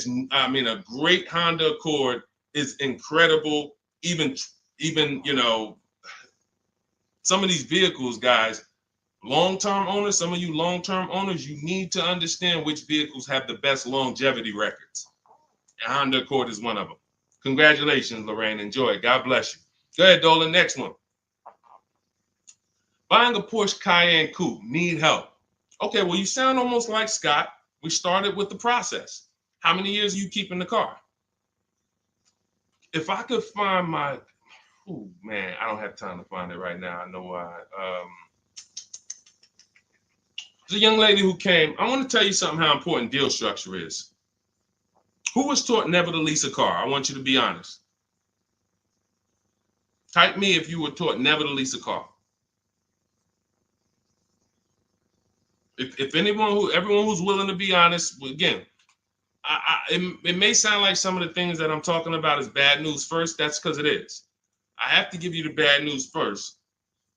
great Honda Accord is incredible. Even some of these vehicles, guys, long-term owners, some of you long-term owners, you need to understand which vehicles have the best longevity records. And Honda Accord is one of them. Congratulations, Lorraine. Enjoy it. God bless you. Go ahead, Dolan. Next one. Buying a Porsche Cayenne Coupe. Need help. Okay, well, you sound almost like Scott. We started with the process. How many years are you keeping the car? If I could find my, oh man, I don't have time to find it right now. I know why. There's a young lady who came. I want to tell you something how important deal structure is. Who was taught never to lease a car? I want you to be honest. Type me if you were taught never to lease a car. If everyone who's willing to be honest, again, it may sound like some of the things that I'm talking about is bad news first. That's because it is. I have to give you the bad news first,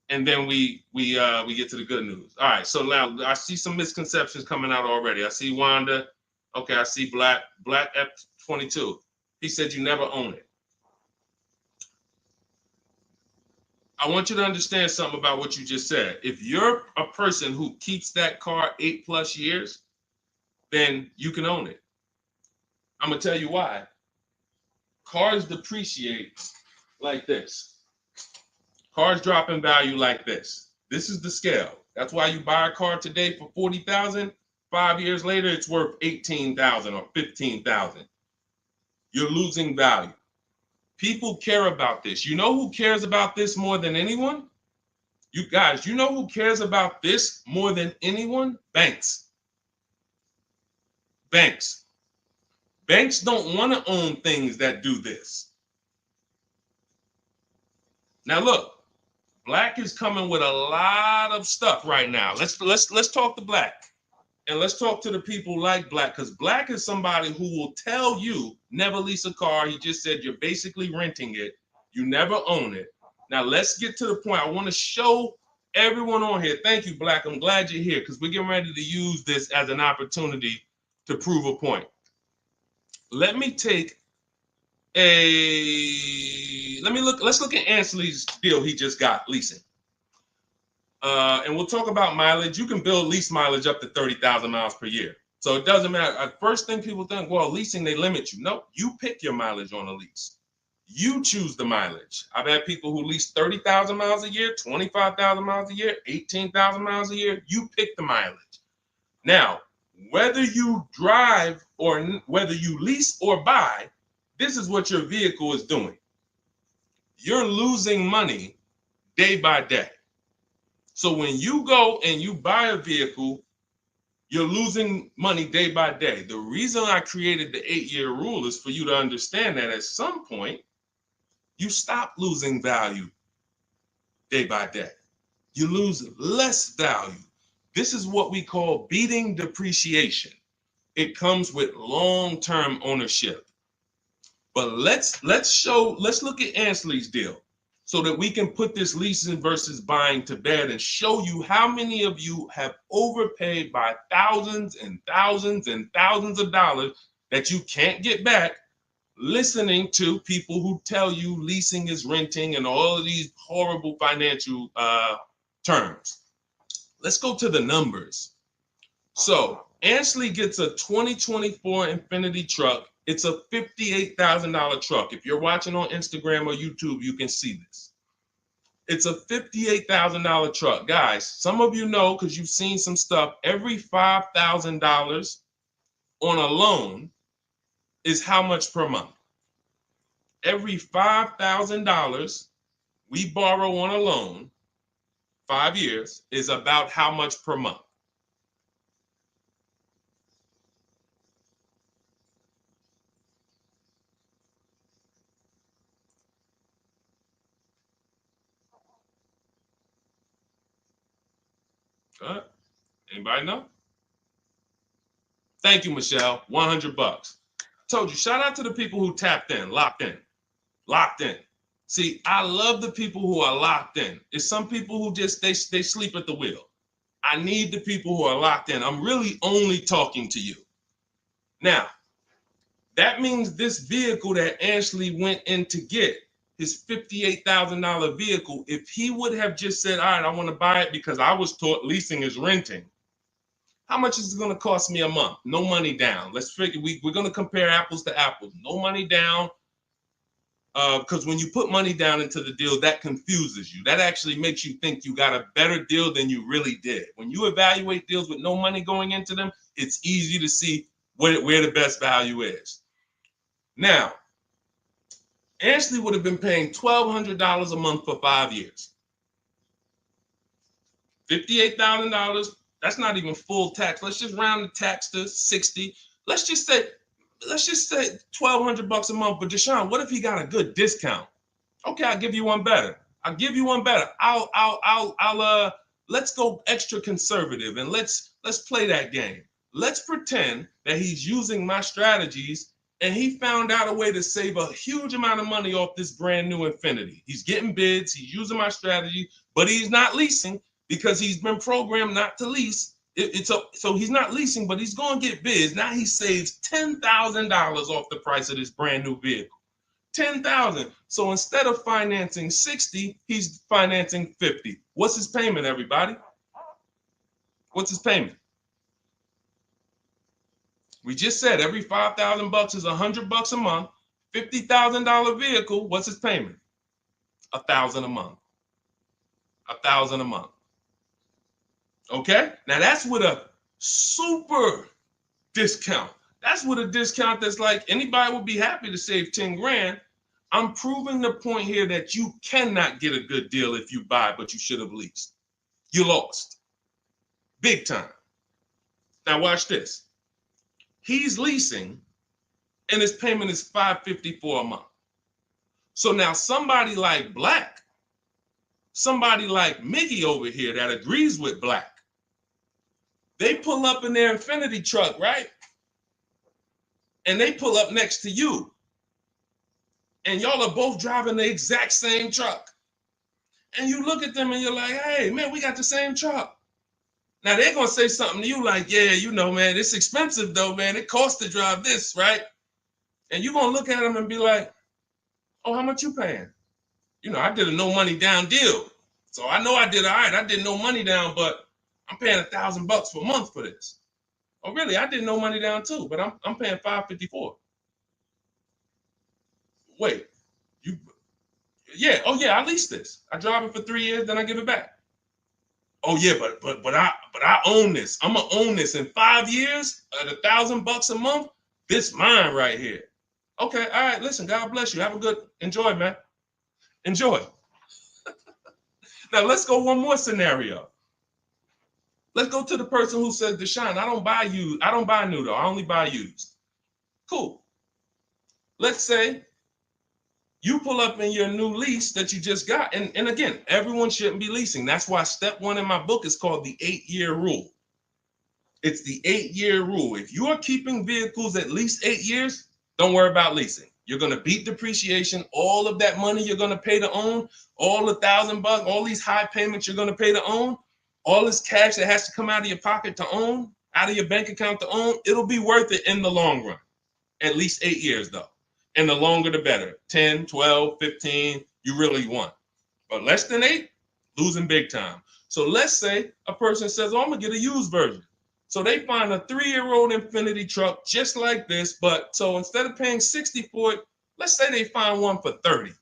and then we get to the good news. All right. So now I see some misconceptions coming out already. I see Wanda. Okay. I see Black F22. He said you never own it. I want you to understand something about what you just said. If you're a person who keeps that car 8+ years, then you can own it. I'm going to tell you why. Cars depreciate like this. Cars drop in value like this. This is the scale. That's why you buy a car today for $40,000. 5 years later, it's worth $18,000 or $15,000. You're losing value. People care about this. You know who cares about this more than anyone? You guys, you know who cares about this more than anyone? Banks. Banks. Banks don't want to own things that do this. Now look, Black is coming with a lot of stuff right now. Let's talk to Black. And let's talk to the people like Black, because Black is somebody who will tell you never lease a car. He just said you're basically renting it. You never own it. Now let's get to the point. I want to show everyone on here. Thank you, Black. I'm glad you're here because we're getting ready to use this as an opportunity to prove a point. Let me take let's look at Ansley's deal he just got leasing. And we'll talk about mileage. You can build lease mileage up to 30,000 miles per year. So it doesn't matter. First thing people think, well, leasing, they limit you. No, you pick your mileage on a lease. You choose the mileage. I've had people who lease 30,000 miles a year, 25,000 miles a year, 18,000 miles a year. You pick the mileage. Now, whether you drive or whether you lease or buy, this is what your vehicle is doing. You're losing money day by day. So when you go and you buy a vehicle, you're losing money day by day. The reason I created the 8-year rule is for you to understand that at some point, you stop losing value day by day. You lose less value. This is what we call beating depreciation. It comes with long-term ownership. But let's look at Ansley's deal so that we can put this leasing versus buying to bed and show you how many of you have overpaid by thousands and thousands and thousands of dollars that you can't get back listening to people who tell you leasing is renting and all of these horrible financial terms. Let's go to the numbers. So Ansley gets a 2024 Infiniti truck. It's a $58,000 truck. If you're watching on Instagram or YouTube, you can see this. It's a $58,000 truck. Guys, some of you know because you've seen some stuff, every $5,000 on a loan is how much per month? Every $5,000 we borrow on a loan, 5 years, is about how much per month? Anybody know? Thank you, Michelle. $100. Told you, shout out to the people who tapped in, locked in, locked in. See, I love the people who are locked in. It's some people who just, they sleep at the wheel. I need the people who are locked in. I'm really only talking to you. Now, that means this vehicle that Ashley went in to get, his $58,000 vehicle, if he would have just said, all right, I want to buy it because I was taught leasing is renting, how much is it going to cost me a month? No money down. Let's figure, we're going to compare apples to apples. No money down, because when you put money down into the deal, that confuses you. That actually makes you think you got a better deal than you really did. When you evaluate deals with no money going into them, it's easy to see where the best value is. Now, Ashley would have been paying $1,200 a month for 5 years. $58,000. That's not even full tax. Let's just round the tax to 60. Let's just say $1,200 a month. But Deshone, what if he got a good discount? Okay, I'll give you one better. Let's go extra conservative and let's play that game. Let's pretend that he's using my strategies and he found out a way to save a huge amount of money off this brand new Infiniti. He's getting bids, he's using my strategy, but he's not leasing because he's been programmed not to lease. So he's not leasing, but he's going to get bids. Now he saves $10,000 off the price of this brand new vehicle. $10,000. So instead of financing 60, he's financing 50. What's his payment, everybody? What's his payment? We just said every $5,000 is $100 a month. $50,000 vehicle. What's his payment? $1,000 a month. $1,000 a month. Okay. Now that's with a super discount. That's with a discount that's like anybody would be happy to save 10 grand. I'm proving the point here that you cannot get a good deal if you buy, but you should have leased. You lost. Big time. Now watch this. He's leasing and his payment is $554 a month. So now somebody like Black, somebody like Miggy over here that agrees with Black, they pull up in their Infiniti truck, right? And they pull up next to you. And y'all are both driving the exact same truck. And you look at them and you're like, hey, man, we got the same truck. Now they're going to say something to you like, yeah, you know, man, it's expensive though, man. It costs to drive this, right? And you're going to look at them and be like, oh, how much you paying? You know, I did a no money down deal. So I know I did all right. I did no money down, but I'm paying $1,000 per month for this. Oh, really? I did no money down too, but I'm paying $554. Wait, you? Yeah. Oh, yeah. I leased this. I drive it for 3 years, then I give it back. Oh, yeah, but I own this. I'm gonna own this in 5 years at $1,000 a month. This mine right here. Okay. All right. Listen. God bless you. Have a good enjoy, man. Enjoy. Now let's go one more scenario. Let's go to the person who says, Deshone, I don't buy used. I don't buy new though. I only buy used. Cool. Let's say you pull up in your new lease that you just got. And again, everyone shouldn't be leasing. That's why step 1 in my book is called the 8-year rule. It's the 8-year rule. If you are keeping vehicles at least 8 years, don't worry about leasing. You're going to beat depreciation. All of that money you're going to pay to own, all the $1,000, all these high payments you're going to pay to own, all this cash that has to come out of your pocket to own, out of your bank account to own, it'll be worth it in the long run. At least 8 years though. And the longer the better. 10, 12, 15, you really want. But less than 8, losing big time. So let's say a person says, oh, I'm going to get a used version. So they find a 3-year-old Infiniti truck just like this, but so instead of paying $60 for it, let's say they find one for $30.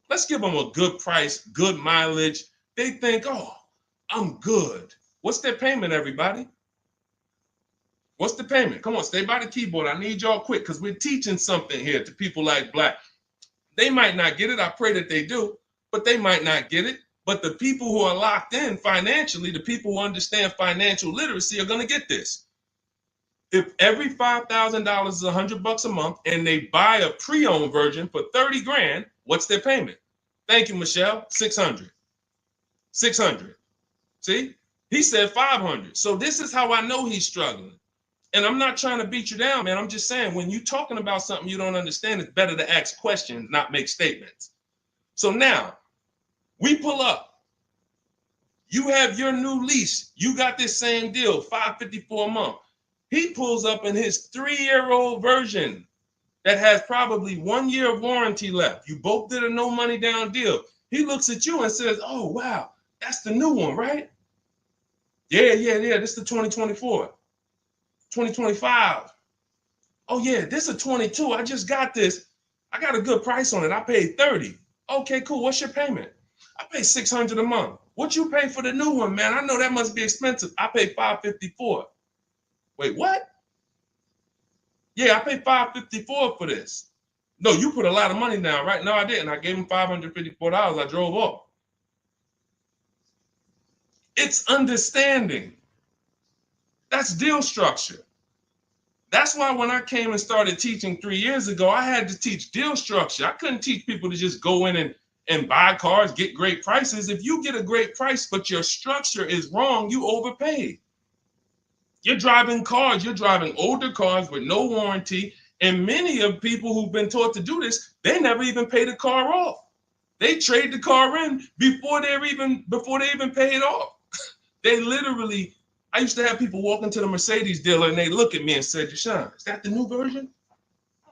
Let's give them a good price, good mileage. They think, oh, I'm good. What's their payment, everybody? What's the payment? Come on, stay by the keyboard. I need y'all quick because we're teaching something here to people like Black. They might not get it. I pray that they do, but they might not get it. But the people who are locked in financially, the people who understand financial literacy are going to get this. If every $5,000 is $100 a month and they buy a pre-owned version for 30 grand, what's their payment? Thank you, Michelle. 600. 600. See, he said 500. So this is how I know he's struggling. And I'm not trying to beat you down, man. I'm just saying when you're talking about something you don't understand, it's better to ask questions, not make statements. So now, we pull up. You have your new lease. You got this same deal, $554 a month. He pulls up in his 3-year-old version that has probably 1 year of warranty left. You both did a no money down deal. He looks at you and says, oh, wow, that's the new one, right? Yeah. This is the 2024. 2025. Oh, yeah, this is a 22. I just got this. I got a good price on it. I paid 30. Okay, cool. What's your payment? I pay 600 a month. What you pay for the new one, man? I know that must be expensive. I pay 554. Wait, what? Yeah, I paid 554 for this. No, you put a lot of money down, right? No, I didn't. I gave him $554. I drove off. It's understanding. That's deal structure. That's why when I came and started teaching 3 years ago, I had to teach deal structure. I couldn't teach people to just go in and buy cars, get great prices. If you get a great price, but your structure is wrong, you overpaid. You're driving cars, you're driving older cars with no warranty. And many of people who've been taught to do this, they never even pay the car off. They trade the car in before they even pay it off. They literally, I used to have people walk into the Mercedes dealer and they look at me and say, Deshone, is that the new version?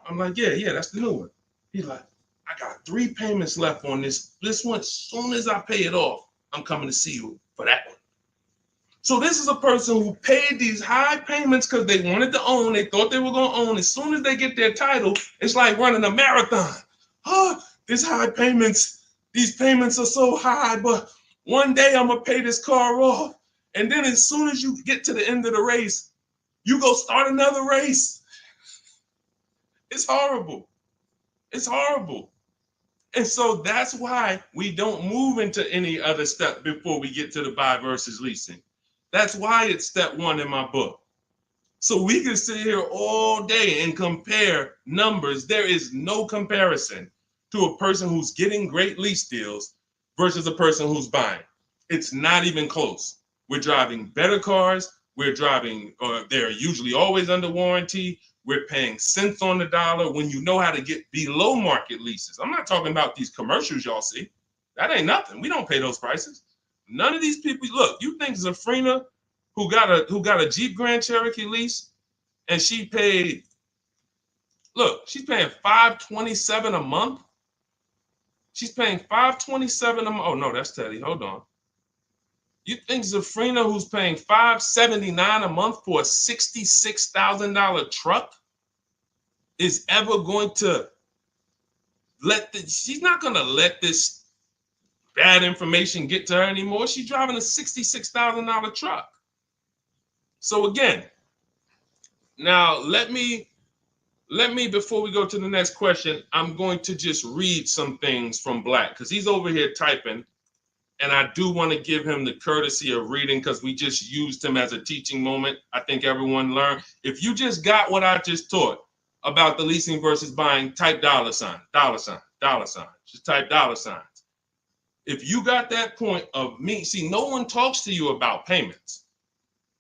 I'm like, yeah, that's the new one. He's like, I got 3 payments left on this. This one, as soon as I pay it off, I'm coming to see you for that one. So this is a person who paid these high payments because they wanted to own. They thought they were going to own. As soon as they get their title, it's like running a marathon. Oh, these high payments, these payments are so high, but one day I'm going to pay this car off. And then as soon as you get to the end of the race, you go start another race. It's horrible. It's horrible. And so that's why we don't move into any other step before we get to the buy versus leasing. That's why it's step 1 in my book. So we can sit here all day and compare numbers. There is no comparison to a person who's getting great lease deals versus a person who's buying. It's not even close. We're driving better cars. We're driving, they're usually always under warranty. We're paying cents on the dollar when you know how to get below market leases. I'm not talking about these commercials y'all see. That ain't nothing. We don't pay those prices. None of these people, look, you think Zafrina, who got a Jeep Grand Cherokee lease, and she paid Look, she's paying $527 a month. She's paying $527 a month. Oh no, that's Teddy. Hold on. You think Zafrina, who's paying $579 a month for a $66,000 truck, is ever going to she's not going to let this bad information get to her anymore. She's driving a $66,000 truck. So again, now let me, before we go to the next question, I'm going to just read some things from Black because he's over here typing. And I do want to give him the courtesy of reading because we just used him as a teaching moment. I think everyone learned. If you just got what I just taught about the leasing versus buying, type $sign. Just type $signs. If you got that point of me, see, no one talks to you about payments.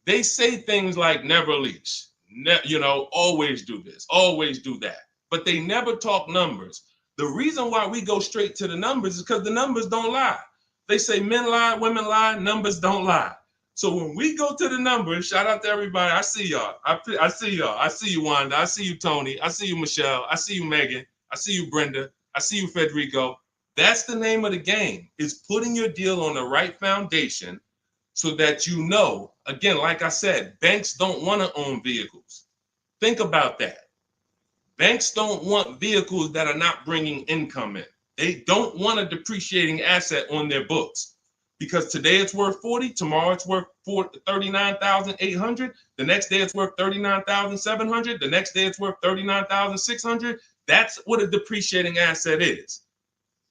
They say things like never lease, always do this, always do that. But they never talk numbers. The reason why we go straight to the numbers is because the numbers don't lie. They say men lie, women lie, numbers don't lie. So when we go to the numbers, shout out to everybody. I see y'all. I see y'all. I see you, Wanda. I see you, Tony. I see you, Michelle. I see you, Megan. I see you, Brenda. I see you, Federico. That's the name of the game, is putting your deal on the right foundation so that you know, again, like I said, banks don't want to own vehicles. Think about that. Banks don't want vehicles that are not bringing income in. They don't want a depreciating asset on their books because today it's worth 40, tomorrow it's worth 39,800, the next day it's worth 39,700, the next day it's worth 39,600. That's what a depreciating asset is.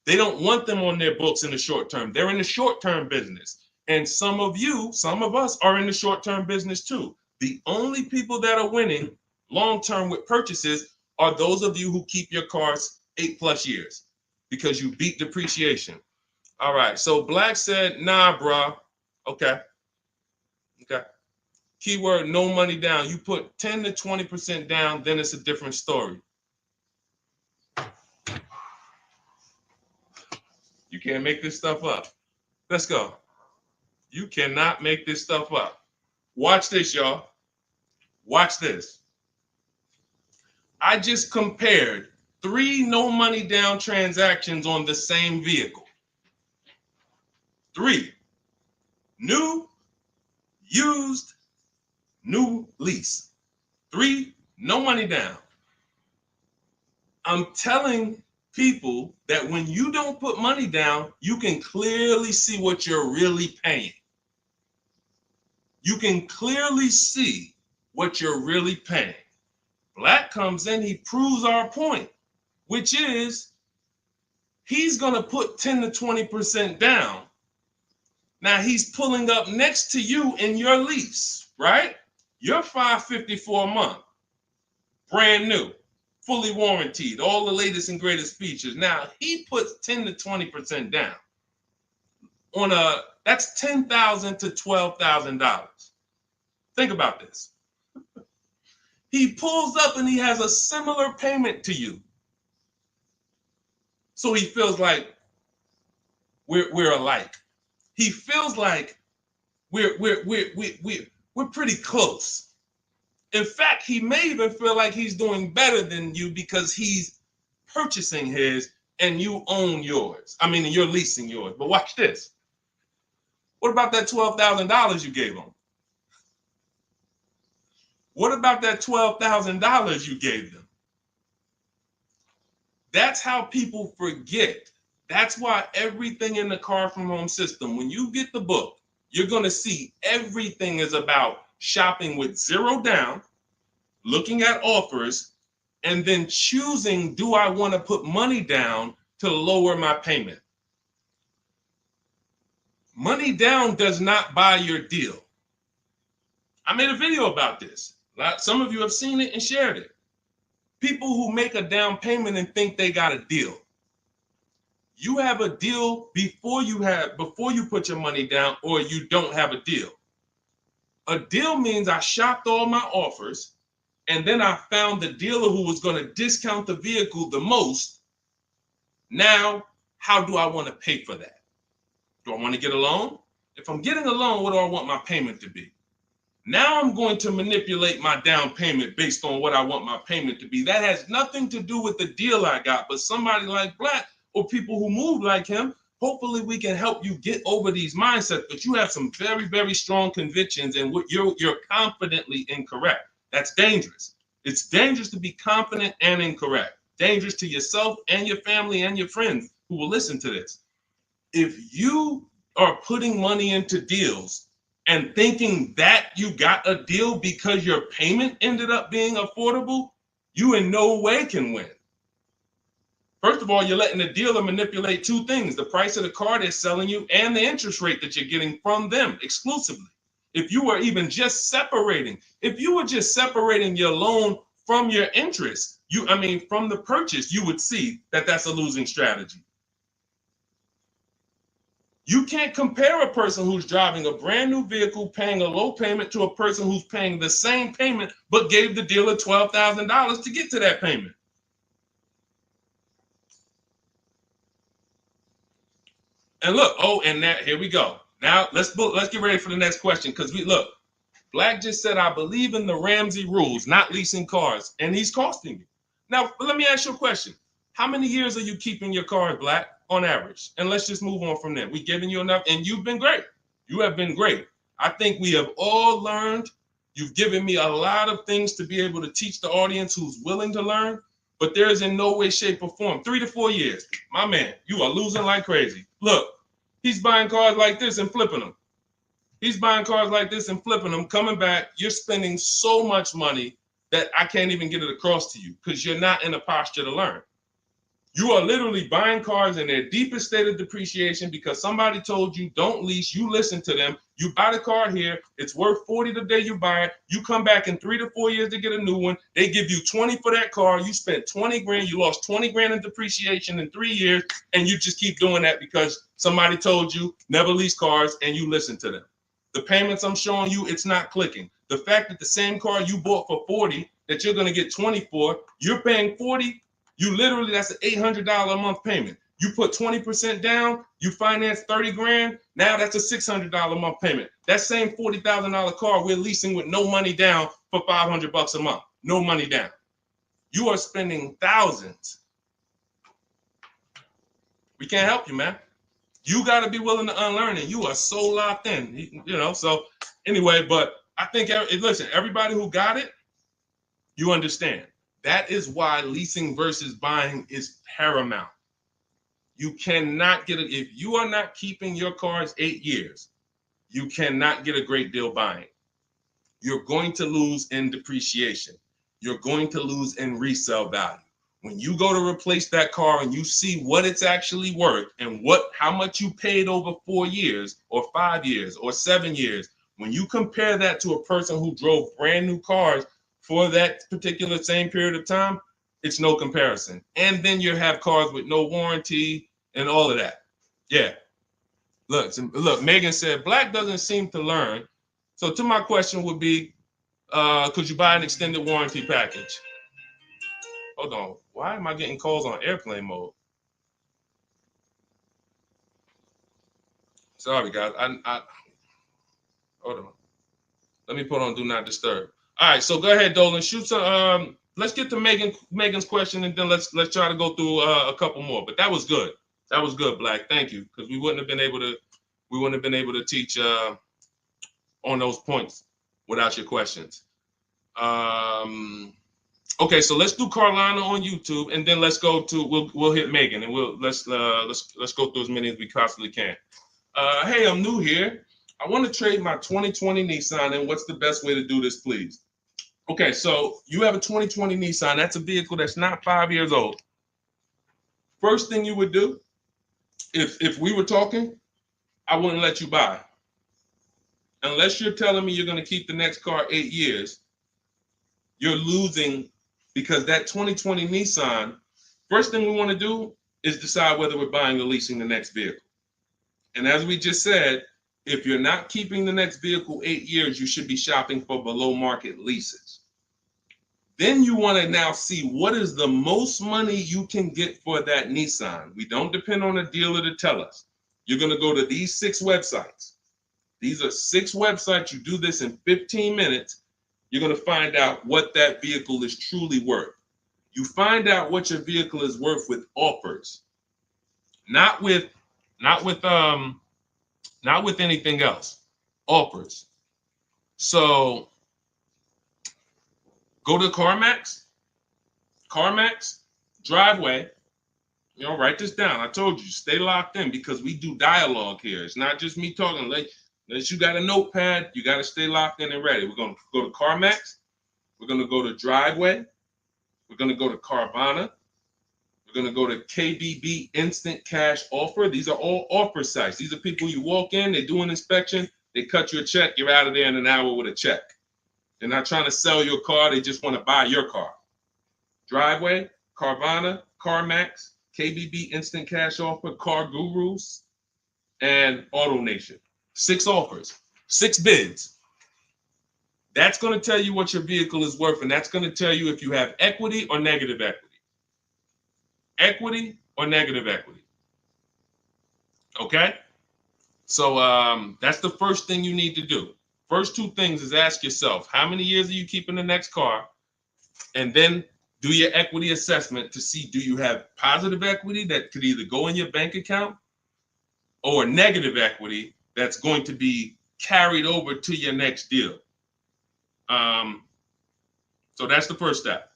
They don't want them on their books in the short term. They're in the short-term business. And some of us are in the short-term business too. The only people that are winning long-term with purchases are those of you who keep your cars 8+ years. Because you beat depreciation. All right, so Black said, nah, bro. Okay. Keyword, no money down. You put 10 to 20% down, then it's a different story. You can't make this stuff up. Let's go. You cannot make this stuff up. Watch this, y'all. Watch this. I just compared 3 no money down transactions on the same vehicle. 3. New, used, new lease. 3, no money down. I'm telling people that when you don't put money down, you can clearly see what you're really paying. You can clearly see what you're really paying. Black comes in, he proves our point, which is he's going to put 10 to 20% down. Now he's pulling up next to you in your lease, right? You're $554 a month, brand new, fully warranted, all the latest and greatest features. Now he puts 10 to 20% down on that's $10,000 to $12,000. Think about this. He pulls up and he has a similar payment to you. So he feels like we're alike. He feels like we're pretty close. In fact, he may even feel like he's doing better than you because he's purchasing his and you own yours. I mean, you're leasing yours. But watch this. What about that $12,000 you gave him? What about that $12,000 you gave them? That's how people forget. That's why everything in the Car From Home system, when you get the book, you're going to see everything is about shopping with zero down, looking at offers, and then choosing, do I want to put money down to lower my payment? Money down does not buy your deal. I made a video about this. Some of you have seen it and shared it. People who make a down payment and think they got a deal. You have a deal before you put your money down, or you don't have a deal. A deal means I shopped all my offers, and then I found the dealer who was going to discount the vehicle the most. Now, how do I want to pay for that? Do I want to get a loan? If I'm getting a loan, what do I want my payment to be? Now I'm going to manipulate my down payment based on what I want my payment to be. That has nothing to do with the deal I got, but somebody like Black or people who move like him, hopefully we can help you get over these mindsets. But you have some very, very strong convictions, and you're confidently incorrect. That's dangerous. It's dangerous to be confident and incorrect. Dangerous to yourself and your family and your friends who will listen to this. If you are putting money into deals and thinking that you got a deal because your payment ended up being affordable, you in no way can win. First of all, you're letting the dealer manipulate two things: the price of the car they're selling you and the interest rate that you're getting from them exclusively. If you were just separating your loan from your interest, from the purchase, you would see that that's a losing strategy. You can't compare a person who's driving a brand new vehicle paying a low payment to a person who's paying the same payment but gave the dealer $12,000 to get to that payment. And look, here we go. Now let's get ready for the next question, because Black just said, I believe in the Ramsey rules, not leasing cars, and he's costing you. Now, let me ask you a question. How many years are you keeping your car, Black, on average? And let's just move on from there. We've given you enough, and you've been great. You have been great. I think we have all learned. You've given me a lot of things to be able to teach the audience who's willing to learn, but there is in no way, shape, or form. 3 to 4 years. My man, you are losing like crazy. Look, he's buying cars like this and flipping them. He's buying cars like this and flipping them, coming back. You're spending so much money that I can't even get it across to you because you're not in a posture to learn. You are literally buying cars in their deepest state of depreciation because somebody told you don't lease. You listen to them. You buy the car here. It's worth $40 the day you buy it. You come back in 3 to 4 years to get a new one. They give you $20 for that car. You spent $20 grand. You lost $20 grand in depreciation in 3 years. And you just keep doing that because somebody told you never lease cars and you listen to them. The payments I'm showing you, it's not clicking. The fact that the same car you bought for $40 that you're going to get $20 for, you're paying $40. That's an $800 a month payment. You put 20% down, you finance 30 grand. Now that's a $600 a month payment. That same $40,000 car we're leasing with no money down for $500 a month. No money down. You are spending thousands. We can't help you, man. You got to be willing to unlearn it. You are so locked in, So anyway, but I think, listen, everybody who got it, you understand. That is why leasing versus buying is paramount. You cannot get it. If you are not keeping your cars 8 years, you cannot get a great deal buying. You're going to lose in depreciation. You're going to lose in resale value. When you go to replace that car and you see what it's actually worth and how much you paid over 4 years or 5 years or 7 years, when you compare that to a person who drove brand new cars for that particular same period of time, it's no comparison. And then you have cars with no warranty and all of that. Yeah. Look, Megan said, Black doesn't seem to learn. So to my question would be, could you buy an extended warranty package? Hold on. Why am I getting calls on airplane mode? Sorry, guys. I hold on. Let me put on Do Not Disturb. All right, so go ahead, Dolan. Shoot some. Let's get to Megan's question, and then let's try to go through a couple more. But that was good. That was good, Black. Thank you, because we wouldn't have been able to teach on those points without your questions. Okay, so let's do Carolina on YouTube, and then let's go to we'll hit Megan, and let's go through as many as we possibly can. Hey, I'm new here. I want to trade my 2020 Nissan, and what's the best way to do this, please? Okay, so you have a 2020 Nissan. That's a vehicle that's not 5 years old. First thing you would do, if we were talking, I wouldn't let you buy. Unless you're telling me you're going to keep the next car 8 years, you're losing, because that 2020 Nissan, first thing we want to do is decide whether we're buying or leasing the next vehicle. And as we just said, if you're not keeping the next vehicle 8 years, you should be shopping for below market leases. Then you want to now see what is the most money you can get for that Nissan. We don't depend on a dealer to tell us. You're going to go to these 6 websites. These are 6 websites. You do this in 15 minutes. You're going to find out what that vehicle is truly worth. You find out what your vehicle is worth with offers, not with anything else. Offers. So go to CarMax, Driveway. Write this down. I told you, stay locked in because we do dialogue here. It's not just me talking. Unless you got a notepad, you got to stay locked in and ready. We're going to go to CarMax. We're going to go to Driveway. We're going to go to Carvana. We're going to go to KBB Instant Cash Offer. These are all offer sites. These are people you walk in, they do an inspection, they cut you a check, you're out of there in an hour with a check. They're not trying to sell your car, they just want to buy your car. Driveway, Carvana, CarMax, KBB Instant Cash Offer, Car Gurus, and Auto Nation. 6 offers, 6 bids. That's going to tell you what your vehicle is worth, and that's going to tell you if you have equity or negative equity. Equity or negative equity. Okay? So that's the first thing you need to do. First 2 things is ask yourself, how many years are you keeping the next car? And then do your equity assessment to see, do you have positive equity that could either go in your bank account or negative equity that's going to be carried over to your next deal. So that's the first step.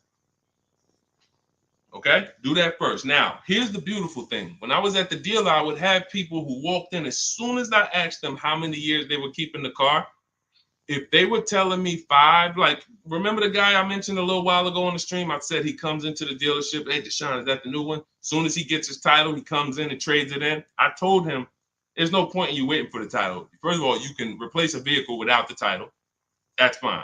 Okay, do that first. Now, here's the beautiful thing. When I was at the dealer, I would have people who walked in as soon as I asked them how many years they were keeping the car. If they were telling me 5, like, remember the guy I mentioned a little while ago on the stream? I said he comes into the dealership. Hey, Deshone, is that the new one? As soon as he gets his title, he comes in and trades it in. I told him, there's no point in you waiting for the title. First of all, you can replace a vehicle without the title. That's fine.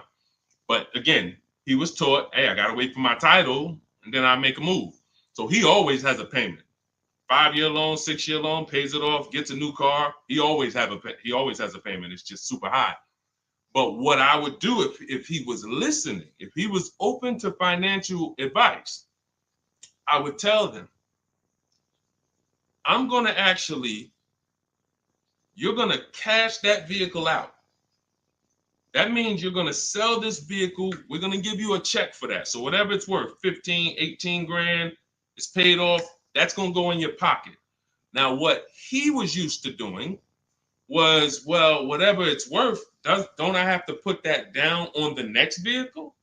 But again, he was taught, hey, I got to wait for my title, and then I make a move. So he always has a payment. 5-year loan, 6-year loan, pays it off, gets a new car. He always has a payment. It's just super high. But what I would do if he was listening, if he was open to financial advice, I would tell them, you're going to cash that vehicle out. That means you're going to sell this vehicle. We're going to give you a check for that. So whatever it's worth, 15, 18 grand, it's paid off. That's going to go in your pocket. Now, what he was used to doing was, well, whatever it's worth, don't I have to put that down on the next vehicle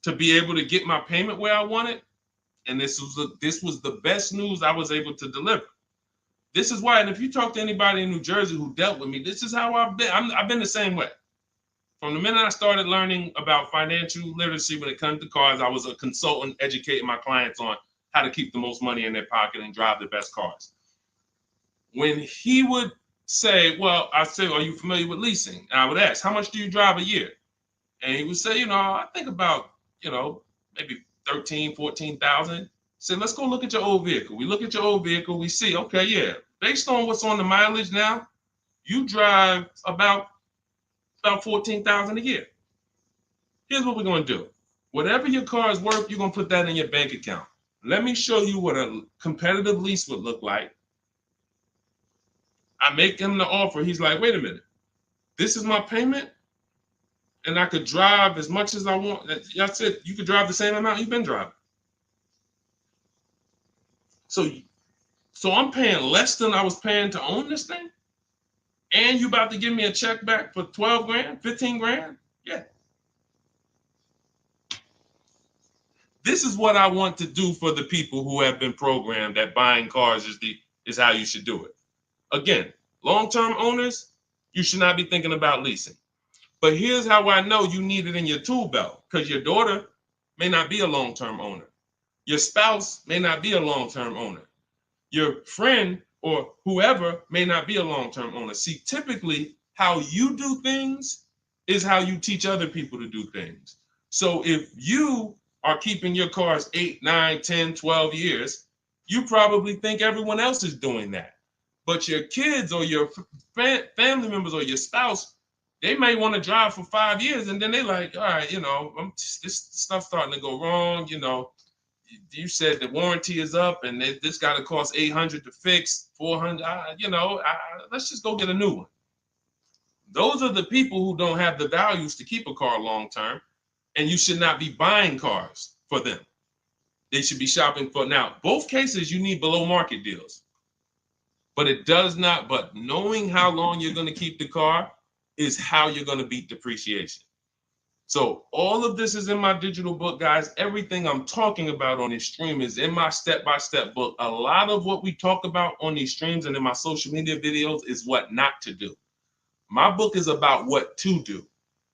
to be able to get my payment where I want it? And this was the best news I was able to deliver. This is why, and if you talk to anybody in New Jersey who dealt with me, this is how I've been. I've been the same way. From the minute I started learning about financial literacy when it comes to cars, I was a consultant educating my clients on how to keep the most money in their pocket and drive the best cars. When he would say, well, I say, are you familiar with leasing? And I would ask, how much do you drive a year? And he would say, I think about, maybe 13, 14,000. Say, let's go look at your old vehicle. We look at your old vehicle. We see, okay, yeah, based on what's on the mileage now, you drive about 14,000 a year. Here's what we're going to do. Whatever your car is worth, you're going to put that in your bank account. Let me show you what a competitive lease would look like. I make him the offer. He's like, wait a minute. This is my payment, and I could drive as much as I want. That's it. You could drive the same amount you've been driving. So I'm paying less than I was paying to own this thing? And you about to give me a check back for 12 grand, 15 grand? Yeah. This is what I want to do for the people who have been programmed that buying cars is how you should do it. Again, long-term owners, you should not be thinking about leasing. But here's how I know you need it in your tool belt, because your daughter may not be a long-term owner. Your spouse may not be a long-term owner. Your friend or whoever may not be a long-term owner. See, typically how you do things is how you teach other people to do things. So if you are keeping your cars 8, 9, 10, 12 years, you probably think everyone else is doing that. But your kids or your family members or your spouse, they may want to drive for 5 years and then they're like, all right, this stuff's starting to go wrong. You said the warranty is up and this got to cost $800 to fix, $400. Let's just go get a new one. Those are the people who don't have the values to keep a car long term, and you should not be buying cars for them. They should be shopping for. Now, both cases, you need below market deals, but it does not. But knowing how long you're going to keep the car is how you're going to beat depreciation. So all of this is in my digital book, guys. Everything I'm talking about on this stream is in my step-by-step book. A lot of what we talk about on these streams and in my social media videos is what not to do. My book is about what to do.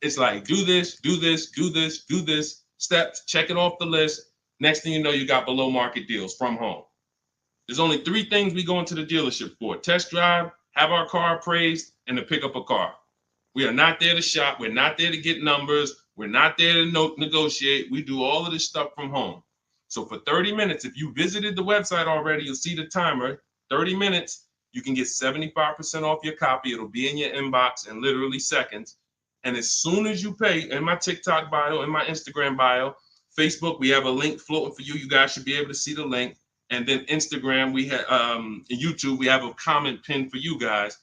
It's like, do this, do this, do this, do this, steps, check it off the list. Next thing you know, you got below market deals from home. There's only 3 things we go into the dealership for: test drive, have our car appraised, and to pick up a car. We are not there to shop. We're not there to get numbers. We're not there to negotiate. We do all of this stuff from home. So for 30 minutes, if you visited the website already, you'll see the timer, 30 minutes, you can get 75% off your copy. It'll be in your inbox in literally seconds. And as soon as you pay, in my TikTok bio, in my Instagram bio, Facebook, we have a link floating for you. You guys should be able to see the link. And then Instagram, we have YouTube, we have a comment pinned for you guys.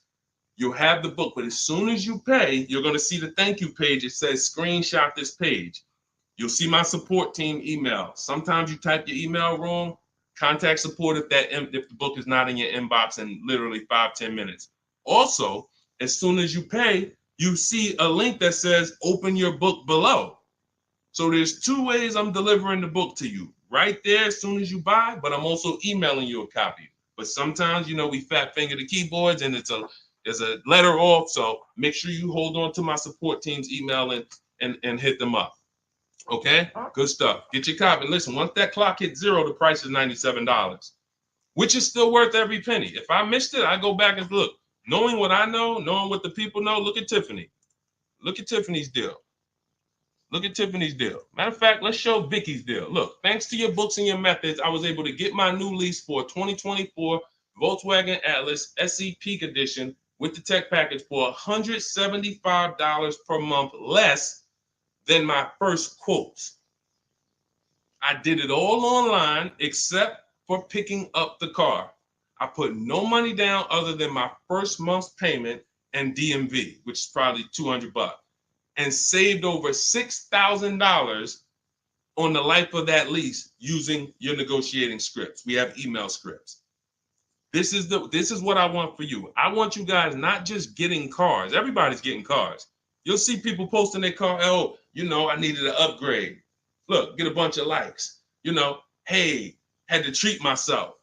You'll have the book, but as soon as you pay, you're going to see the thank you page. It says screenshot this page. You'll see my support team email. Sometimes you type your email wrong. Contact support if the book is not in your inbox in literally 5-10 minutes. Also, as soon as you pay, you see a link that says open your book below. So there's 2 ways I'm delivering the book to you. Right there as soon as you buy, but I'm also emailing you a copy. But sometimes, we fat finger the keyboards and there's a letter off. So make sure you hold on to my support team's email and hit them up. Okay, good stuff. Get your copy. Listen, once that clock hits 0, the price is $97, which is still worth every penny. If I missed it, I go back and look. Knowing what I know, knowing what the people know, look at Tiffany. Look at Tiffany's deal. Look at Tiffany's deal. Matter of fact, let's show Vicky's deal. Look, thanks to your books and your methods, I was able to get my new lease for a 2024 Volkswagen Atlas SE Peak Edition with the tech package for $175 per month less than my first quotes. I did it all online except for picking up the car. I put no money down other than my first month's payment and DMV, which is probably $200, and saved over $6,000 on the life of that lease using your negotiating scripts. We have email scripts. This is what I want for you. I want you guys not just getting cars. Everybody's getting cars. You'll see people posting their car. Oh, I needed an upgrade. Look, get a bunch of likes. Hey, had to treat myself.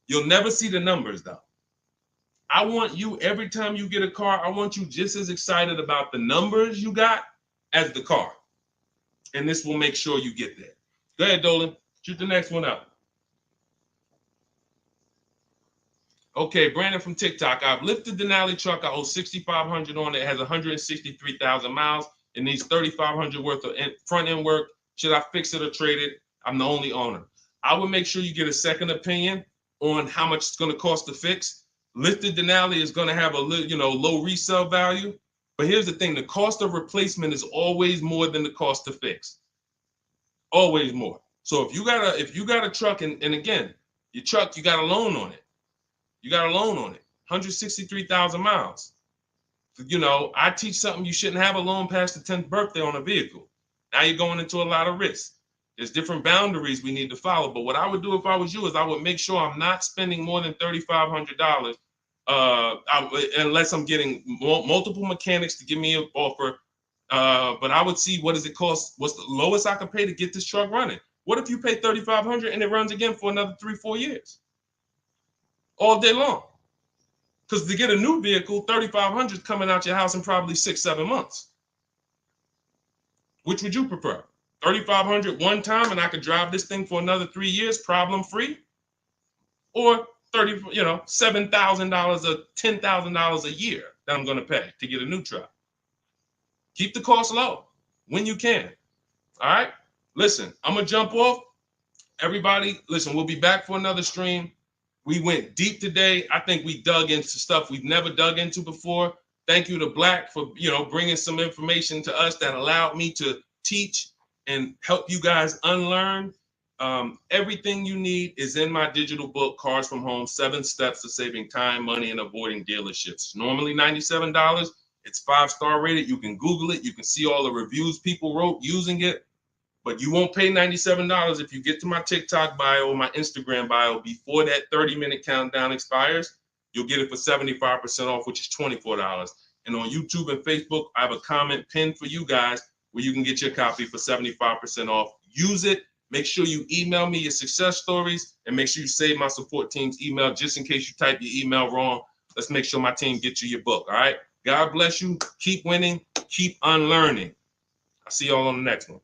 You'll never see the numbers though. I want you, every time you get a car, I want you just as excited about the numbers you got as the car. And this will make sure you get there. Go ahead, Dolan. Shoot the next one up. Okay, Brandon from TikTok. I've lifted the Denali truck. I owe $6,500 on it. It has 163,000 miles. It needs $3,500 worth of front end work. Should I fix it or trade it? I'm the only owner. I would make sure you get a second opinion on how much it's going to cost to fix. Lifted Denali is going to have a low resale value. But here's the thing: the cost of replacement is always more than the cost to fix. Always more. So if you got a truck, and again, your truck, you got a loan on it. You got a loan on it, 163,000 miles. I teach something: you shouldn't have a loan past the 10th birthday on a vehicle. Now you're going into a lot of risk. There's different boundaries we need to follow. But what I would do if I was you is I would make sure I'm not spending more than $3,500 unless I'm getting multiple mechanics to give me an offer. But I would see, what does it cost? What's the lowest I can pay to get this truck running? What if you pay $3,500 and it runs again for another 3-4 years? All day long. Because to get a new vehicle, $3,500 is coming out your house in probably 6-7 months. Which would you prefer? $3,500 one time and I could drive this thing for another 3 years problem free? Or $7,000 or $10,000 a year that I'm going to pay to get a new truck? Keep the cost low when you can. All right. Listen, I'm going to jump off. Everybody, listen, we'll be back for another stream. We went deep today. I think we dug into stuff we've never dug into before. Thank you to Black for, bringing some information to us that allowed me to teach and help you guys unlearn. Everything you need is in my digital book, Cars from Home, 7 Steps to Saving Time, Money, and Avoiding Dealerships. Normally $97. It's 5-star rated. You can Google it. You can see all the reviews people wrote using it. But you won't pay $97 if you get to my TikTok bio or my Instagram bio before that 30-minute countdown expires. You'll get it for 75% off, which is $24. And on YouTube and Facebook, I have a comment pinned for you guys where you can get your copy for 75% off. Use it. Make sure you email me your success stories, and make sure you save my support team's email just in case you type your email wrong. Let's make sure my team gets you your book. All right. God bless you. Keep winning. Keep unlearning. I'll see y'all on the next one.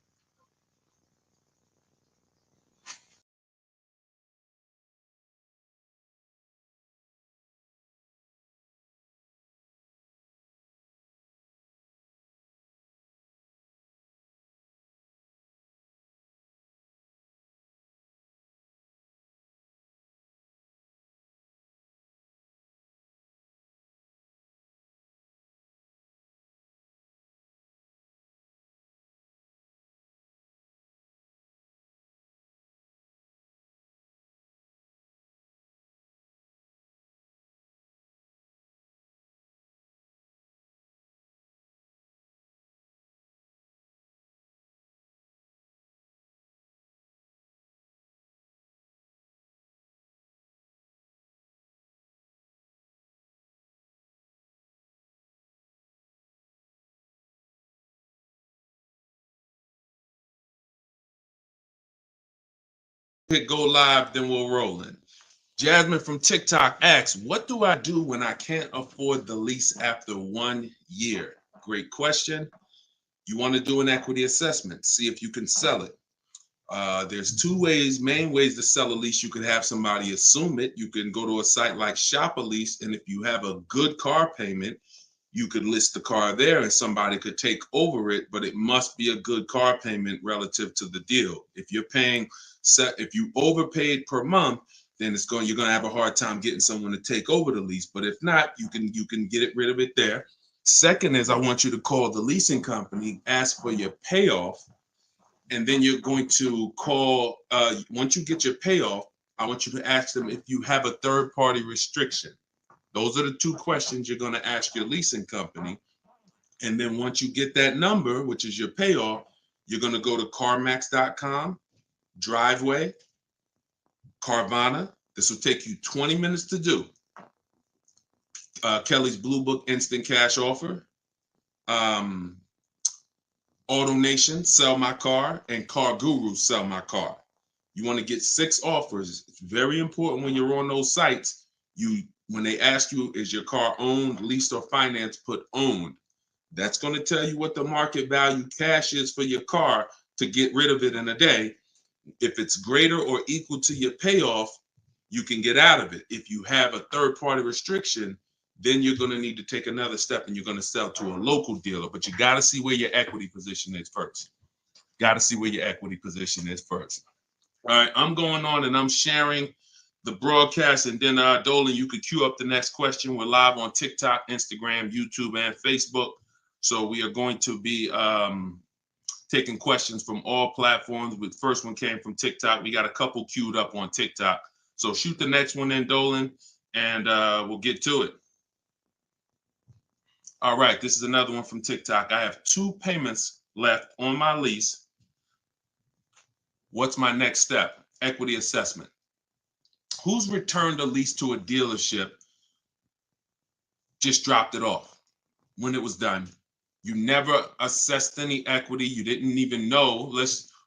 Hit go live, then we'll roll in. Jasmine from TikTok asks, what do I do when I can't afford the lease after 1 year? Great question. You want to do an equity assessment, see if you can sell it. There's two main ways to sell a lease. You could have somebody assume it. You can go to a site like Shop a Lease, and if you have a good car payment, you could list the car there and somebody could take over it, but it must be a good car payment relative to the deal. If you're paying, if you overpaid per month, then you're going to have a hard time getting someone to take over the lease. But if not, you can get rid of it there. Second is, I want you to call the leasing company, ask for your payoff, and then you're going to call, once you get your payoff, I want you to ask them if you have a third-party restriction. Those are the two questions you're going to ask your leasing company. And then once you get that number, which is your payoff, you're going to go to CarMax.com, Driveway, Carvana. This will take you 20 minutes to do. Kelly's Blue Book Instant Cash Offer, Auto Nation, Sell My Car, and Car Guru, Sell My Car. You want to get 6 offers. It's very important when you're on those sites. When they ask you, is your car owned, leased, or financed, put owned. That's going to tell you what the market value cash is for your car to get rid of it in a day. If it's greater or equal to your payoff, you can get out of it. If you have a third-party restriction, then you're going to need to take another step and you're going to sell to a local dealer. But you got to see where your equity position is first. Got to see where your equity position is first. All right, I'm going on and I'm sharing the broadcast, and then Dolan, you could queue up the next question. We're live on TikTok, Instagram, YouTube, and Facebook. So we are going to be taking questions from all platforms. The first one came from TikTok. We got a couple queued up on TikTok. So shoot the next one in, Dolan, and we'll get to it. All right, this is another one from TikTok. I have 2 payments left on my lease. What's my next step? Equity assessment. Who's returned a lease to a dealership, just dropped it off when it was done? You never assessed any equity. You didn't even know.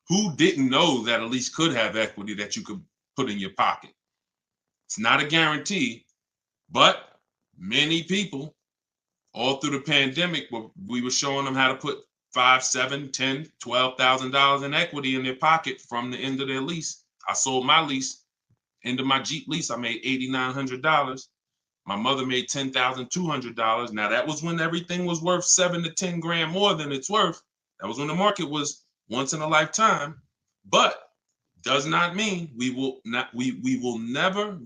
Who didn't know that a lease could have equity that you could put in your pocket? It's not a guarantee, but many people all through the pandemic, we were showing them how to put $5,000, $10,000, $12,000 in equity in their pocket from the end of their lease. I sold my lease. End of my Jeep lease, I made $8,900. My mother made $10,200. Now that was when everything was worth 7 to 10 grand more than it's worth. That was when the market was once in a lifetime. But does not mean we will never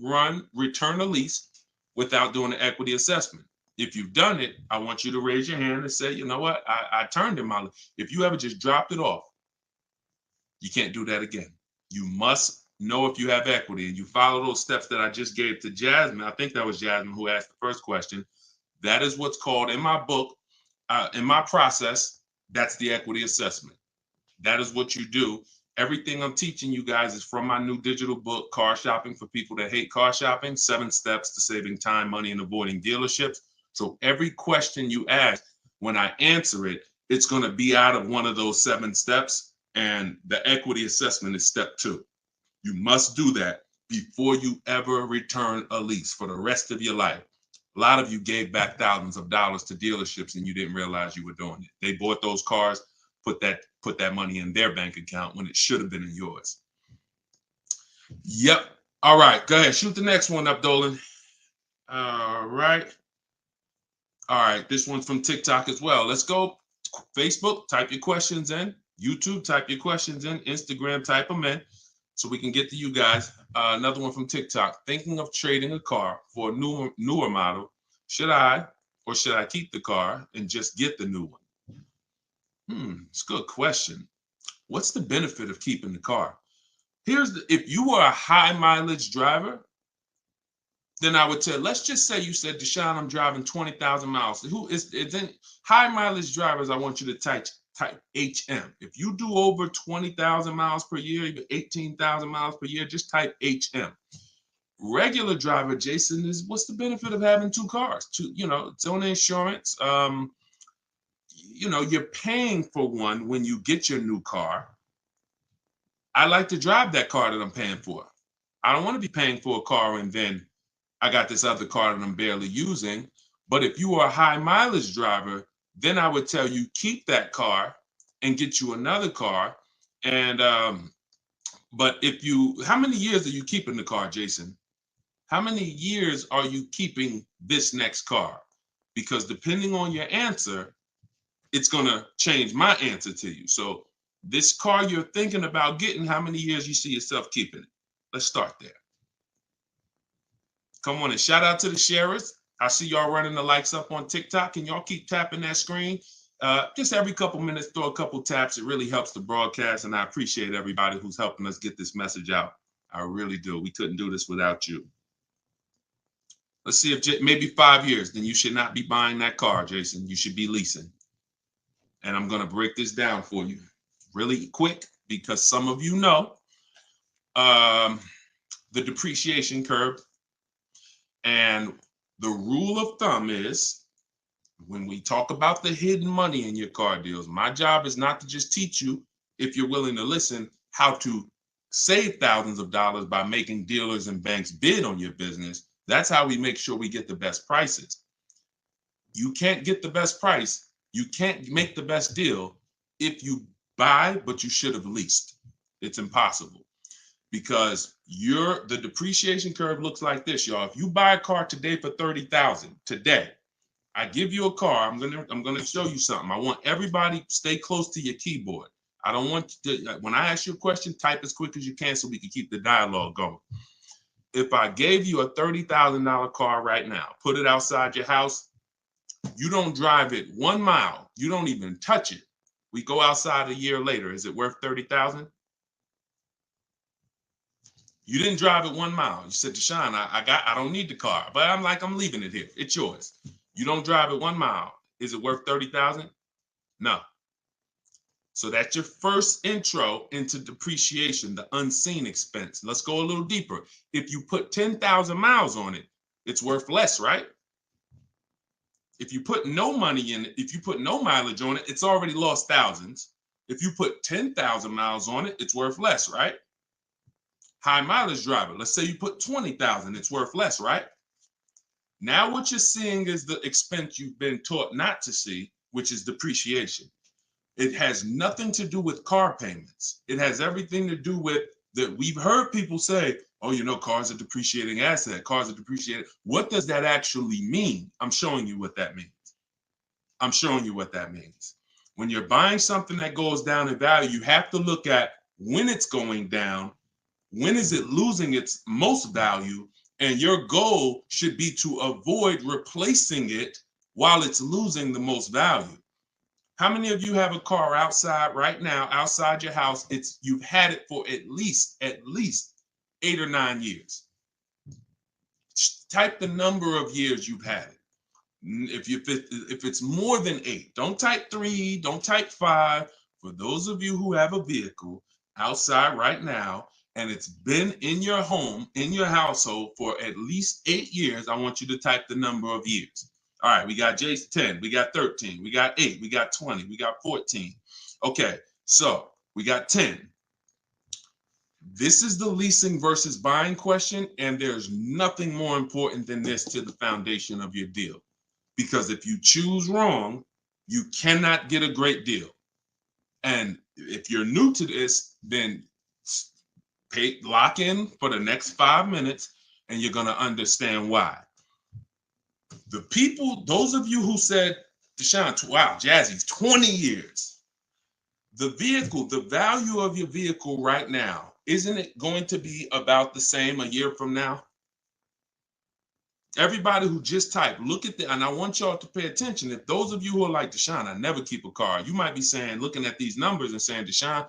return a lease without doing an equity assessment. If you've done it, I want you to raise your hand and say, you know what, I turned in my lease. If you ever just dropped it off, you can't do that again. You must know if you have equity, and you follow those steps that I just gave to Jasmine. I think that was Jasmine who asked the first question. That is what's called in my book, In my process, that's the equity assessment. That is what you do. Everything I'm teaching you guys is from my new digital book, Car Shopping for People That Hate Car Shopping, 7 Steps to Saving Time, Money, and Avoiding Dealerships. So every question you ask, when I answer it, it's going to be out of one of those 7 steps. And the equity assessment is step 2. You must do that before you ever return a lease for the rest of your life. A lot of you gave back thousands of dollars to dealerships and you didn't realize you were doing it. They bought those cars, put that money in their bank account when it should have been in yours. Yep. All right. Go ahead. Shoot the next one up, Dolan. All right. All right. This one's from TikTok as well. Let's go. Facebook, type your questions in. YouTube, type your questions in. Instagram, type them in so we can get to you guys. Another one from TikTok. Thinking of trading a car for a newer model. Should I keep the car and just get the new one? It's a good question. What's the benefit of keeping the car? If you were a high mileage driver, then I would tell, let's just say you said, Deshone, I'm driving 20,000 miles. Then high mileage drivers, I want you to type HM. If you do over 20,000 miles per year, even 18,000 miles per year, just type HM. Regular driver, Jason, what's the benefit of having 2 cars? It's own insurance. You're paying for one when you get your new car. I like to drive that car that I'm paying for. I don't want to be paying for a car and then I got this other car that I'm barely using. But if you are a high mileage driver, then I would tell you keep that car and get you another car. And but how many years are you keeping the car, Jason? How many years are you keeping this next car? Because depending on your answer, it's going to change my answer to you. So this car you're thinking about getting, how many years you see yourself keeping it? Let's start there. Come on and shout out to the sharers. I see y'all running the likes up on TikTok and y'all keep tapping that screen. Just every couple minutes, throw a couple taps. It really helps the broadcast. And I appreciate everybody who's helping us get this message out. I really do. We couldn't do this without you. Let's see if maybe 5 years, then you should not be buying that car, Jason. You should be leasing. And I'm going to break this down for you really quick because some of you know the depreciation curve. And the rule of thumb is when we talk about the hidden money in your car deals, my job is not to just teach you, if you're willing to listen, how to save thousands of dollars by making dealers and banks bid on your business. That's how we make sure we get the best prices. You can't get the best price. You can't make the best deal if you buy, but you should have leased. It's impossible. Because the depreciation curve looks like this, y'all. If you buy a car today for $30,000 today, I give you a car. I'm gonna show you something. I want everybody stay close to your keyboard. I don't want you to, when I ask you a question, type as quick as you can so we can keep the dialogue going. If I gave you a $30,000 car right now, put it outside your house, you don't drive it 1 mile, you don't even touch it. We go outside a year later. Is it worth $30,000? You didn't drive it 1 mile. You said, Deshone, I don't need the car, but I'm leaving it here. It's yours. You don't drive it 1 mile. Is it worth $30,000? No. So that's your first intro into depreciation, the unseen expense. Let's go a little deeper. If you put 10,000 miles on it, it's worth less, right? If you put no money in it, if you put no mileage on it, it's already lost thousands. If you put 10,000 miles on it, it's worth less, right? High mileage driver, let's say you put 20,000, it's worth less, right? Now what you're seeing is the expense you've been taught not to see, which is depreciation. It has nothing to do with car payments. It has everything to do with that. We've heard people say, oh, cars are depreciating asset, cars are depreciating. What does that actually mean? I'm showing you what that means. I'm showing you what that means. When you're buying something that goes down in value, you have to look at when it's going down, when is it losing its most value, and your goal should be to avoid replacing it while it's losing the most value. How many of you have a car outside right now, outside your house? You've had it for at least 8 or 9 years. Type the number of years you've had it. If it's more than 8, don't type 3, don't type 5. For those of you who have a vehicle outside right now and it's been in your home, in your household for at least 8 years, I want you to type the number of years. All right, we got Jason 10, we got 13, we got 8, we got 20, we got 14. Okay, so we got 10. This is the leasing versus buying question, and there's nothing more important than this to the foundation of your deal. Because if you choose wrong, you cannot get a great deal. And if you're new to this, then lock in for the next 5 minutes, and you're going to understand why. The people, those of you who said, Deshone, wow, Jazzy's 20 years. The vehicle, the value of your vehicle right now, isn't it going to be about the same a year from now? Everybody who just typed, look at the, and I want y'all to pay attention. If those of you who are like, Deshone, I never keep a car, you might be saying, looking at these numbers and saying, Deshone,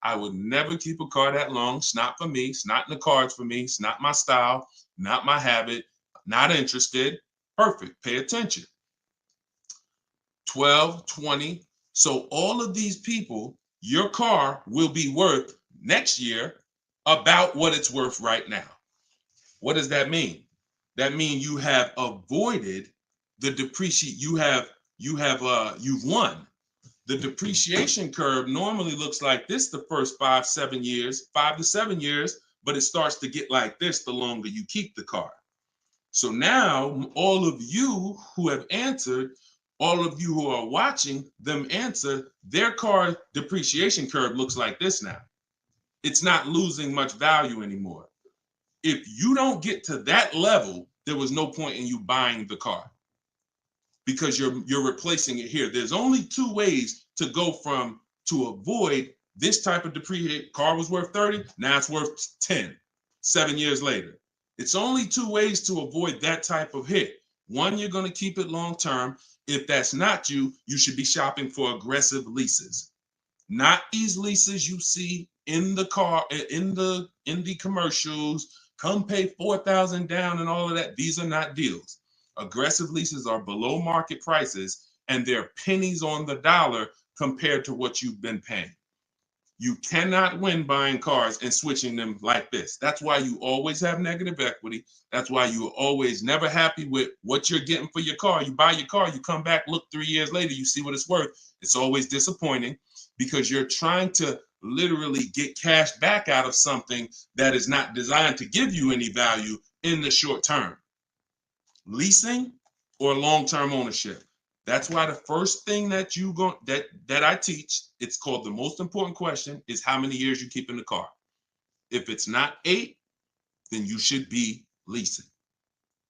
I would never keep a car that long. It's not for me. It's not in the cards for me. It's not my style, not my habit, not interested. Perfect. Pay attention. 12, 20. So all of these people, your car will be worth next year about what it's worth right now. What does that mean? That means you have avoided the depreciation. You've won. The depreciation curve normally looks like this the first 5 to 7 years, but it starts to get like this the longer you keep the car. So now all of you who have answered, all of you who are watching them answer, their car depreciation curve looks like this now. It's not losing much value anymore. If you don't get to that level, there was no point in you buying the car because you're replacing it here. There's only 2 ways to go from to avoid this type of depreciation. Car was worth 30, now it's worth 10, 7 years later. It's only 2 ways to avoid that type of hit. One, you're going to keep it long term. If that's not you, you should be shopping for aggressive leases. Not these leases you see in the car, in the commercials, come pay $4,000 down and all of that. These are not deals. Aggressive leases are below market prices and they're pennies on the dollar compared to what you've been paying. You cannot win buying cars and switching them like this. That's why you always have negative equity. That's why you're always never happy with what you're getting for your car. You buy your car, you come back, look 3 years later, you see what it's worth. It's always disappointing because you're trying to literally get cash back out of something that is not designed to give you any value in the short term. Leasing or long-term ownership. That's why the first thing that I teach, it's called the most important question, is how many years you keep in the car. If it's not 8, then you should be leasing.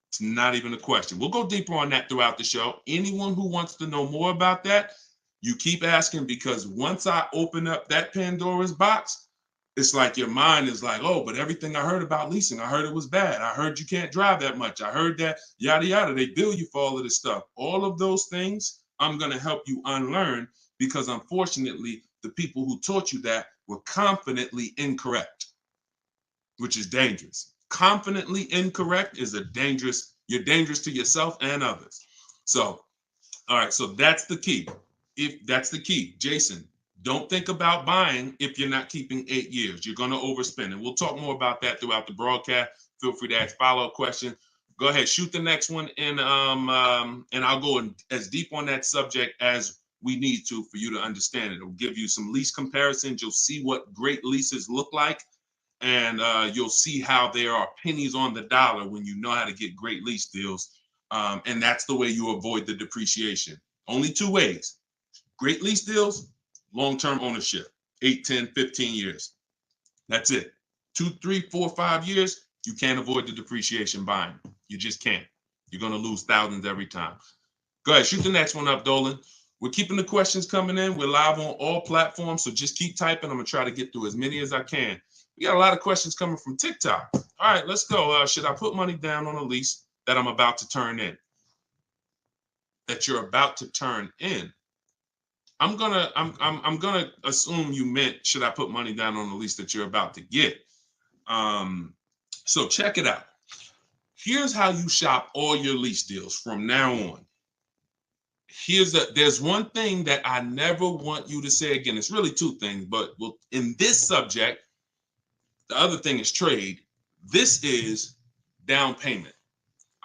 It's not even a question. We'll go deeper on that throughout the show. Anyone who wants to know more about that, you keep asking, because once I open up that Pandora's box, it's like your mind is like, oh, but everything I heard about leasing, I heard it was bad. I heard you can't drive that much. I heard that yada, yada. They bill you for all of this stuff. All of those things, I'm going to help you unlearn because unfortunately, the people who taught you that were confidently incorrect, which is dangerous. Confidently incorrect is you're dangerous to yourself and others. So, all right, so that's the key. If that's the key, Jason, don't think about buying if you're not keeping 8 years. You're going to overspend. And we'll talk more about that throughout the broadcast. Feel free to ask follow-up questions. Go ahead, shoot the next one, and I'll go as deep on that subject as we need to for you to understand it. It'll give you some lease comparisons. You'll see what great leases look like, and you'll see how there are pennies on the dollar when you know how to get great lease deals. And that's the way you avoid the depreciation. Only 2 ways. Great lease deals, long-term ownership, 8, 10, 15 years. That's it. 2, 3, 4, 5 years, you can't avoid the depreciation buying. You just can't. You're going to lose thousands every time. Go ahead, shoot the next one up, Dolan. We're keeping the questions coming in. We're live on all platforms, so just keep typing. I'm going to try to get through as many as I can. We got a lot of questions coming from TikTok. All right, let's go. Should I put money down on a lease that I'm about to turn in? That you're about to turn in. I'm gonna assume you meant, should I put money down on the lease that you're about to get? So check it out. Here's how you shop all your lease deals from now on. there's one thing that I never want you to say again. It's really two things, but in this subject, the other thing is trade. This is down payment.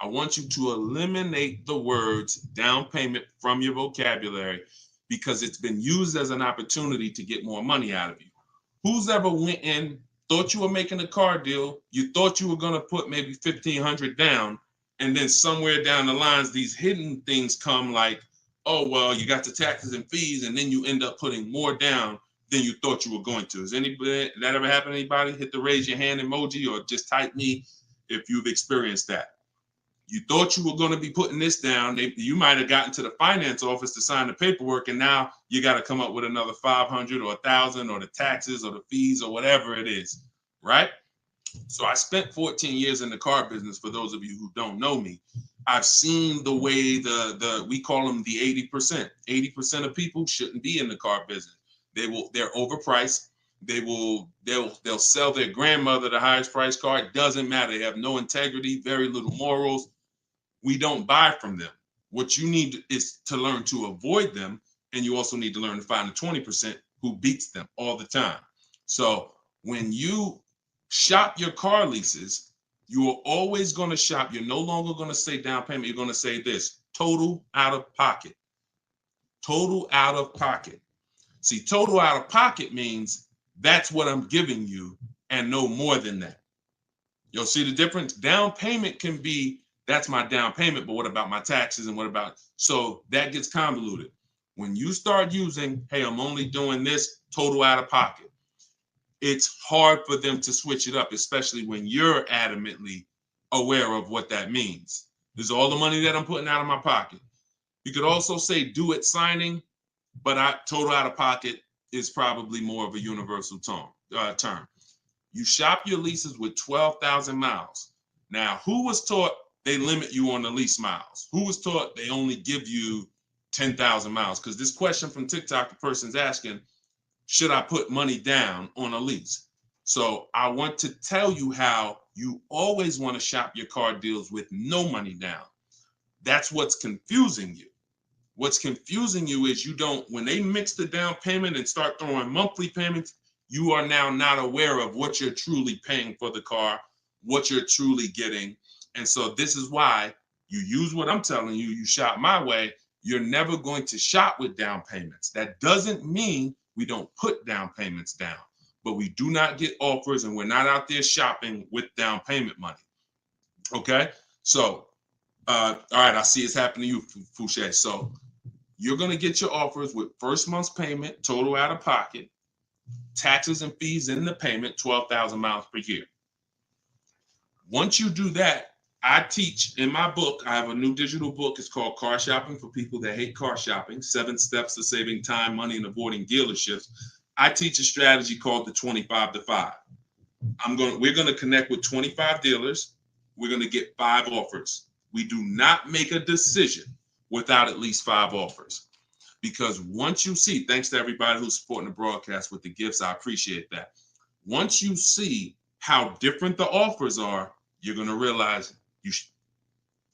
I want you to eliminate the words down payment from your vocabulary because it's been used as an opportunity to get more money out of you. Who's ever went in, thought you were making a car deal, you thought you were going to put maybe $1,500 down, and then somewhere down the lines, these hidden things come like, oh, well, you got the taxes and fees, and then you end up putting more down than you thought you were going to. Has anybody, that ever happened to anybody? Hit the raise your hand emoji or just type me if you've experienced that. You thought you were going to be putting this down. You might have gotten to the finance office to sign the paperwork, and now you got to come up with another 500 or 1,000 or the taxes or the fees or whatever it is, right? So I spent 14 years in the car business. For those of you who don't know me, I've seen the way we call them the 80%. 80% of people shouldn't be in the car business. They're overpriced. They'll sell their grandmother the highest price car. It doesn't matter. They have no integrity, very little morals. We don't buy from them. What you need is to learn to avoid them, and you also need to learn to find the 20% who beats them all the time. So when you shop your car leases, you are always going to shop. You're no longer going to say down payment. You're going to say this: total out of pocket. Total out of pocket. See, total out of pocket means that's what I'm giving you and no more than that. You'll see the difference. Down payment can be, that's my down payment, but what about my taxes and what about, so that gets convoluted. When you start using, hey, I'm only doing this total out of pocket, it's hard for them to switch it up, especially when you're adamantly aware of what that means. This is all the money that I'm putting out of my pocket. You could also say do it signing, but total out of pocket is probably more of a universal term. You shop your leases with 12,000 miles. Now, who was taught they limit you on the lease miles? Who was taught they only give you 10,000 miles? Because this question from TikTok, the person's asking, should I put money down on a lease? So I want to tell you how you always want to shop your car deals with no money down. That's what's confusing you. What's confusing you is when they mix the down payment and start throwing monthly payments, you are now not aware of what you're truly paying for the car, what you're truly getting. And so this is why you use what I'm telling you, you shop my way. You're never going to shop with down payments. That doesn't mean we don't put down payments down, but we do not get offers and we're not out there shopping with down payment money. Okay? So, all right, I see it's happening to you, Fouché. So you're going to get your offers with first month's payment, total out of pocket, taxes and fees in the payment, 12,000 miles per year. Once you do that, I teach in my book, I have a new digital book. It's called Car Shopping for People That Hate Car Shopping, 7 Steps to Saving Time, Money, and Avoiding Dealerships. I teach a strategy called the 25 to 5. We're going to connect with 25 dealers. We're going to get 5 offers. We do not make a decision without at least 5 offers. Because once you see, thanks to everybody who's supporting the broadcast with the gifts, I appreciate that. Once you see how different the offers are, you're going to realize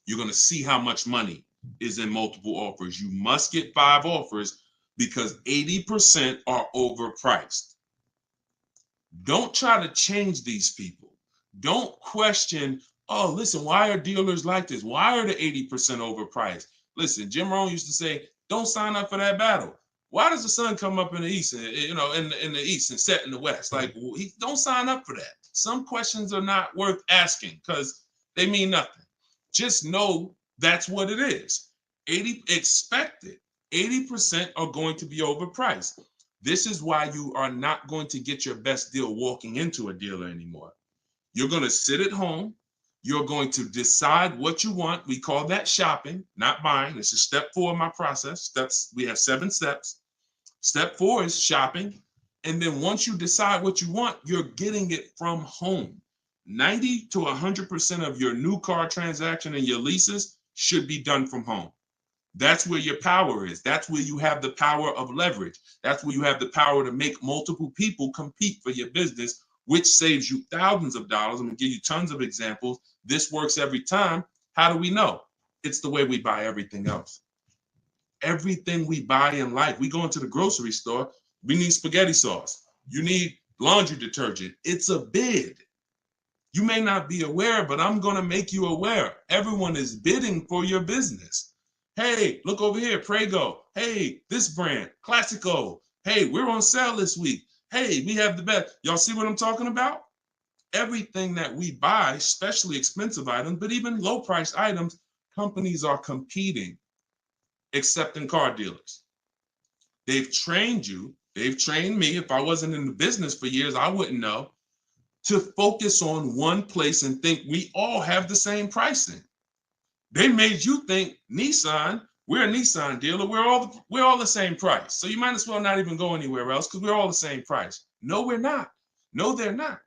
you're going to see how much money is in multiple offers. You must get 5 offers because 80% are overpriced. Don't try to change these people. Don't question, oh, listen, why are dealers like this? Why are the 80% overpriced? Listen, Jim Rohn used to say, don't sign up for that battle. Why does the sun come up in the east, and, in the east and set in the west? Like, don't sign up for that. Some questions are not worth asking because they mean nothing. Just know that's what it is. 80% are going to be overpriced. This is why you are not going to get your best deal walking into a dealer anymore. You're going to sit at home. You're going to decide what you want. We call that shopping, not buying. This is step 4 of my process. We have 7 steps. Step 4 is shopping. And then once you decide what you want, you're getting it from home. 90 to 100% of your new car transaction and your leases should be done from home. That's where your power is. That's where you have the power of leverage. That's where you have the power to make multiple people compete for your business, which saves you thousands of dollars. I'm going to give you tons of examples. This works every time. How do we know? It's the way we buy everything else. Everything we buy in life, we go into the grocery store, we need spaghetti sauce. You need laundry detergent. It's a bid. You may not be aware, but I'm going to make you aware. Everyone is bidding for your business. Hey, look over here, Prego. Hey, this brand, Classico. Hey, we're on sale this week. Hey, we have the best. Y'all see what I'm talking about? Everything that we buy, especially expensive items, but even low price items, companies are competing, except in car dealers. They've trained you. They've trained me. If I wasn't in the business for years, I wouldn't know, to focus on one place and think we all have the same pricing. They made you think Nissan, we're a Nissan dealer, we're all the same price. So you might as well not even go anywhere else because we're all the same price. No, we're not. No, they're not.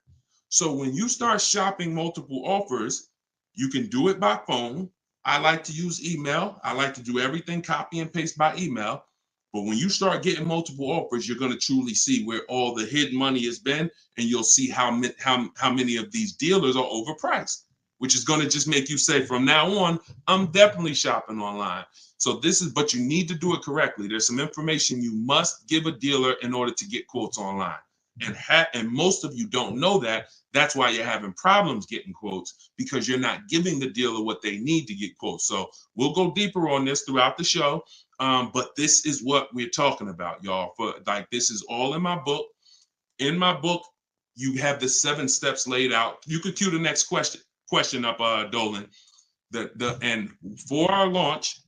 So when you start shopping multiple offers, you can do it by phone. I like to use email. I like to do everything copy and paste by email. But when you start getting multiple offers, you're going to truly see where all the hidden money has been, and you'll see how many of these dealers are overpriced, which is going to just make you say, from now on, I'm definitely shopping online. So but you need to do it correctly. There's some information you must give a dealer in order to get quotes online. And most of you don't know that. That's why you're having problems getting quotes, because you're not giving the dealer what they need to get quotes. So we'll go deeper on this throughout the show. But this is what we're talking about, y'all. This is all in my book. In my book, you have the 7 steps laid out. You could cue the next question up, Dolan. And for our launch,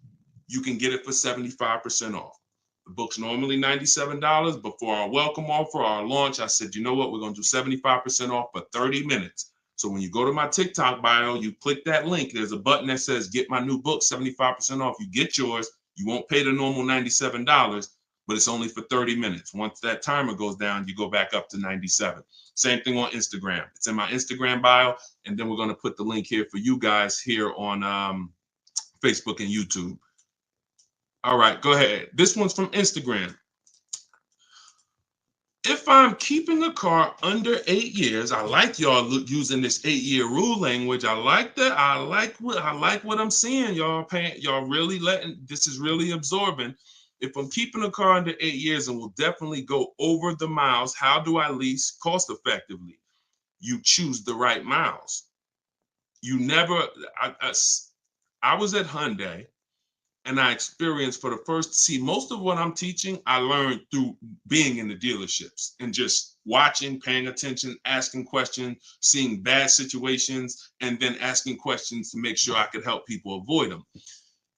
you can get it for 75% off. The book's normally $97, but for our welcome offer, our launch, I said, you know what? We're going to do 75% off for 30 minutes. So when you go to my TikTok bio, you click that link. There's a button that says, get my new book, 75% off. You get yours. You won't pay the normal $97, but it's only for 30 minutes. Once that timer goes down, you go back up to 97. Same thing on Instagram. It's in my Instagram bio. And then we're going to put the link here for you guys here on Facebook and YouTube. All right, go ahead. This one's from Instagram. If I'm keeping a car under 8 years, I like y'all using this 8-year rule language. I like that. I like what I'm seeing, y'all. Y'all really this is really absorbing. If I'm keeping a car under 8 years and will definitely go over the miles, how do I lease cost effectively? You choose the right miles. You never. I was at Hyundai. And I experienced most of what I'm teaching, I learned through being in the dealerships and just watching, paying attention, asking questions, seeing bad situations, and then asking questions to make sure I could help people avoid them.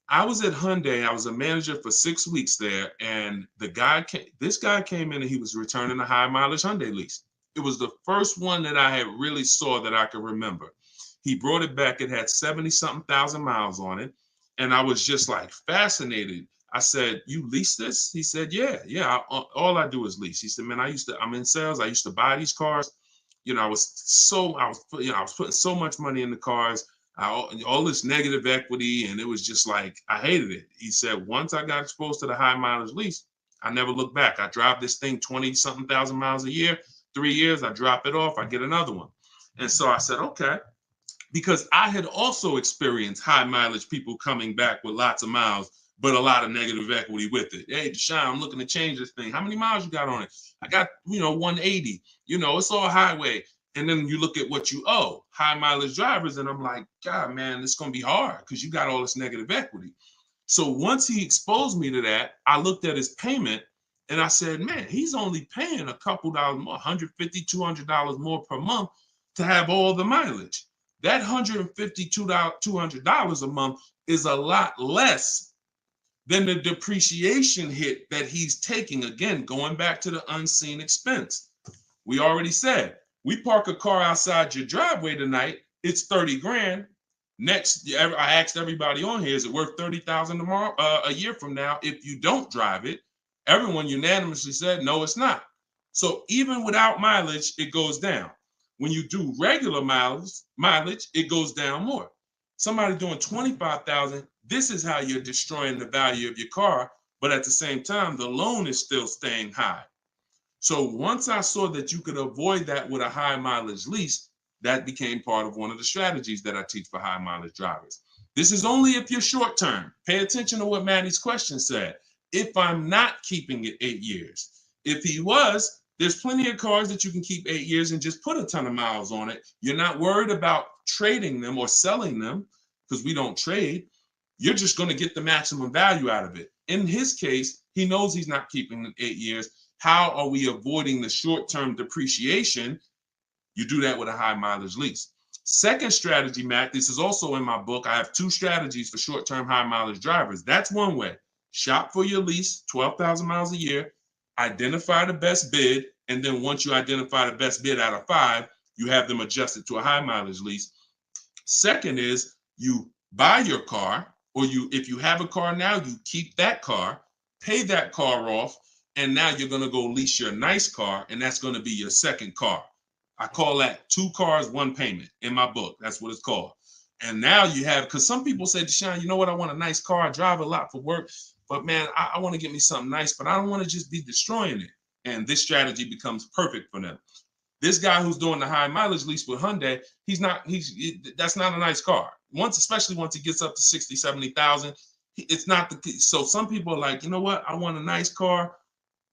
I was at Hyundai. I was a manager for 6 weeks there. And this guy came in and he was returning a high mileage Hyundai lease. It was the first one that I had really saw that I could remember. He brought it back. It had 70-something thousand miles on it. And I was just like fascinated. I said, you lease this? He said, yeah. All I do is lease. He said, man, I'm in sales. I used to buy these cars. You know, I was putting so much money in the cars, all this negative equity. And it was just like, I hated it. He said, once I got exposed to the high mileage lease, I never looked back. I drive this thing 20-something thousand miles a year, 3 years, I drop it off, I get another one. And so I said, okay. Because I had also experienced high mileage people coming back with lots of miles, but a lot of negative equity with it. Hey, Deshone, I'm looking to change this thing. How many miles you got on it? I got, 180. It's all highway. And then you look at what you owe, high mileage drivers. And I'm like, God, man, it's going to be hard because you got all this negative equity. So once he exposed me to that, I looked at his payment and I said, man, he's only paying a couple dollars more, $150, $200 more per month to have all the mileage. That $150, $200 a month is a lot less than the depreciation hit that he's taking. Again, going back to the unseen expense. We already said, we park a car outside your driveway tonight, it's 30 grand. Next, I asked everybody on here, is it worth 30,000 tomorrow, a year from now? If you don't drive it, everyone unanimously said, no, it's not. So even without mileage, it goes down. When you do regular mileage, it goes down more. Somebody doing 25,000, this is how you're destroying the value of your car. But at the same time, the loan is still staying high. So once I saw that you could avoid that with a high mileage lease, that became part of one of the strategies that I teach for high mileage drivers. This is only if you're short term. Pay attention to what Maddie's question said. If I'm not keeping it 8 years. If he was, there's plenty of cars that you can keep 8 years and just put a ton of miles on it. You're not worried about trading them or selling them because we don't trade. You're just going to get the maximum value out of it. In his case, he knows he's not keeping it 8 years. How are we avoiding the short-term depreciation? You do that with a high mileage lease. Second strategy, Matt, this is also in my book. I have 2 strategies for short-term high mileage drivers. That's one way. Shop for your lease, 12,000 miles a year, identify the best bid, and then once you identify the best bid out of 5, you have them adjusted to a high mileage lease. Second is you buy your car, or if you have a car now, you keep that car, pay that car off, and now you're going to go lease your nice car, and that's going to be your second car. I call that 2 cars, 1 payment in my book. That's what it's called. And now you have, because some people say, Deshone, you know what? I want a nice car. I drive a lot for work, but man, I want to get me something nice, but I don't want to just be destroying it. And this strategy becomes perfect for them. This guy who's doing the high mileage lease with Hyundai, that's not a nice car. Especially once it gets up to 60, 70,000, it's not so some people are like, you know what? I want a nice car.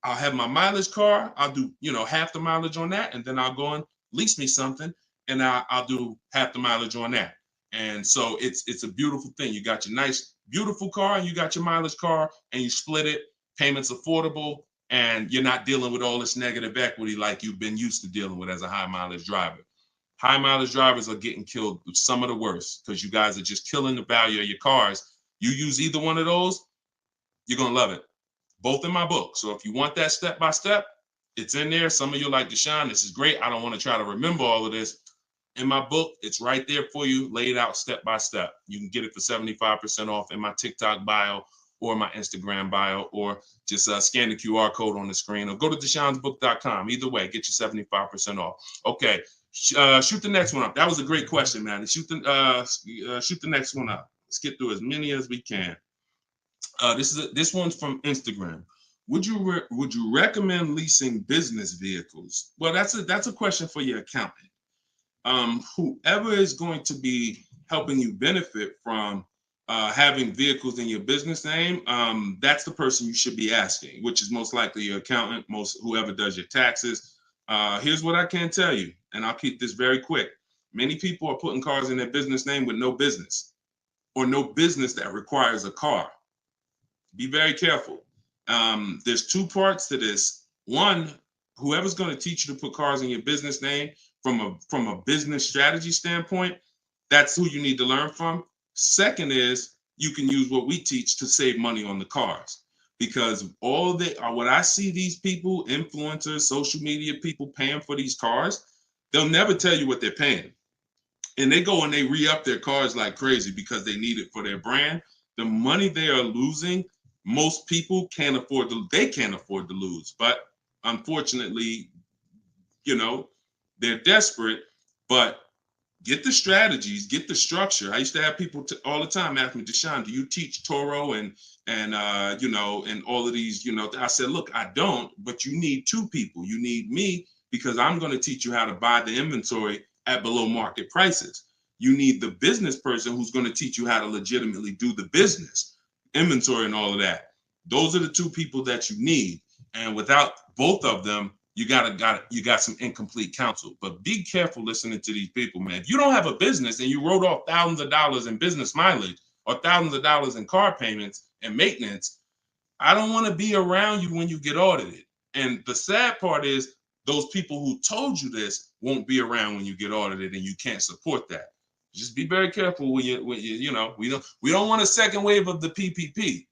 I'll have my mileage car. I'll do, half the mileage on that. And then I'll go and lease me something and I'll do half the mileage on that. And so it's a beautiful thing. You got your nice, beautiful car and you got your mileage car and you split it, payments affordable, and you're not dealing with all this negative equity like you've been used to dealing with as a high mileage driver. High mileage drivers are getting killed with some of the worst because you guys are just killing the value of your cars. You use either one of those, you're going to love it. Both in my book. So if you want that step by step, it's in there. Some of you are like, Deshone, this is great. I don't want to try to remember all of this. In my book, it's right there for you, laid out step by step. You can get it for 75% off in my TikTok bio or my Instagram bio, or just scan the QR code on the screen, or go to deshonesbook.com. Either way, get you 75% off. Okay, shoot the next one up. That was a great question, man. Shoot the next one up. Let's get through as many as we can. This one's from Instagram. Would you recommend leasing business vehicles? Well, that's a question for your accountant. Whoever is going to be helping you benefit from having vehicles in your business name, that's the person you should be asking, which is most likely your accountant, whoever does your taxes. Here's what I can tell you, and I'll keep this very quick. Many people are putting cars in their business name with no business, or no business that requires a car. Be very careful. There's 2 parts to this. One, whoever's going to teach you to put cars in your business name from a business strategy standpoint, that's who you need to learn from. Second is you can use what we teach to save money on the cars, because what I see these people, influencers, social media people paying for these cars, they'll never tell you what they're paying. And they go and they re-up their cars like crazy because they need it for their brand. The money they are losing, most people can't afford to lose. But unfortunately, they're desperate. But get the strategies, get the structure. I used to have people all the time ask me, Deshone, do you teach Toro and all of these, I said, look, I don't, but you need 2 people. You need me, because I'm going to teach you how to buy the inventory at below market prices. You need the business person who's going to teach you how to legitimately do the business, inventory and all of that. Those are the 2 people that you need. And without both of them, you got some incomplete counsel. But be careful listening to these people, man. If you don't have a business and you wrote off thousands of dollars in business mileage or thousands of dollars in car payments and maintenance, I don't want to be around you when you get audited. And the sad part is those people who told you this won't be around when you get audited, and you can't support that. Just be very careful we don't want a second wave of the PPP.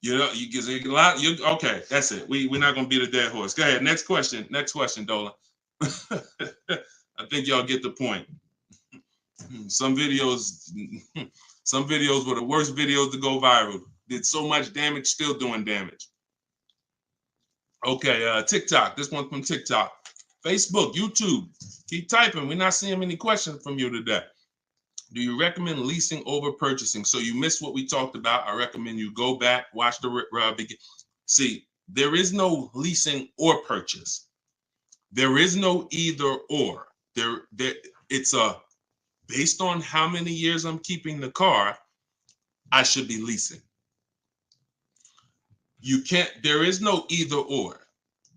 You get a lot. Okay, that's it. We're not gonna beat a dead horse. Go ahead. Next question, Dolan. I think y'all get the point. Some videos were the worst videos to go viral. Did so much damage, still doing damage. Okay, TikTok. This one's from TikTok. Facebook, YouTube. Keep typing. We're not seeing many questions from you today. Do you recommend leasing over purchasing? So you missed what we talked about. I recommend you go back, watch the begin. See, there is no leasing or purchase. There is no either or. It's a based on how many years I'm keeping the car, I should be leasing. You can't, there is no either or.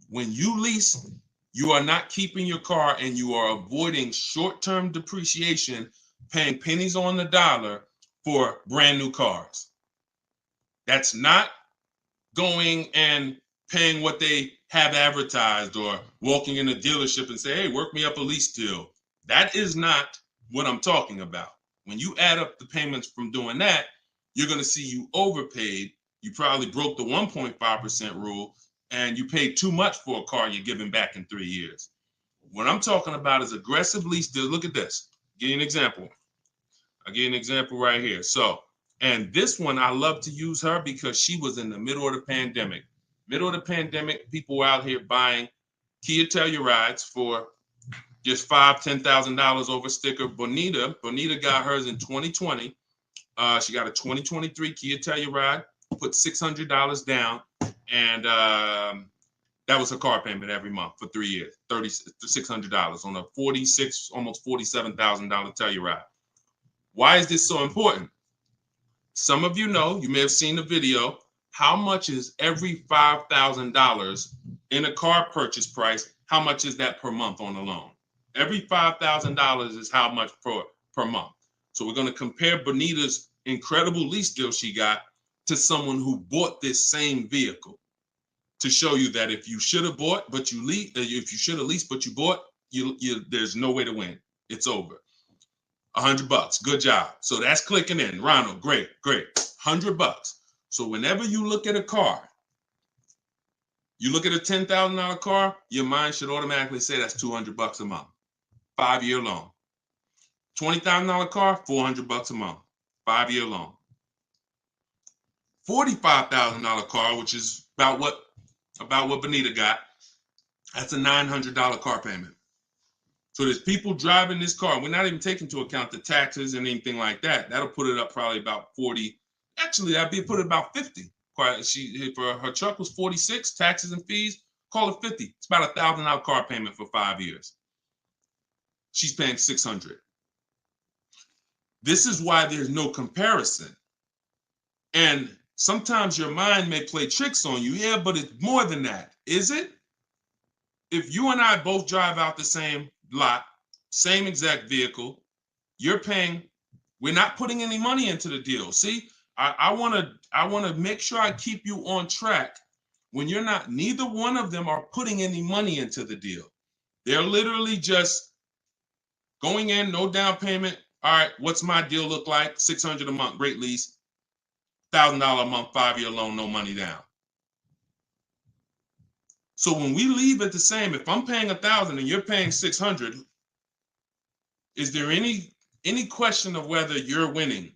When you lease, you are not keeping your car and you are avoiding short-term depreciation, paying pennies on the dollar for brand new cars. That's not going and paying what they have advertised or walking in a dealership and say, hey, work me up a lease deal. That is not what I'm talking about. When you add up the payments from doing that, you're going to see you overpaid. You probably broke the 1.5% rule and you paid too much for a car you're giving back in 3 years. What I'm talking about is aggressive lease deal. Look at this. Give you an example. I'll give you an example right here. So, and this one, I love to use her because she was in the middle of the pandemic. Middle of the pandemic, people were out here buying Kia Tellurides for just $5,000, $10,000 over sticker. Bonita got hers in 2020. She got a 2023 Kia Telluride, put $600 down, and that was her car payment every month for 3 years, $600 on a $46,000, almost $47,000 Telluride. Why is this so important? Some of you know, you may have seen the video, how much is every $5,000 in a car purchase price? How much is that per month on a loan? Every $5,000 is how much per month. So we're going to compare Bonita's incredible lease deal she got to someone who bought this same vehicle to show you that if you should have bought, but you lease, if you should have leased, but you bought, there's no way to win. It's over. $100. Good job. So that's clicking in. Ronald, great. $100. So whenever you look at a car, you look at a $10,000 car, your mind should automatically say that's $200 a month. 5-year loan. $20,000 car, $400 a month. 5-year loan. $45,000 car, which is about what Bonita got, that's a $900 car payment. So there's people driving this car. We're not even taking into account the taxes and anything like that. That'll put it up probably about 40. Actually, that'd be put it about 50. For her truck was 46, taxes and fees, call it 50. It's about $1,000 car payment for 5 years. She's paying $600. This is why there's no comparison. And sometimes your mind may play tricks on you. Yeah, but it's more than that. Is it? If you and I both drive out the same lot, same exact vehicle, you're paying, we're not putting any money into the deal. See, I want to make sure I keep you on track when you're not, neither one of them are putting any money into the deal. They're literally just going in, no down payment. All right, what's my deal look like? $600 a month, great lease. $1,000 a month, 5-year loan, no money down. So when we leave it the same, if I'm paying $1,000 and you're paying $600, is there any question of whether you're winning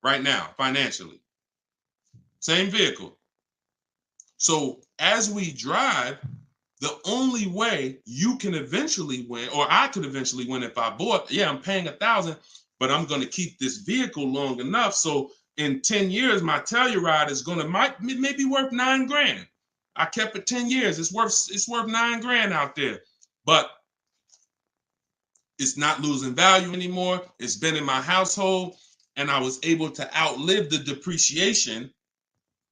right now financially? Same vehicle. So as we drive, the only way you can eventually win, or I could eventually win if I bought, yeah, I'm paying $1,000, but I'm going to keep this vehicle long enough so in 10 years my Telluride is going to maybe worth $9,000. I kept it 10 years. It's worth $9,000 out there, but it's not losing value anymore. It's been in my household and I was able to outlive the depreciation.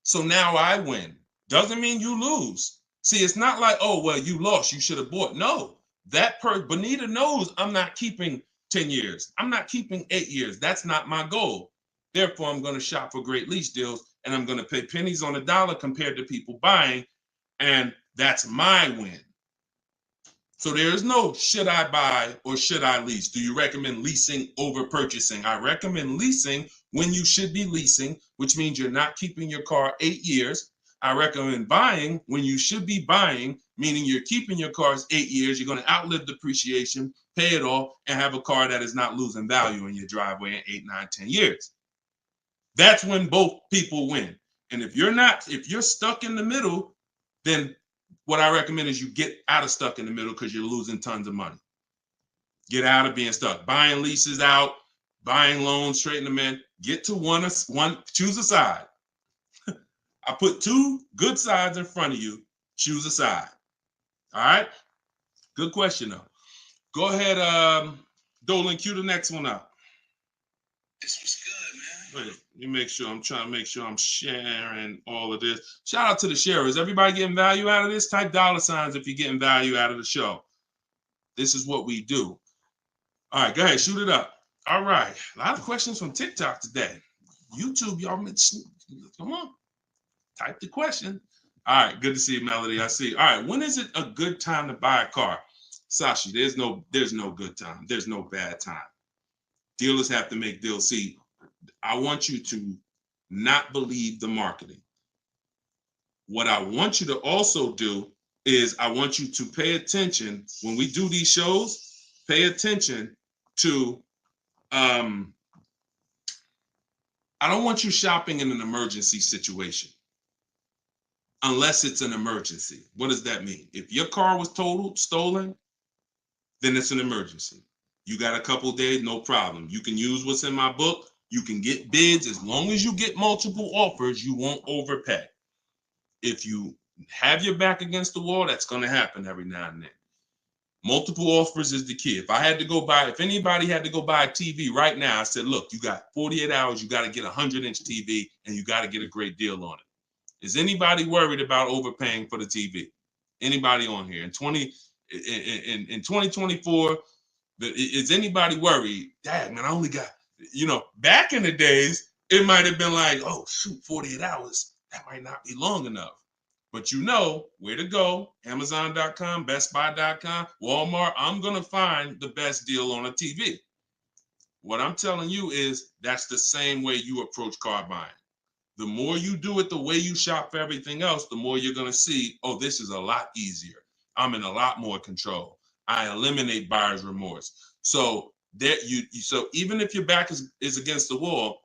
So now I win. Doesn't mean you lose. See, it's not like, oh, well, you lost, you should have bought. No, Bonita knows I'm not keeping 10 years. I'm not keeping 8 years. That's not my goal. Therefore, I'm going to shop for great lease deals and I'm going to pay pennies on the dollar compared to people buying. And that's my win. So there is no should I buy or should I lease? Do you recommend leasing over purchasing? I recommend leasing when you should be leasing, which means you're not keeping your car 8 years. I recommend buying when you should be buying, meaning you're keeping your cars 8 years. You're going to outlive depreciation, pay it off, and have a car that is not losing value in your driveway in 8, 9, 10 years. That's when both people win. And if you're stuck in the middle, then what I recommend is you get out of stuck in the middle because you're losing tons of money. Get out of being stuck. Buying leases out, buying loans, straighten them in. Get to one, choose a side. I put 2 good sides in front of you. Choose a side. All right? Good question, though. Go ahead, Dolan, cue the next one up. This was good, man. Wait, let me make sure. I'm trying to make sure I'm sharing all of this. Shout out to the sharers. Everybody getting value out of this? Type $ if you're getting value out of the show. This is what we do. All right, go ahead, shoot it up. All right, a lot of questions from TikTok today. YouTube, y'all, come on, type the question. All right, good to see you, Melody. I see. All right, when is it a good time to buy a car? Sashi, there's no good time. There's no bad time. Dealers have to make deals. See, I want you to not believe the marketing. What I want you to also do is I want you to pay attention when we do these shows. Pay attention to I don't want you shopping in an emergency situation unless it's an emergency. What does that mean? If your car was totaled, stolen, then it's an emergency. You got a couple days, no problem. You can use what's in my book. You can get bids. As long as you get multiple offers, you won't overpay. If you have your back against the wall, that's going to happen every now and then. Multiple offers is the key. If anybody had to go buy a TV right now, I said, look, you got 48 hours, you got to get a 100-inch TV, and you got to get a great deal on it. Is anybody worried about overpaying for the TV? Anybody on here? In 2024, is anybody worried? Dad, man, I only got, back in the days, it might have been like, oh, shoot, 48 hours. That might not be long enough. But you know where to go. Amazon.com, BestBuy.com, Walmart. I'm going to find the best deal on a TV. What I'm telling you is that's the same way you approach car buying. The more you do it the way you shop for everything else, the more you're going to see, oh, this is a lot easier. I'm in a lot more control. I eliminate buyer's remorse. So so even if your back is against the wall,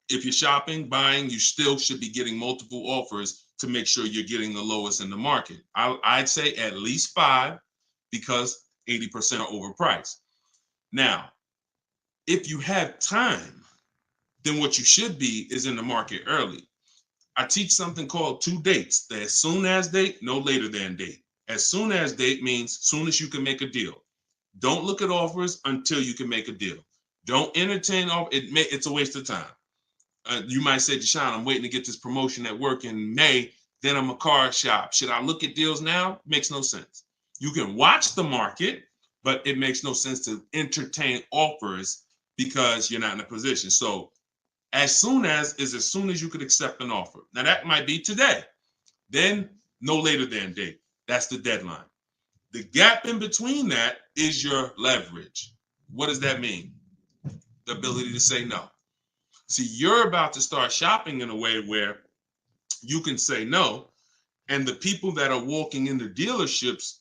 if you're shopping, buying, you still should be getting multiple offers to make sure you're getting the lowest in the market. I'd say at least 5 because 80% are overpriced. Now, if you have time, then what you should be is in the market early. I teach something called 2 dates. The as soon as date, no later than date. As soon as date means soon as you can make a deal. Don't look at offers until you can make a deal. Don't entertain it's a waste of time. You might say, Deshone, I'm waiting to get this promotion at work in May. Then I'm a car shop. Should I look at deals now? Makes no sense. You can watch the market, but it makes no sense to entertain offers because you're not in a position. So as soon as you could accept an offer. Now that might be today. Then no later than date. That's the deadline. The gap in between that is your leverage. What does that mean? The ability to say no. See, you're about to start shopping in a way where you can say no, and the people that are walking into dealerships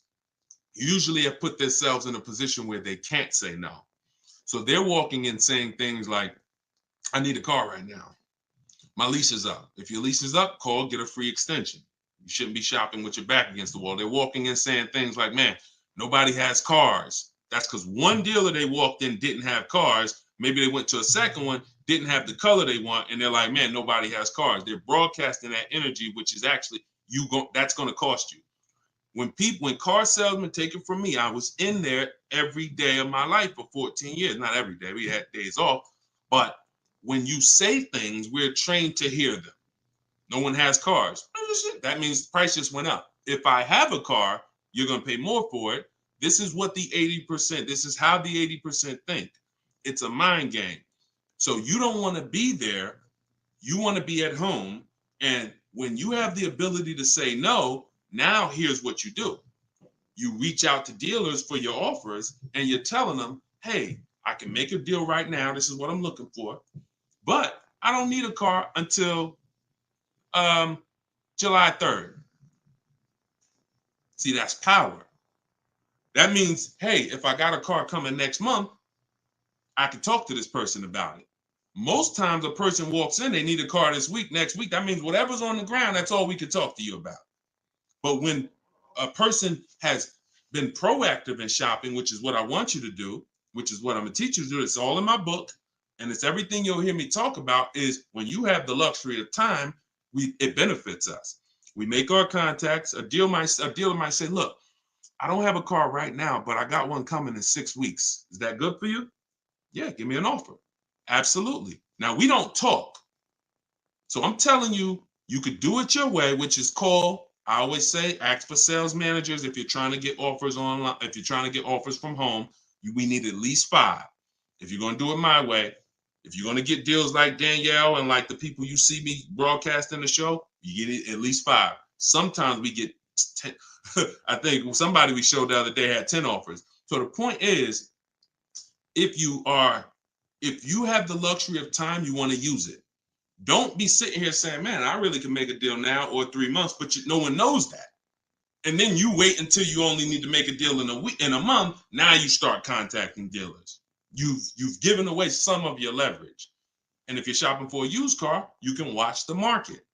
usually have put themselves in a position where they can't say no. So they're walking in saying things like, I need a car right now. My lease is up. If your lease is up, call, get a free extension. You shouldn't be shopping with your back against the wall. They're walking in saying things like, man, nobody has cars. That's because one dealer they walked in didn't have cars. Maybe they went to a second one, didn't have the color they want, and they're like, man, nobody has cars. They're broadcasting that energy, which is actually that's going to cost you. When car salesmen take it from me, I was in there every day of my life for 14 years. Not every day, we had days off, but when you say things, we're trained to hear them. No one has cars. That means the price just went up. If I have a car, you're going to pay more for it. This is what the 80%, this is how the 80% think. It's a mind game. So you don't want to be there. You want to be at home. And when you have the ability to say no, now here's what you do. You reach out to dealers for your offers and you're telling them, hey, I can make a deal right now. This is what I'm looking for. But I don't need a car until July 3rd. See, that's power. That means, hey, if I got a car coming next month, I can talk to this person about it. Most times a person walks in, they need a car this week, next week. That means whatever's on the ground, that's all we can talk to you about. But when a person has been proactive in shopping, which is what I want you to do, which is what I'm going to teach you to do, it's all in my book, and it's everything you'll hear me talk about, is when you have the luxury of time, it benefits us. We make our contacts. A dealer might say, look, I don't have a car right now, but I got one coming in 6 weeks. Is that good for you? Yeah, give me an offer. Absolutely. Now, we don't talk. So I'm telling you, you could do it your way, which is call. I always say, ask for sales managers if you're trying to get offers online. If you're trying to get offers from home, we need at least 5. If you're going to do it my way, if you're going to get deals like Danielle and like the people you see me broadcasting the show, you get it at least 5. Sometimes we get 10. I think somebody we showed the other day had 10 offers. So the point is, if you have the luxury of time, you want to use it. Don't be sitting here saying, man, I really can make a deal now or 3 months, but no one knows that. And then you wait until you only need to make a deal in a month. Now you start contacting dealers. You've given away some of your leverage. And if you're shopping for a used car, you can watch the market.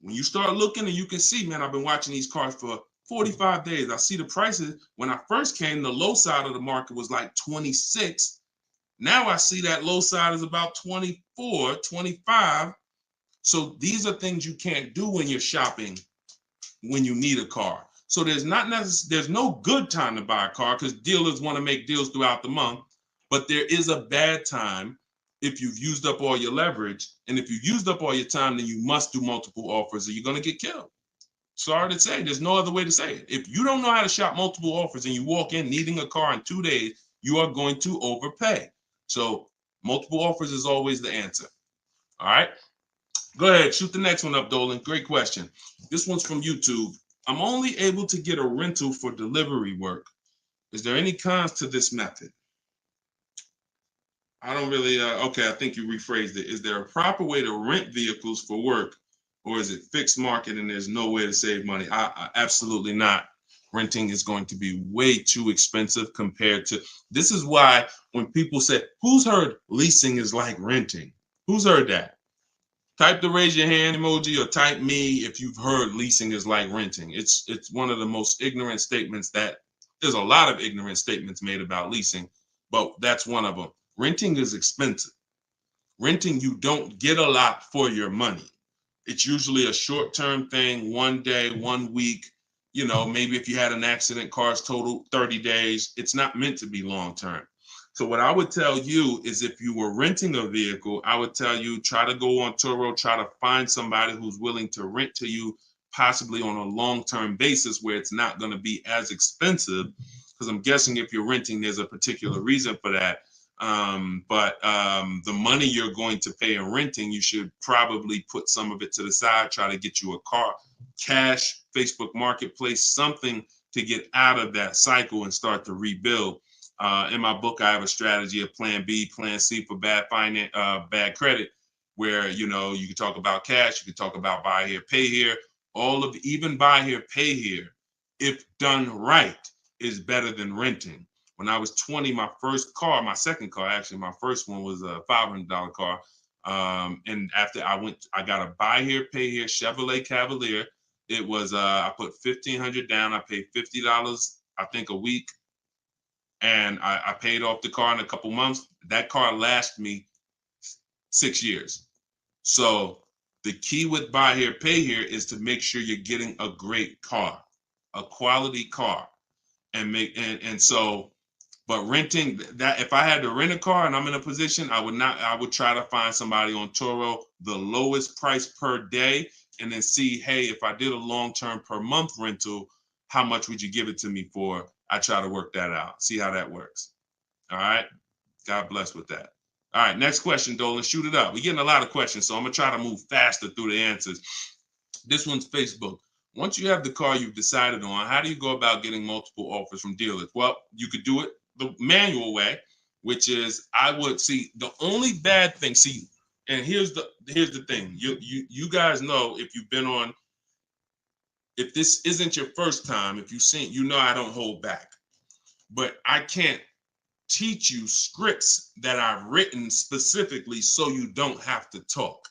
When you start looking and you can see, man, I've been watching these cars for 45 days. I see the prices. When I first came, the low side of the market was like 26. Now I see that low side is about 24, 25. So these are things you can't do when you're shopping when you need a car. So there's no good time to buy a car because dealers want to make deals throughout the month. But there is a bad time if you've used up all your leverage. And if you've used up all your time, then you must do multiple offers or you're going to get killed. Sorry to say, there's no other way to say it. If you don't know how to shop multiple offers and you walk in needing a car in 2 days, you are going to overpay. So multiple offers is always the answer. All right. Go ahead, shoot the next one up, Dolan. Great question. This one's from YouTube. I'm only able to get a rental for delivery work. Is there any cons to this method? I don't really, okay, I think you rephrased it. Is there a proper way to rent vehicles for work, or is it fixed market and there's no way to save money? Absolutely not. Renting is going to be way too expensive compared to, this is why when people say, who's heard leasing is like renting? Who's heard that? Type the raise your hand emoji or type me if you've heard leasing is like renting. It's one of the most ignorant statements that there's a lot of ignorant statements made about leasing, but that's one of them. Renting is expensive. Renting, you don't get a lot for your money. It's usually a short-term thing, 1 day, 1 week. You know, maybe if you had an accident, cars total 30 days. It's not meant to be long-term. So what I would tell you is if you were renting a vehicle, I would tell you try to go on Turo, try to find somebody who's willing to rent to you, possibly on a long-term basis where it's not going to be as expensive. Because I'm guessing if you're renting, there's a particular reason for that. But the money you're going to pay in renting, you should probably put some of it to the side, try to get you a car, cash, Facebook Marketplace, something to get out of that cycle and start to rebuild. In my book, I have a strategy of plan B, plan C for bad credit, where, you know, you can talk about cash, you can talk about buy here, pay here, even buy here, pay here, if done right, is better than renting. When I was 20, my second car, actually, my first one was a $500 car. And after I got a buy here, pay here Chevrolet Cavalier. It was, I put $1,500 down. I paid $50, I think, a week. And I paid off the car in a couple months. That car lasted me 6 years. So the key with buy here, pay here is to make sure you're getting a great car, a quality car, but renting, that if I had to rent a car and I'm in a position, I would try to find somebody on Turo, the lowest price per day, and then see, hey, if I did a long-term per month rental, how much would you give it to me for? I try to work that out, see how that works. All right. God bless with that. All right. Next question, Dolan. Shoot it up. We're getting a lot of questions, so I'm going to try to move faster through the answers. This one's Facebook. Once you have the car you've decided on, how do you go about getting multiple offers from dealers? Well, you could do it the manual way, which is I would see the only bad thing. See, and here's the thing. You guys know if you've been on, if this isn't your first time, if you've seen, you know I don't hold back. But I can't teach you scripts that I've written specifically so you don't have to talk.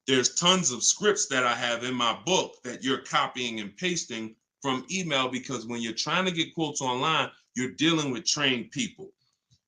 There's tons of scripts that I have in my book that you're copying and pasting from email, because when you're trying to get quotes online, you're dealing with trained people.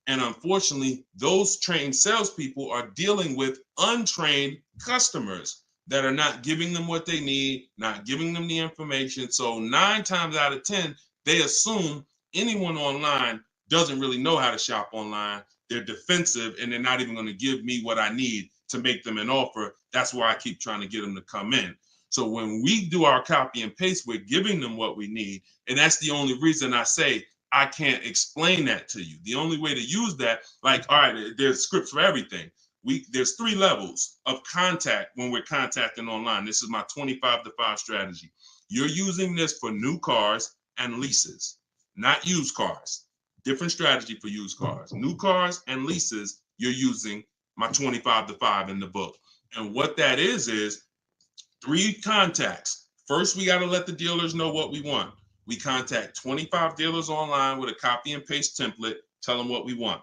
And unfortunately, those trained salespeople are dealing with untrained customers that are not giving them what they need, not giving them the information. So 9 times out of 10, they assume anyone online doesn't really know how to shop online. they're defensive and they're not even going to give me what I need to make them an offer. That's why I keep trying to get them to come in. So when we do our copy and paste, we're giving them what we need. And that's the only reason I say I can't explain that to you. The only way to use that, like, all right, there's scripts for everything. There's 3 levels of contact when we're contacting online. This is my 25-to-5 strategy. You're using this for new cars and leases, not used cars. Different strategy for used cars. New cars and leases, you're using my 25-to-5 in the book. And what that is 3 contacts. First, we got to let the dealers know what we want. We contact 25 dealers online with a copy and paste template, tell them what we want.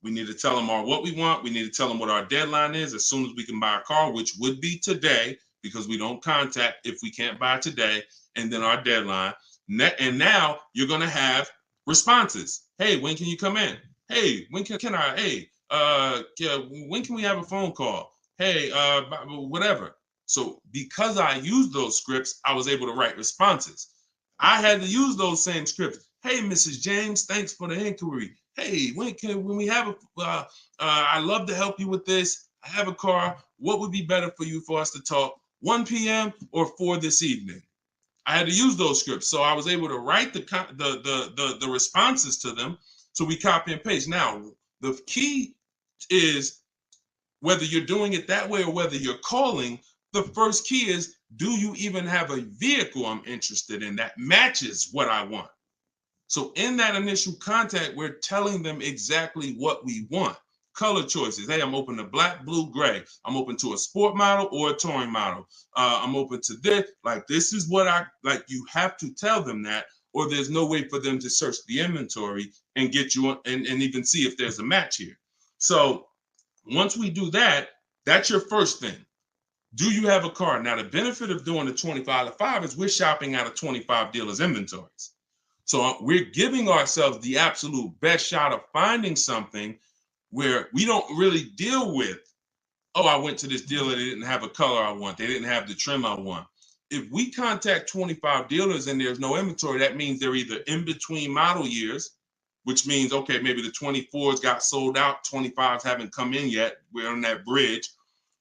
We need to tell them what we want. We need to tell them what our deadline is as soon as we can buy a car, which would be today, because we don't contact if we can't buy today, and then our deadline. And now you're going to have responses. Hey, when can you come in? Hey, when can I? Hey, when can we have a phone call? Hey, whatever. So because I used those scripts, I was able to write responses. I had to use those same scripts. Hey, Mrs. James, thanks for the inquiry. Hey, when we have I'd love to help you with this. I have a car. What would be better for you for us to talk? 1 p.m. or 4 this evening? I had to use those scripts. So I was able to write the responses to them. So we copy and paste. Now, the key is whether you're doing it that way or whether you're calling, the first key is, do you even have a vehicle I'm interested in that matches what I want? So in that initial contact, we're telling them exactly what we want. Color choices. Hey, I'm open to black, blue, gray. I'm open to a sport model or a touring model. I'm open to this. Like, this is what I like. You have to tell them that, or there's no way for them to search the inventory and get you and even see if there's a match here. So once we do that, that's your first thing. Do you have a car? Now, the benefit of doing the 25-to-5 is we're shopping out of 25 dealers' inventories. So we're giving ourselves the absolute best shot of finding something where we don't really deal with, oh, I went to this dealer, they didn't have a color I want, they didn't have the trim I want. If we contact 25 dealers and there's no inventory, that means they're either in between model years, which means, okay, maybe the 24s got sold out, 25s haven't come in yet, we're on that bridge,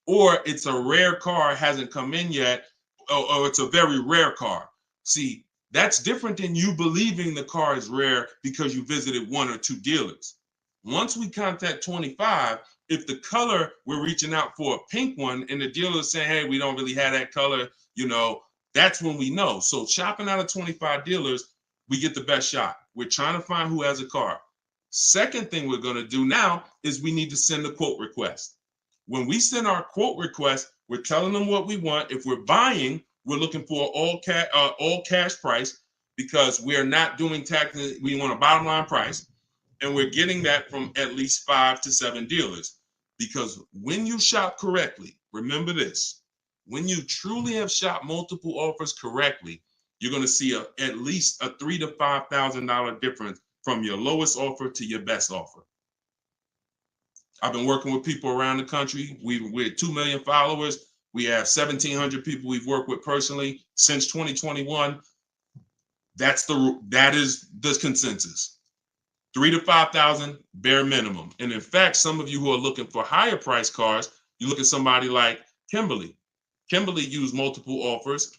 or it's a rare car, hasn't come in yet, or it's a very rare car. See, that's different than you believing the car is rare because you visited 1 or 2 dealers. Once we contact 25, if the color, we're reaching out for a pink one and the dealer is saying, hey, we don't really have that color, that's when we know. So shopping out of 25 dealers, we get the best shot. We're trying to find who has a car. Second thing we're going to do now is we need to send a quote request. When we send our quote request, we're telling them what we want. If we're buying, we're looking for all cash price because we're not doing taxes. We want a bottom line price. And we're getting that from at least 5 to 7 dealers. Because when you shop correctly, remember this, when you truly have shopped multiple offers correctly, you're going to see at least a $3,000 to $5,000 difference from your lowest offer to your best offer. I've been working with people around the country. We're 2 million followers. We have 1,700 people we've worked with personally since 2021. That is the consensus. 3,000 to 5,000 bare minimum. And in fact, some of you who are looking for higher price cars, you look at somebody like Kimberly. Kimberly used multiple offers.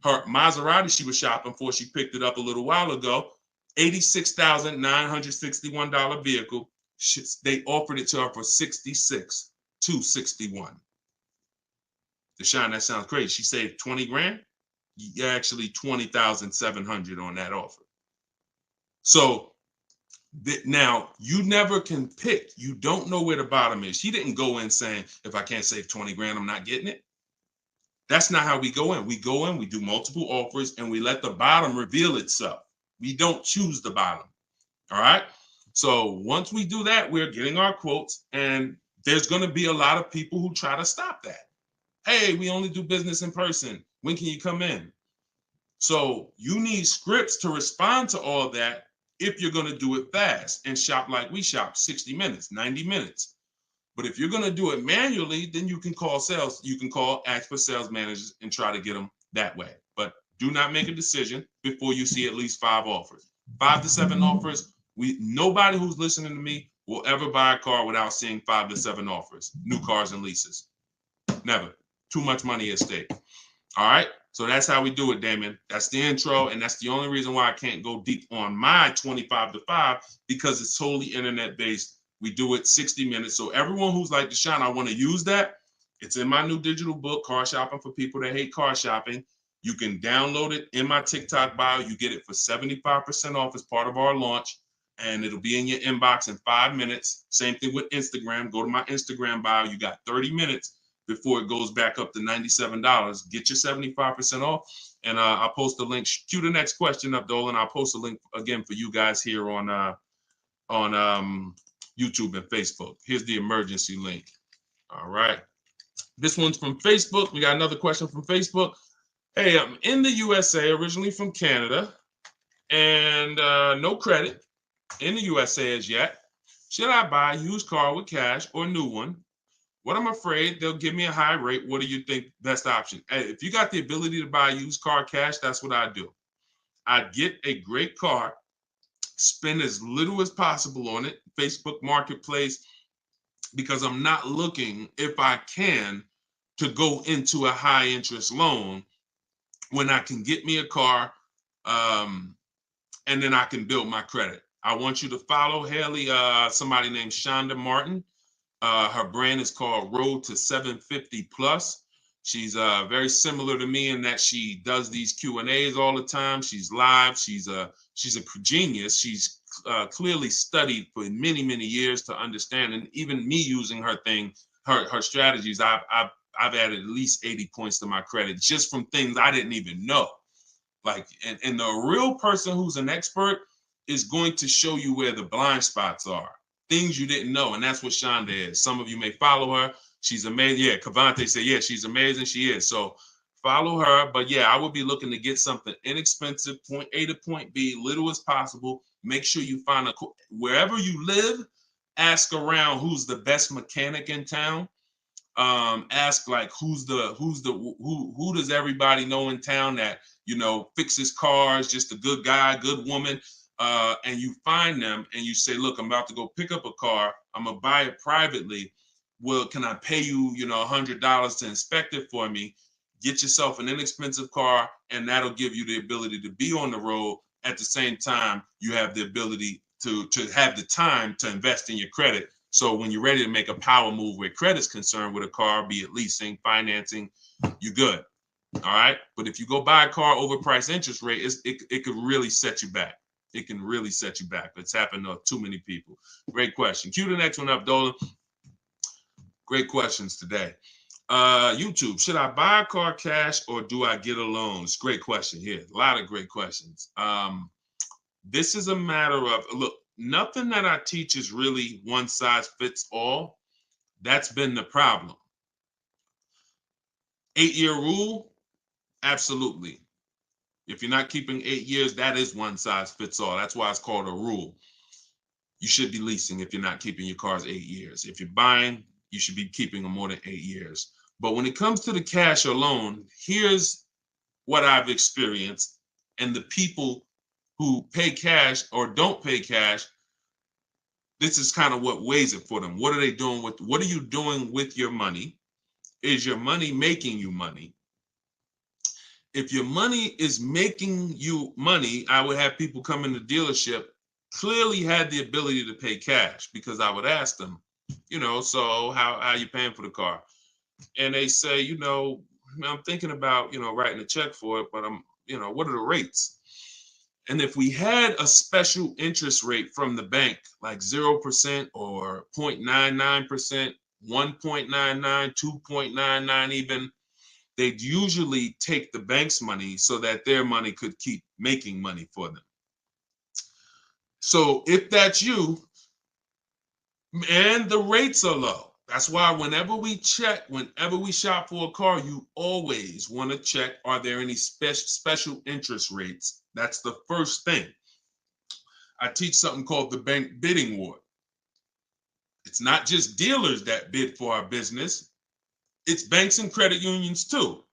Her Maserati she was shopping for, she picked it up a little while ago, $86,961 vehicle. They offered it to her for $66,261. Deshone, that sounds crazy. She saved 20 grand. Actually, 20,700 on that offer. So now you never can pick. You don't know where the bottom is. She didn't go in saying, if I can't save 20 grand, I'm not getting it. That's not how we go in. We go in, we do multiple offers, and we let the bottom reveal itself. We don't choose the bottom. All right. So once we do that, we're getting our quotes, and there's going to be a lot of people who try to stop that. Hey, we only do business in person. When can you come in? So you need scripts to respond to all that if you're going to do it fast and shop like we shop, 60 minutes, 90 minutes. But if you're going to do it manually, then you can call sales. You can ask for sales managers and try to get them that way. But do not make a decision before you see at least 5 offers. 5 to 7 offers. Nobody who's listening to me will ever buy a car without seeing 5 to 7 offers, new cars and leases. Never. Too much money at stake. All right. So that's how we do it, Damon. That's the intro. And that's the only reason why I can't go deep on my 25 to 5, because it's totally internet based. We do it 60 minutes. So everyone who's like, Deshone, I want to use that. It's in my new digital book, Car Shopping for People That Hate Car Shopping. You can download it in my TikTok bio. You get it for 75% off as part of our launch. And it'll be in your inbox in 5 minutes. Same thing with Instagram. Go to my Instagram bio. You got 30 minutes before it goes back up to $97. Get your 75% off. And I'll post a link. Cue the next question up, Dolan. I'll post a link again for you guys here on YouTube and Facebook. Here's the emergency link. All right. This one's from Facebook. We got another question from Facebook. Hey, I'm in the USA, originally from Canada, and no credit in the USA as yet. Should I buy a used car with cash or a new one? What I'm afraid they'll give me a high rate. What do you think best option? Hey, if you got the ability to buy a used car cash, that's what I do. I'd get a great car, spend as little as possible on it, Facebook Marketplace, because I'm not looking, if I can, to go into a high interest loan when I can get me a car and then I can build my credit. I want you to follow Haley, somebody named Shonda Martin. Her brand is called Road to 750 Plus. She's very similar to me in that she does these Q&As all the time. She's live. She's a genius. She's clearly studied for many, many years to understand. And even me using her thing, her strategies, I've added at least 80 points to my credit just from things I didn't even know. Like, and the real person who's an expert is going to show you where the blind spots are, things you didn't know. And that's what Shonda is. Some of you may follow her. She's amazing. Yeah, Cavante said, yeah, she's amazing. She is. So follow her. But yeah, I would be looking to get something inexpensive, point A to point B, little as possible. Make sure you find wherever you live, ask around who's the best mechanic in town. Ask like who does everybody know in town that, you know, fixes cars, just a good guy, good woman. And you find them and you say, look, I'm about to go pick up a car. I'm gonna buy it privately. Well, can I pay you, you know, $100 to inspect it for me? Get yourself an inexpensive car, and that'll give you the ability to be on the road. At the same time, you have the ability to have the time to invest in your credit. So when you're ready to make a power move where credit's concerned with a car, be it leasing, financing, you're good. All right. But if you go buy a car overpriced interest rate, it could really set you back. It can really set you back. It's happened to too many people. Great question. Cue the next one up, Dolan. Great questions today. YouTube, should I buy a car cash or do I get a loan? It's a great question here. A lot of great questions. This is a matter of, look, nothing that I teach is really one size fits all. That's been the problem. 8-year rule, absolutely. If you're not keeping 8 years, that is one size fits all. That's why it's called a rule. You should be leasing if you're not keeping your cars 8 years. If you're buying, you should be keeping them more than 8 years. But when it comes to the cash or loan, here's what I've experienced. And the people who pay cash or don't pay cash, this is kind of what weighs it for them. What are they doing with, what are you doing with your money? Is your money making you money? If your money is making you money, I would have people come in the dealership, clearly had the ability to pay cash, because I would ask them, you know, so how are you paying for the car? And they say, you know, I'm thinking about, you know, writing a check for it, but I'm, you know, what are the rates? And if we had a special interest rate from the bank, like 0% or 0.99%, 1.99, 2.99 even, they'd usually take the bank's money so that their money could keep making money for them. So if that's you, and the rates are low, that's why whenever we shop for a car, you always want to check, are there any special interest rates? That's the first thing. I teach something called the bank bidding war. It's not just dealers that bid for our business. It's banks and credit unions too.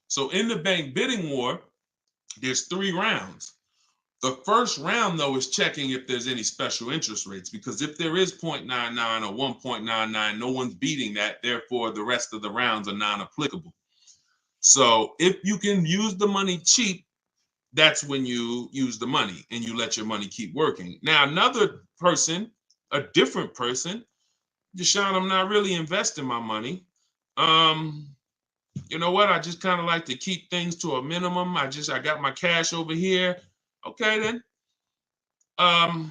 So in the bank bidding war, there's 3 rounds. The first round, though, is checking if there's any special interest rates, because if there is 0.99 or 1.99, no one's beating that. Therefore, the rest of the rounds are non-applicable. So if you can use the money cheap, that's when you use the money and you let your money keep working. Now, another person, a different person, Deshone, I'm not really investing my money. You know what? I just kind of like to keep things to a minimum. I got my cash over here. Okay, then. I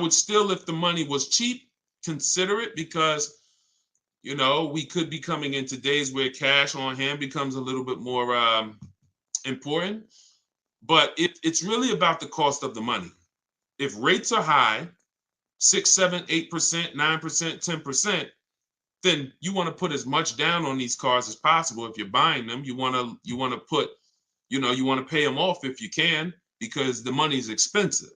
would still, if the money was cheap, consider it, because we could be coming into days where cash on hand becomes a little bit more important. But it's really about the cost of the money. If rates are high, 6, 7, 8%, 9%, 10%, then you want to put as much down on these cars as possible. If you're buying them, you want to put, you want to pay them off if you can, because the money is expensive.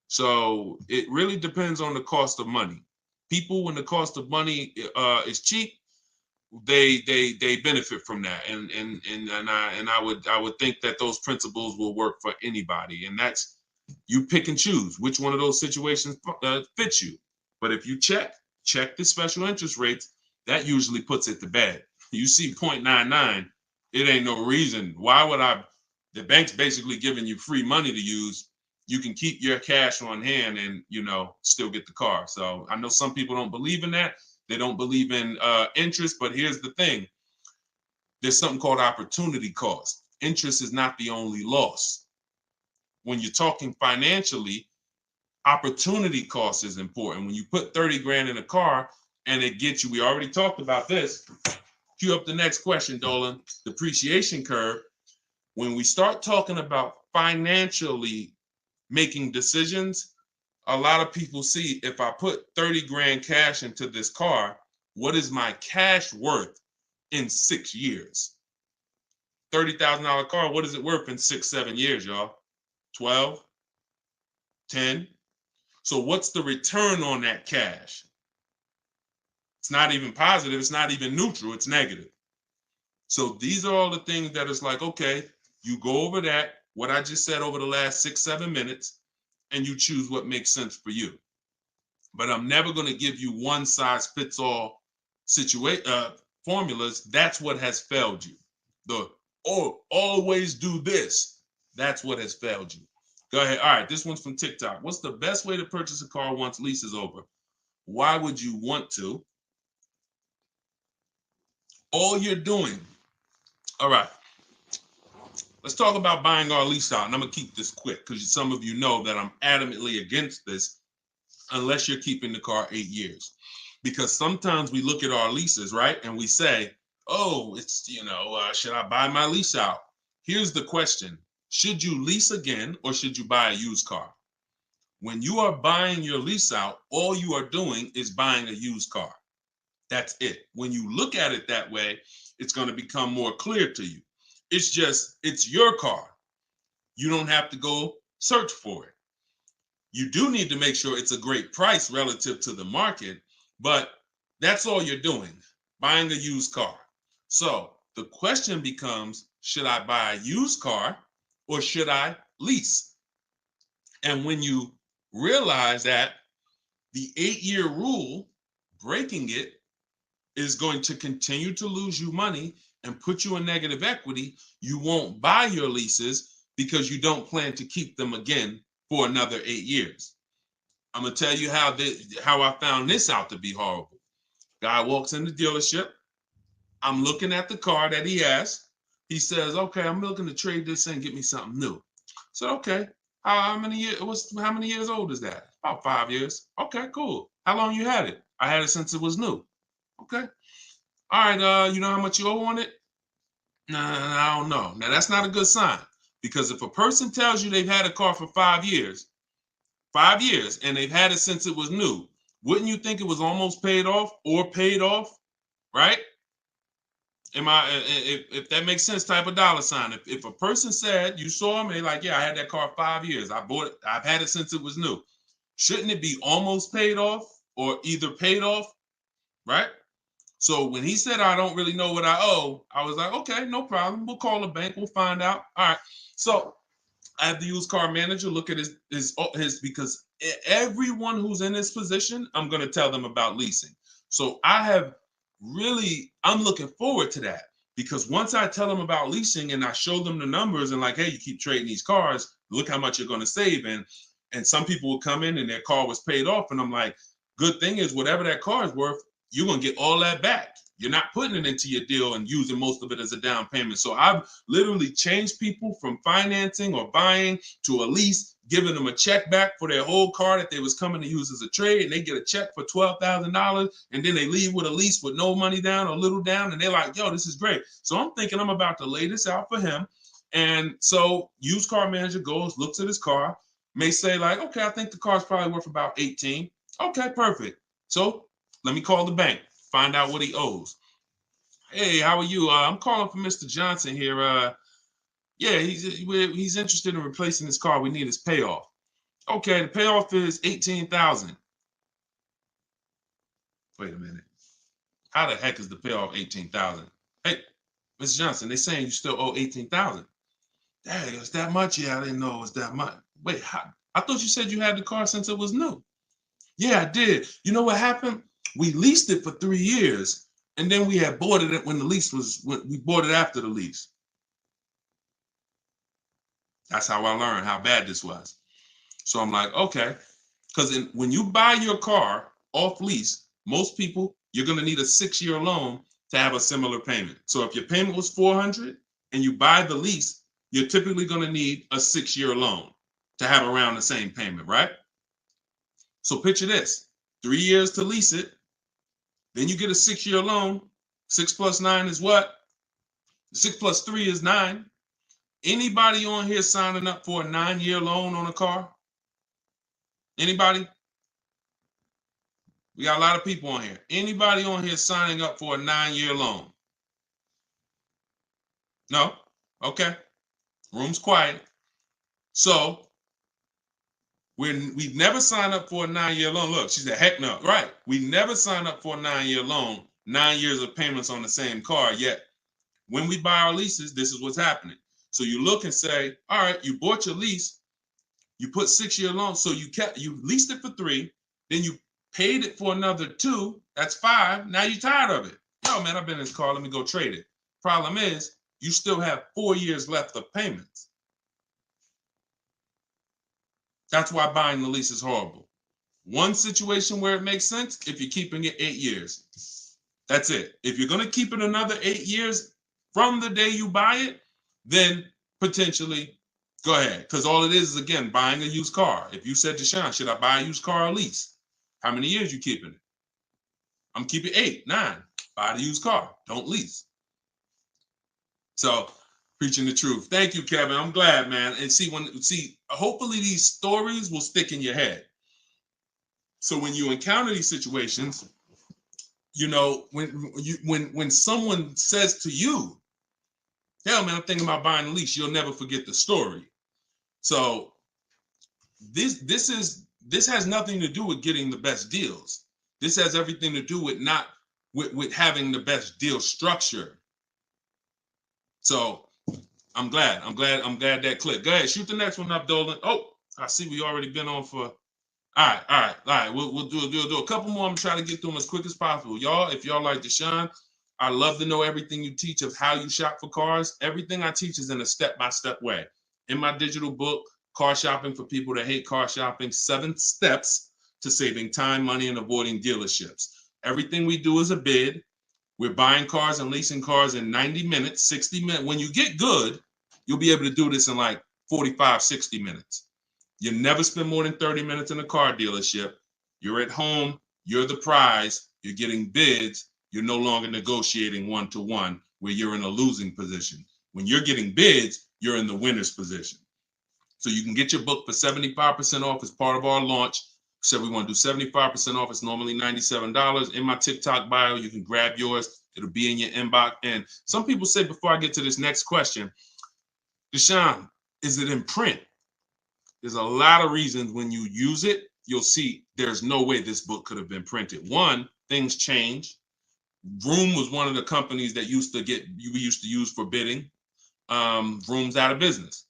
So it really depends on the cost of money. People, when the cost of money is cheap, they benefit from that, and I would think that those principles will work for anybody, and that's, you pick and choose which one of those situations fits you. But if you check the special interest rates, that usually puts it to bed. You see 0.99, it ain't no reason. Why would the bank's basically giving you free money to use. You can keep your cash on hand and still get the car. So I know some people don't believe in that. They don't believe in interest, but here's the thing. There's something called opportunity cost. Interest is not the only loss. When you're talking financially, opportunity cost is important. When you put 30 grand in a car and it gets you, we already talked about this. Cue up the next question, Dolan. Depreciation curve. When we start talking about financially making decisions, a lot of people see, if I put 30 grand cash into this car, what is my cash worth in 6 years? $30,000 car, what is it worth in 6, 7 years, y'all? 12, 10. So what's the return on that cash? It's not even positive. It's not even neutral. It's negative. So these are all the things that is like, okay, you go over that, what I just said over the last 6, 7 minutes, and you choose what makes sense for you. But I'm never going to give you one size fits all formulas. That's what has failed you. Always do this. That's what has failed you. Go ahead. All right, this one's from TikTok. What's the best way to purchase a car once lease is over? Why would you want to? All you're doing. All right. Let's talk about buying our lease out. And I'm going to keep this quick because some of you know that I'm adamantly against this unless you're keeping the car 8 years. Because sometimes we look at our leases, right? And we say, oh, it's, should I buy my lease out? Here's the question. Should you lease again or should you buy a used car? When you are buying your lease out, all you are doing is buying a used car. That's it. When you look at it that way, it's going to become more clear to you. It's your car. You don't have to go search for it. You do need to make sure it's a great price relative to the market, but that's all you're doing, buying a used car. So the question becomes, should I buy a used car or should I lease? And when you realize that the 8-year rule, breaking it, is going to continue to lose you money and put you in negative equity, you won't buy your leases because you don't plan to keep them again for another 8 years. I'm going to tell you how I found this out to be horrible. Guy walks in the dealership. I'm looking at the car that he has. He says, okay, I'm looking to trade this in and get me something new. So, okay, how many years old is that? About 5 years. Okay, cool. How long you had it? I had it since it was new. Okay. All right, you know how much you owe on it? Nah, I don't know. Now, that's not a good sign, because if a person tells you they've had a car for 5 years, and they've had it since it was new, wouldn't you think it was almost paid off or paid off, right? If that makes sense, type of dollar sign. If a person said, you saw me, like, yeah, I had that car 5 years. I bought it. I've had it since it was new. Shouldn't it be almost paid off or either paid off, right? So when he said, I don't really know what I owe, I was like, okay, no problem. We'll call the bank. We'll find out. All right. So I have the used car manager look at his because everyone who's in this position, I'm going to tell them about leasing. So I'm looking forward to that, because once I tell them about leasing and I show them the numbers and like, hey, you keep trading these cars, look how much you're going to save. And some people will come in and their car was paid off. And I'm like, good thing is whatever that car is worth, you're going to get all that back. You're not putting it into your deal and using most of it as a down payment. So I've literally changed people from financing or buying to a lease, giving them a check back for their whole car that they was coming to use as a trade, and they get a check for $12,000, and then they leave with a lease with no money down or little down, and they're like, yo, this is great. So I'm thinking I'm about to lay this out for him. And so used car manager goes, looks at his car, may say like, okay, I think the car's probably worth about 18. Okay, perfect. So let me call the bank, find out what he owes. Hey, how are you? I'm calling for Mr. Johnson here. Yeah, he's interested in replacing his car. We need his payoff. Okay, the payoff is 18,000. Wait a minute. How the heck is the payoff 18,000? Hey, Mr. Johnson, they're saying you still owe 18,000. Dang, it's that much? Yeah, I didn't know it was that much. Wait, I thought you said you had the car since it was new. Yeah, I did. You know what happened? We leased it for 3 years, and then we had bought it when we bought it after the lease. That's how I learned how bad this was. So I'm like, okay, because when you buy your car off lease, most people, you're going to need a 6-year loan to have a similar payment. So if your payment was $400 and you buy the lease, you're typically going to need a 6-year loan to have around the same payment, right? So picture this, 3 years to lease it, then you get a 6-year loan. 6 plus 9 is what? 6 plus 3 is 9. Anybody on here signing up for a 9-year loan on a car? Anybody? We got a lot of people on here. Anybody on here signing up for a 9-year loan? No? Okay. Room's quiet. So we've never signed up for a 9-year loan. Look, she said, heck no. Right. We never signed up for a 9-year loan, 9 years of payments on the same car. Yet when we buy our leases, this is what's happening. So you look and say, all right, you bought your lease, you put 6-year loan, so you leased it for 3, then you paid it for another 2, that's 5. Now you're tired of it. Yo, man, I've been in this car, let me go trade it. Problem is, you still have 4 years left of payments. That's why buying the lease is horrible. One situation where it makes sense, if you're keeping it 8 years. That's it. If you're going to keep it another 8 years from the day you buy it, then potentially go ahead. Because all it is again, buying a used car. If you said to Sean, should I buy a used car or lease? How many years you keeping it? I'm keeping 8, 9. Buy the used car. Don't lease. So preaching the truth. Thank you, Kevin. I'm glad, man. And hopefully these stories will stick in your head. So when you encounter these situations, you know, when someone says to you, hell, man, I'm thinking about buying a lease, you'll never forget the story. So this has nothing to do with getting the best deals. This has everything to do with having the best deal structure. So I'm glad that clicked. Go ahead, shoot the next one up, Dolan. Oh, I see we already been on for. All right. We'll do a couple more. I'm trying to get through them as quick as possible. Y'all, if y'all like Deshone, I love to know everything you teach of how you shop for cars. Everything I teach is in a step-by-step way. In my digital book, Car Shopping for People That Hate Car Shopping, 7 Steps to Saving Time, Money, and Avoiding Dealerships. Everything we do is a bid. We're buying cars and leasing cars in 90 minutes, 60 minutes. When you get good, you'll be able to do this in like 45, 60 minutes. You never spend more than 30 minutes in a car dealership. You're at home. You're the prize. You're getting bids. You're no longer negotiating one-to-one where you're in a losing position. When you're getting bids, you're in the winner's position. So you can get your book for 75% off as part of our launch. So we want to do 75% off. It's normally $97. In my TikTok bio, you can grab yours. It'll be in your inbox. And some people say, before I get to this next question, Deshone, is it in print? There's a lot of reasons when you use it, you'll see there's no way this book could have been printed. One, things change. Vroom was one of the companies that we used to use for bidding. Vroom's out of business.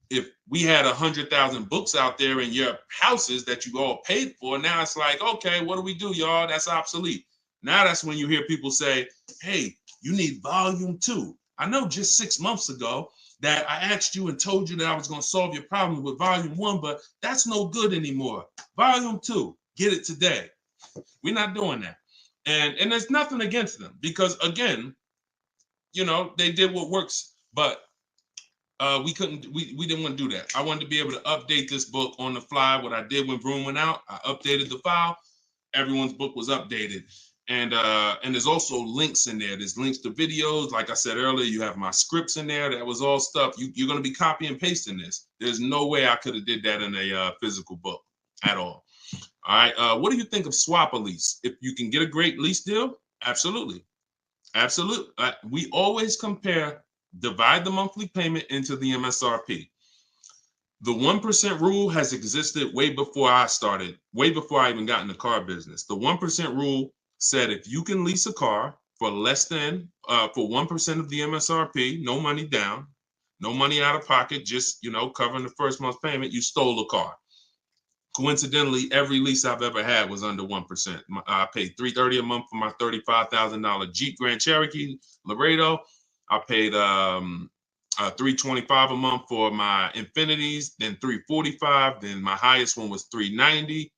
if we had 100,000 books out there in your houses that you all paid for, now it's like, okay, what do we do, y'all? That's obsolete. Now that's when you hear people say, hey, you need volume 2. I know just 6 months ago that I asked you and told you that I was going to solve your problem with volume 1, but that's no good anymore. Volume 2, get it today. We're not doing that. And there's nothing against them because, again, they did what works, but we didn't want to do that. I wanted to be able to update this book on the fly. What I did when Broom went out, I updated the file. Everyone's book was updated. And there's also links in there. There's links to videos. Like I said earlier, you have my scripts in there. That was all stuff. You're going to be copy and pasting this. There's no way I could have did that in a physical book at all. All right. What do you think of swap a lease? If you can get a great lease deal, absolutely. Absolutely. We always compare, divide the monthly payment into the MSRP. The 1% rule has existed way before I started, way before I even got in the car business. The 1% rule said if you can lease a car for less than, for 1% of the MSRP, no money down, no money out of pocket, just, covering the first month's payment, you stole a car. Coincidentally, every lease I've ever had was under 1%. I paid $330 a month for my $35,000 Jeep Grand Cherokee Laredo. I paid $325 a month for my Infinities, then $345. Then my highest one was $390.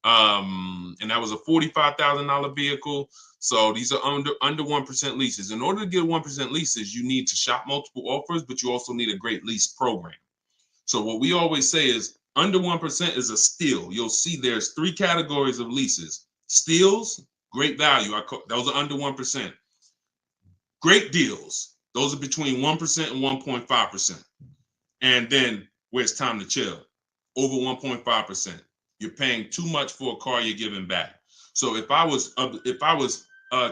And that was a $45,000 vehicle. So these are under 1% leases. In order to get 1% leases, you need to shop multiple offers, but you also need a great lease program. So what we always say is under 1% is a steal. You'll see there's 3 categories of leases. Steals, great value. Those are under 1%. Great deals. Those are between 1% and 1.5%. And then where it's time to chill, over 1.5%. You're paying too much for a car you're giving back. So if I was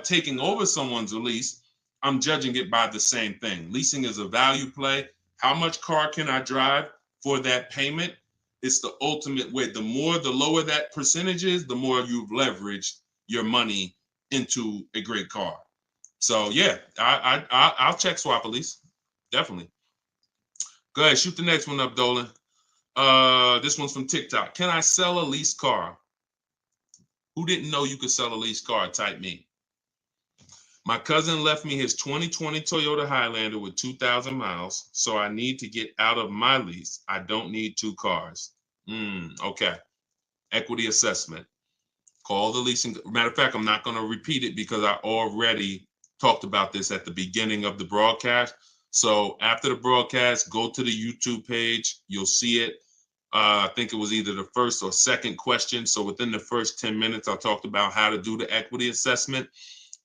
taking over someone's lease, I'm judging it by the same thing. Leasing is a value play. How much car can I drive for that payment? It's the ultimate way. The lower that percentage is, the more you've leveraged your money into a great car. So yeah, I'll check swap a lease, definitely. Go ahead, shoot the next one up, Dolan. This one's from TikTok. Can I sell a leased car? Who didn't know you could sell a leased car? Type me. My cousin left me his 2020 Toyota Highlander with 2,000 miles, so I need to get out of my lease. I don't need 2 cars. Okay. Equity assessment. Call the leasing. Matter of fact, I'm not going to repeat it because I already talked about this at the beginning of the broadcast. So after the broadcast, go to the YouTube page. You'll see it. I think it was either the first or second question. So within the first 10 minutes, I talked about how to do the equity assessment.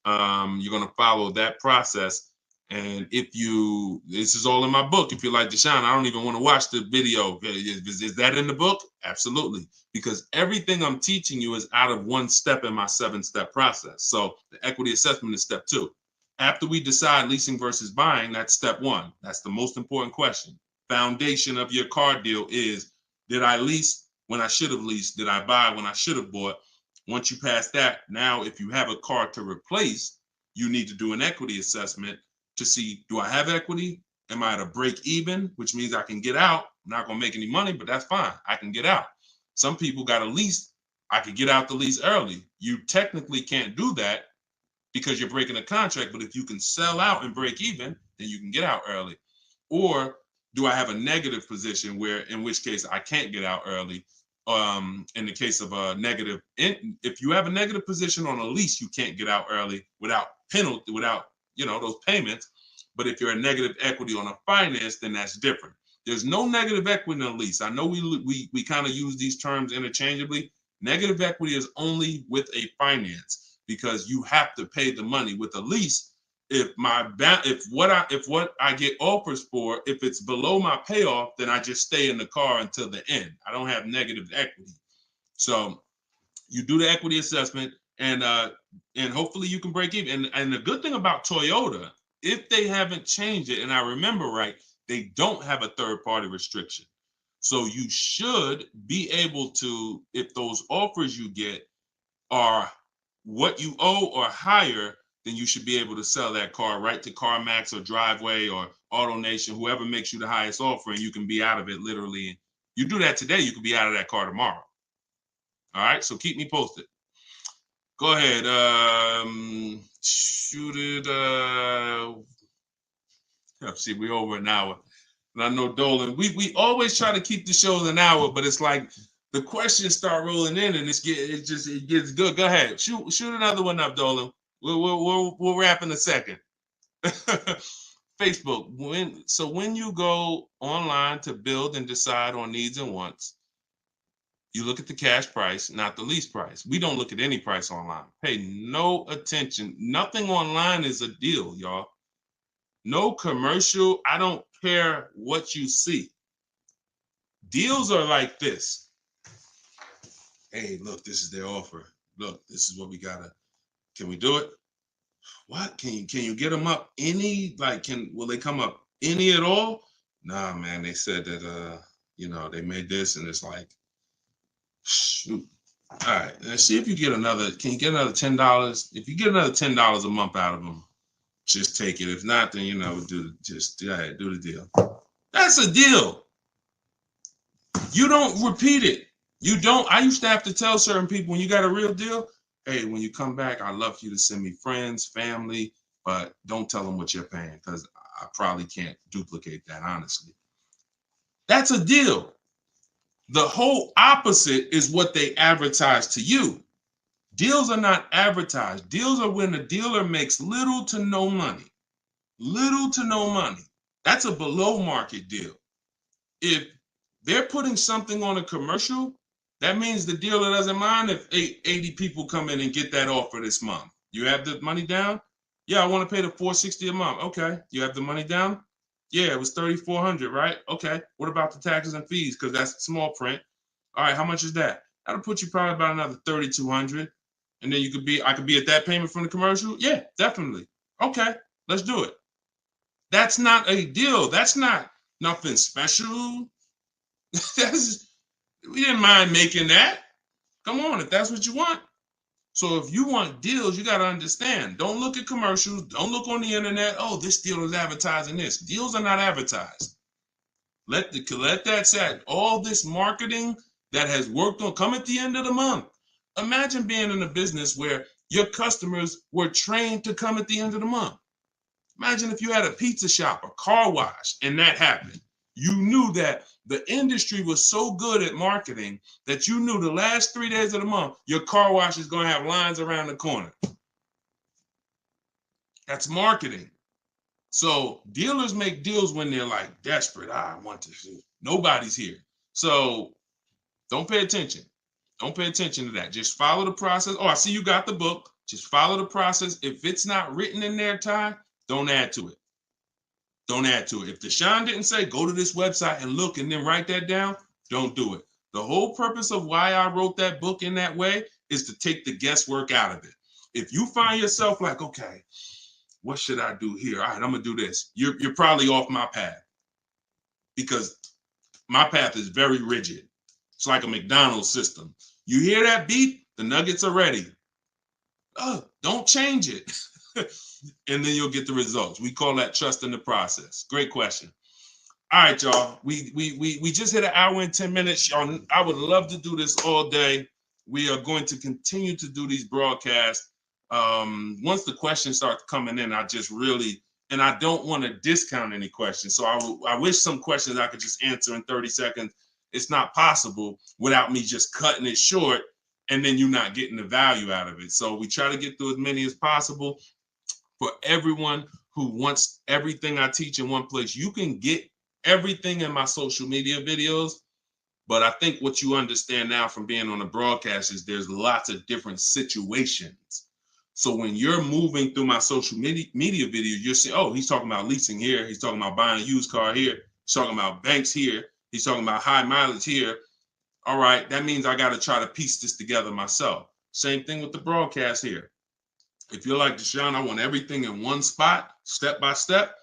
You're going to follow that process. And this is all in my book. If you're like, Deshone, I don't even want to watch the video. Is that in the book? Absolutely. Because everything I'm teaching you is out of 1 step in my 7-step process. So the equity assessment is step 2. After we decide leasing versus buying, that's step 1. That's the most important question. Foundation of your car deal is, did I lease when I should have leased? Did I buy when I should have bought? Once you pass that, now if you have a car to replace, you need to do an equity assessment to see, do I have equity? Am I at a break even, which means I can get out? I'm not going to make any money, but that's fine. I can get out. Some people got a lease. I could get out the lease early. You technically can't do that because you're breaking a contract, but if you can sell out and break even, then you can get out early. Or do I have a negative position in which case I can't get out early? In the case of a negative, if you have a negative position on a lease, you can't get out early without penalty, without those payments. But if you're a negative equity on a finance, then that's different. There's no negative equity in a lease. I know we kind of use these terms interchangeably. Negative equity is only with a finance because you have to pay the money. With a lease, if what I get offers for, if it's below my payoff, then I just stay in the car until the end. I don't have negative equity. So you do the equity assessment, and hopefully you can break even. And the good thing about Toyota, if they haven't changed it, and I remember right, they don't have a third-party restriction. So you should be able to, if those offers you get are what you owe or higher, then you should be able to sell that car right to CarMax or Driveway or AutoNation, whoever makes you the highest offer, and you can be out of it literally. You do that today, you could be out of that car tomorrow. All right, so keep me posted. Go ahead. Shoot it. See, we're over an hour. And I know Dolan, we always try to keep the shows an hour, but it's like the questions start rolling in and it gets good. Go ahead. Shoot another one up, Dolan. We'll wrap in a second. Facebook. When you go online to build and decide on needs and wants, you look at the cash price, not the lease price. We don't look at any price online. Pay no attention. Nothing online is a deal, y'all. No commercial. I don't care what you see. Deals are like this. Hey, look, this is their offer. Look, this is what we gotta. Can we do it? What? Can you get them up any? Like, will they come up any at all? Nah, man. They said that they made this, and it's like, shoot. All right, let's see if you get another. Can you get another $10? If you get another $10 a month out of them, just take it. If not, then do the deal. That's a deal. You don't repeat it. You don't. I used to have to tell certain people, when you got a real deal, hey, when you come back, I'd love for you to send me friends, family, but don't tell them what you're paying, because I probably can't duplicate that, honestly. That's a deal. The whole opposite is what they advertise to you. Deals are not advertised. Deals are when the dealer makes little to no money. Little to no money. That's a below market deal. If they're putting something on a commercial, that means the dealer doesn't mind if 80 people come in and get that offer this month. You have the money down? Yeah, I want to pay the $460 a month. Okay. You have the money down? Yeah, it was $3,400, right? Okay. What about the taxes and fees? Because that's small print. All right, how much is that? That'll put you probably about another $3,200. And then I could be at that payment from the commercial? Yeah, definitely. Okay, let's do it. That's not a deal. That's not nothing special. We didn't mind making that. Come on, if that's what you want. So if you want deals, you got to understand. Don't look at commercials. Don't look on the internet. Oh, this deal is advertising this. Deals are not advertised. Let that set. All this marketing that has worked on, come at the end of the month. Imagine being in a business where your customers were trained to come at the end of the month. Imagine if you had a pizza shop, a car wash, and that happened. You knew that the industry was so good at marketing that you knew the last 3 days of the month, your car wash is going to have lines around the corner. That's marketing. So dealers make deals when they're like desperate. I want to see. Nobody's here. So don't pay attention. Don't pay attention to that. Just follow the process. Oh, I see you got the book. Just follow the process. If it's not written in there, Ty, don't add to it. Don't add to it. If Deshone didn't say, go to this website and look and then write that down, don't do it. The whole purpose of why I wrote that book in that way is to take the guesswork out of it. If you find yourself like, okay, what should I do here? All right, I'm going to do this. You're probably off my path, because my path is very rigid. It's like a McDonald's system. You hear that beep, the nuggets are ready. Oh, don't change it. And then you'll get the results. We call that trust in the process. Great question. All right, y'all. We just hit an hour and 10 minutes. Y'all, I would love to do this all day. We are going to continue to do these broadcasts. Once the questions start coming in, I don't want to discount any questions. So I wish some questions I could just answer in 30 seconds. It's not possible without me just cutting it short and then you not getting the value out of it. So we try to get through as many as possible. For everyone who wants everything I teach in one place, you can get everything in my social media videos. But I think what you understand now from being on the broadcast is there's lots of different situations. So when you're moving through my social media video, you're saying, oh, he's talking about leasing here. He's talking about buying a used car here. He's talking about banks here. He's talking about high mileage here. All right, that means I got to try to piece this together myself. Same thing with the broadcast here. If you're like Deshone, I want everything in one spot, step by step.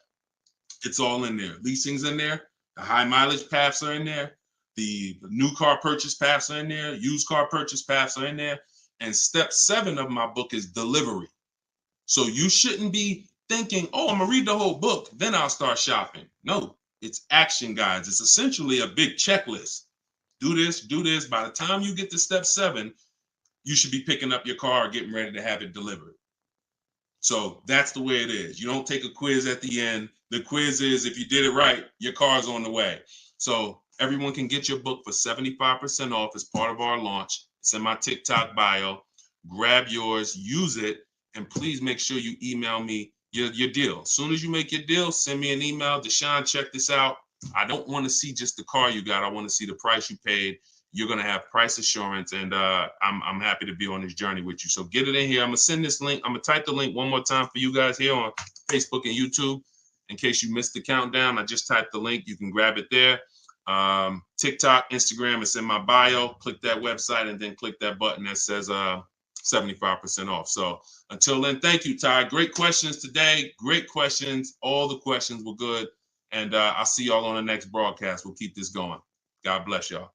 It's all in there. Leasing's in there. The high mileage paths are in there. The new car purchase paths are in there. Used car purchase paths are in there. And step 7 of my book is delivery. So you shouldn't be thinking, oh, I'm gonna read the whole book, then I'll start shopping. No, it's action guides. It's essentially a big checklist. Do this, do this. By the time you get to step 7, you should be picking up your car, getting ready to have it delivered. So that's the way it is. You don't take a quiz at the end. The quiz is, if you did it right, your car's on the way. So everyone can get your book for 75% off as part of our launch. It's in my TikTok bio. Grab yours, use it, and please make sure you email me your deal. As soon as you make your deal, send me an email. Deshone, check this out. I don't want to see just the car you got. I want to see the price you paid. You're going to have price assurance, and I'm happy to be on this journey with you. So get it in here. I'm going to send this link. I'm going to type the link one more time for you guys here on Facebook and YouTube. In case you missed the countdown, I just typed the link. You can grab it there. TikTok, Instagram, it's in my bio. Click that website and then click that button that says 75% off. So until then, thank you, Ty. Great questions today. Great questions. All the questions were good. And I'll see y'all on the next broadcast. We'll keep this going. God bless y'all.